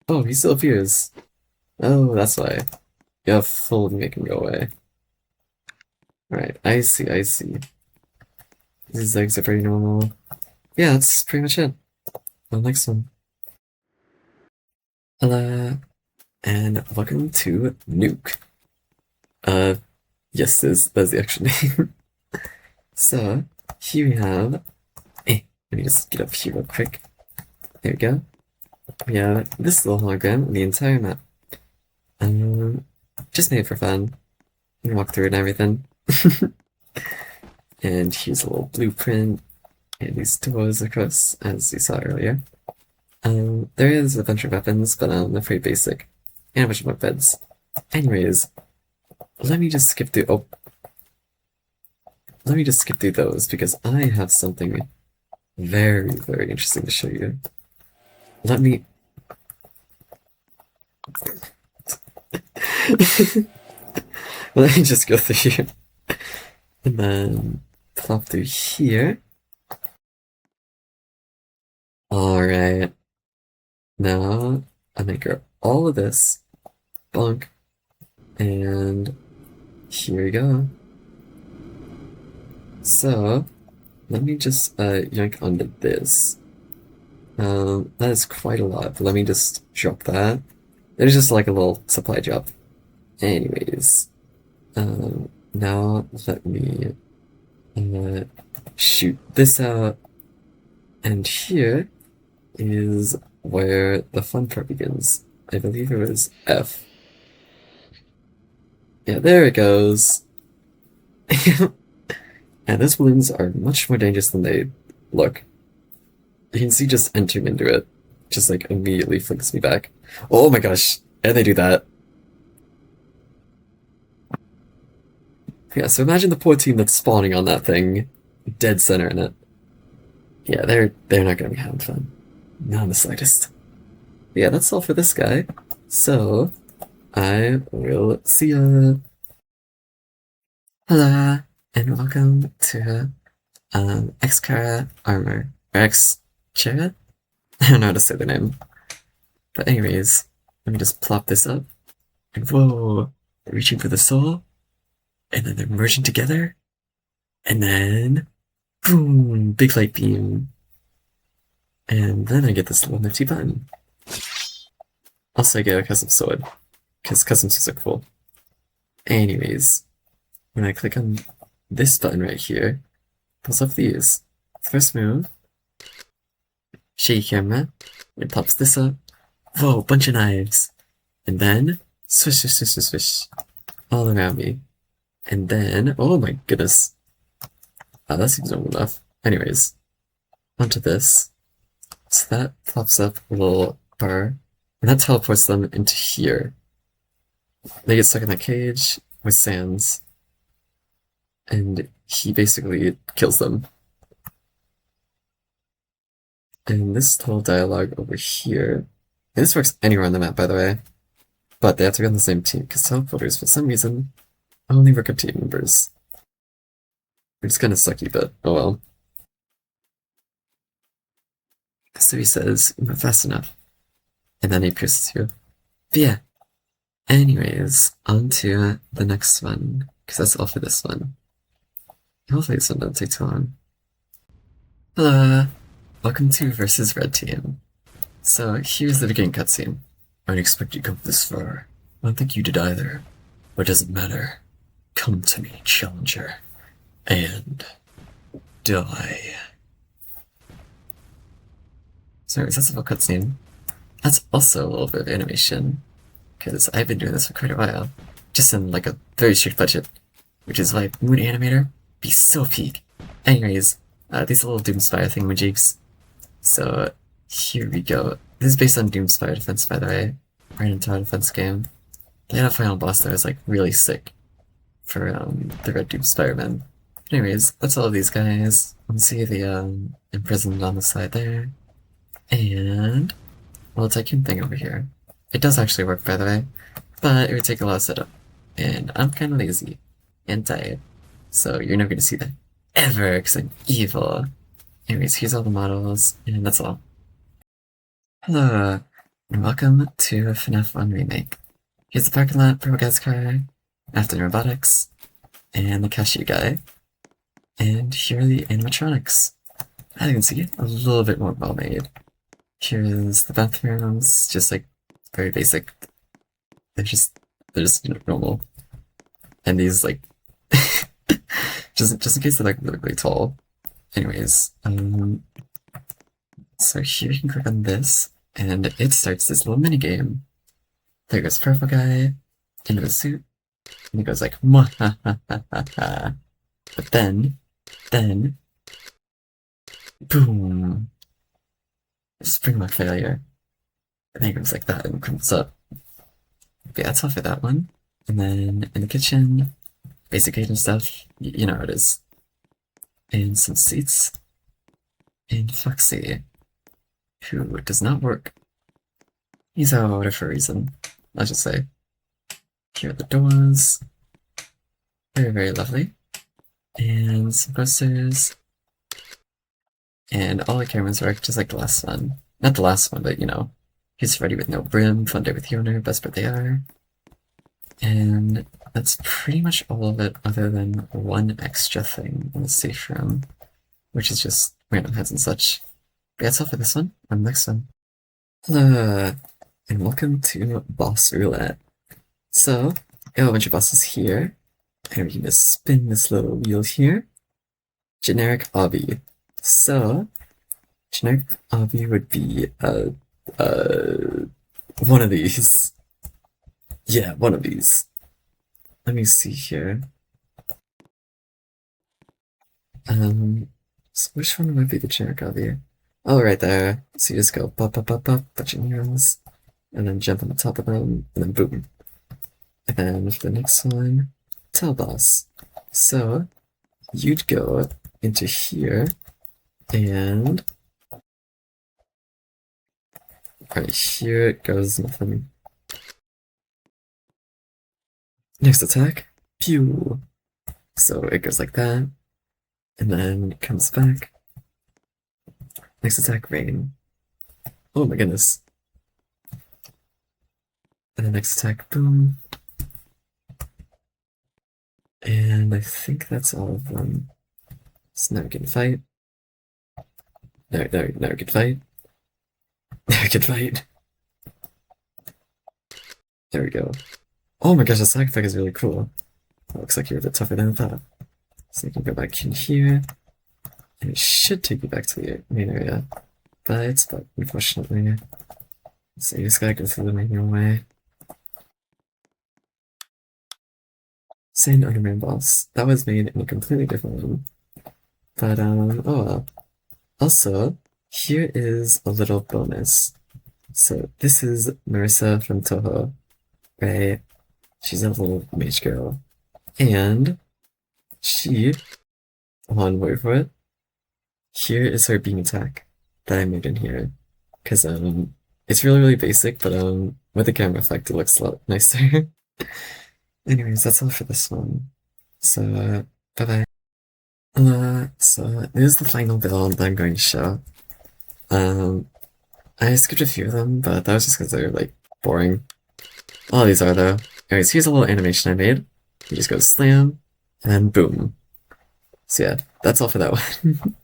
A: Oh, he still appears. Oh, that's why. You have fully make him go away. Alright, I see, I see. These legs are pretty normal. Yeah, that's pretty much it. The next one. Hello, and welcome to Nuke. Yes, that's the actual name. So, here we have. Let me just get up here real quick. There we go. We have this little hologram of the entire map. Just made it for fun. You can walk through it and everything. And here's a little blueprint, and these doors across, as you saw earlier. There is a bunch of weapons, but they're pretty basic. And a bunch of more beds. Anyways, let me just skip through. Oh, let me just skip through those because I have something very, very interesting to show you. Let me. Let me just go through here. And then plop through here. Alright. Now I'm gonna grab all of this. Bonk. And here we go. So let me just yank onto this. That is quite a lot, but let me just drop that. There's just like a little supply drop. Anyways, now let me shoot this out, and here is where the fun part begins. I believe it was F. Yeah, there it goes. And those balloons are much more dangerous than they look. You can see just entering into it, just like immediately flicks me back. Oh my gosh, and they do that. Yeah, so imagine the poor team that's spawning on that thing, dead center in it. Yeah, they're not gonna be having fun. Not in the slightest. Yeah, that's all for this guy. So, I will see ya. Hello, and welcome to Xcara Armor. Or Xcara? I don't know how to say the name. But anyways, let me just plop this up. And whoa, reaching for the soul. And then they're merging together. And then, boom, big light beam. And then I get this little nifty button. Also, I get a custom sword, because custom swords are cool. Anyways, when I click on this button right here, it pulls up these. First move, shake camera, it pops this up. Whoa, bunch of knives. And then, swish, swish, swish, swish, swish, all around me. And then, oh my goodness. That seems normal enough. Anyways, onto this. So that pops up a little bar, and that teleports them into here. They get stuck in that cage with Sans, and he basically kills them. And this little dialogue over here, and this works anywhere on the map, by the way, but they have to be on the same team, because teleporters, for some reason, only work with team members. It's kind of sucky, but oh well. So he says, "Not fast enough," and then he pierces you. But yeah. Anyways, on to the next one, because that's all for this one. Hopefully this one doesn't take too long. Hello, welcome to versus Red Team. So here's the beginning cutscene. I didn't expect you to come this far. I don't think you did either. But it doesn't matter. Come to me, challenger. And die. So that's a full cutscene. That's also a little bit of animation. Because I've been doing this for quite a while. Just in like a very strict budget. Which is why Moon Animator be so peak. Anyways, these little Doomspire thingamajigs. So here we go. This is based on Doomspire Defense, by the way. Random tower defense game. They had a final boss that was like really sick for the Red Doomspire men. Anyways, that's all of these guys. Let's see the imprisoned on the side there. And well, Tycoon thing over here. It does actually work, by the way, but it would take a lot of setup. And I'm kind of lazy and tired, so you're never gonna see that ever because I'm evil. Anyways, here's all the models, and that's all. Hello, and welcome to FNAF 1 Remake. Here's the parking lot, Purple Guy's car, Afton Robotics, and the cashier guy. And here are the animatronics. As you can see, a little bit more well made. Here's the bathrooms, just like very basic. They're just normal. And these like just in case they're like really tall. Anyways, so here you can click on this, and it starts this little mini game. There goes Purple Guy into a suit, and he goes like, "Mwahahaha." But then, boom, Springlock failure, and then he goes like that and comes up. But yeah, that's all for that one. And then in the kitchen, basic kitchen stuff, you know how it is. And some seats, and Foxy, who does not work. He's out of order for a reason, I'll just say. Here are the doors. Very, very lovely. And some posters. And all the cameras work just like the last one. Not the last one, but you know. He's ready with no brim, fun day with the owner, best birthday ever. And that's pretty much all of it other than one extra thing in the safe room, which is just random heads and such. But that's all for this one. On the next one. Hello, and welcome to Boss Roulette. So, we have a bunch of bosses here, and we can just spin this little wheel here. Generic obby. So, generic obby would be, one of these. Yeah, one of these. Let me see here. So which one would be the generic obby? Oh, right there. So you just go pop, pop, pop, pop, bunch of neurons, and then jump on the top of them, and then boom. And then for the next one, Tell Boss. So you'd go into here, and right here it goes nothing. Next attack, pew. So it goes like that, and then it comes back. Next attack, rain. Oh my goodness. And the next attack, boom. And I think that's all of them. So now we can fight. Now we can fight. Now we can fight. There we go. Oh my gosh, the side effect is really cool. It looks like you're a bit tougher than I thought. So you can go back in here, and it should take you back to the main area. But it's bugged, unfortunately. So you just gotta go through the manual way. Sand Underman boss. That was made in a completely different one. But, oh well. Also, here is a little bonus. So this is Marissa from Toho, right? She's a little mage girl. And she, hold on, wait for it. Here is her beam attack that I made in here. Cause, it's really, really basic, but, with the camera effect, it looks a lot nicer. Anyways, that's all for this one. So, bye-bye. So this is the final build that I'm going to show. I skipped a few of them, but that was just because they're, like, boring. All these are, though. Anyways, here's a little animation I made. You just go slam, and then boom. So yeah, that's all for that one.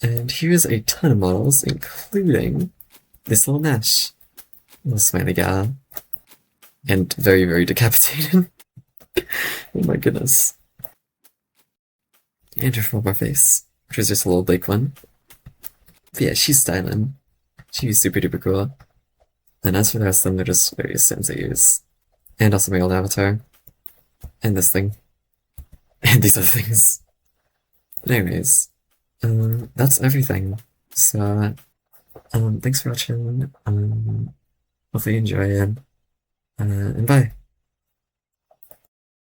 A: And here's a ton of models, including this little Nash. Little smiley gal. And very, very decapitated. Oh my goodness. And her full face, which is just a little Blake one. But yeah, she's styling. She's super duper cool. And as for the rest of them, they're just various Sims I use. And also my old avatar. And this thing. And these other things. But anyways, that's everything. So, thanks for watching. Hopefully you enjoy it. And bye.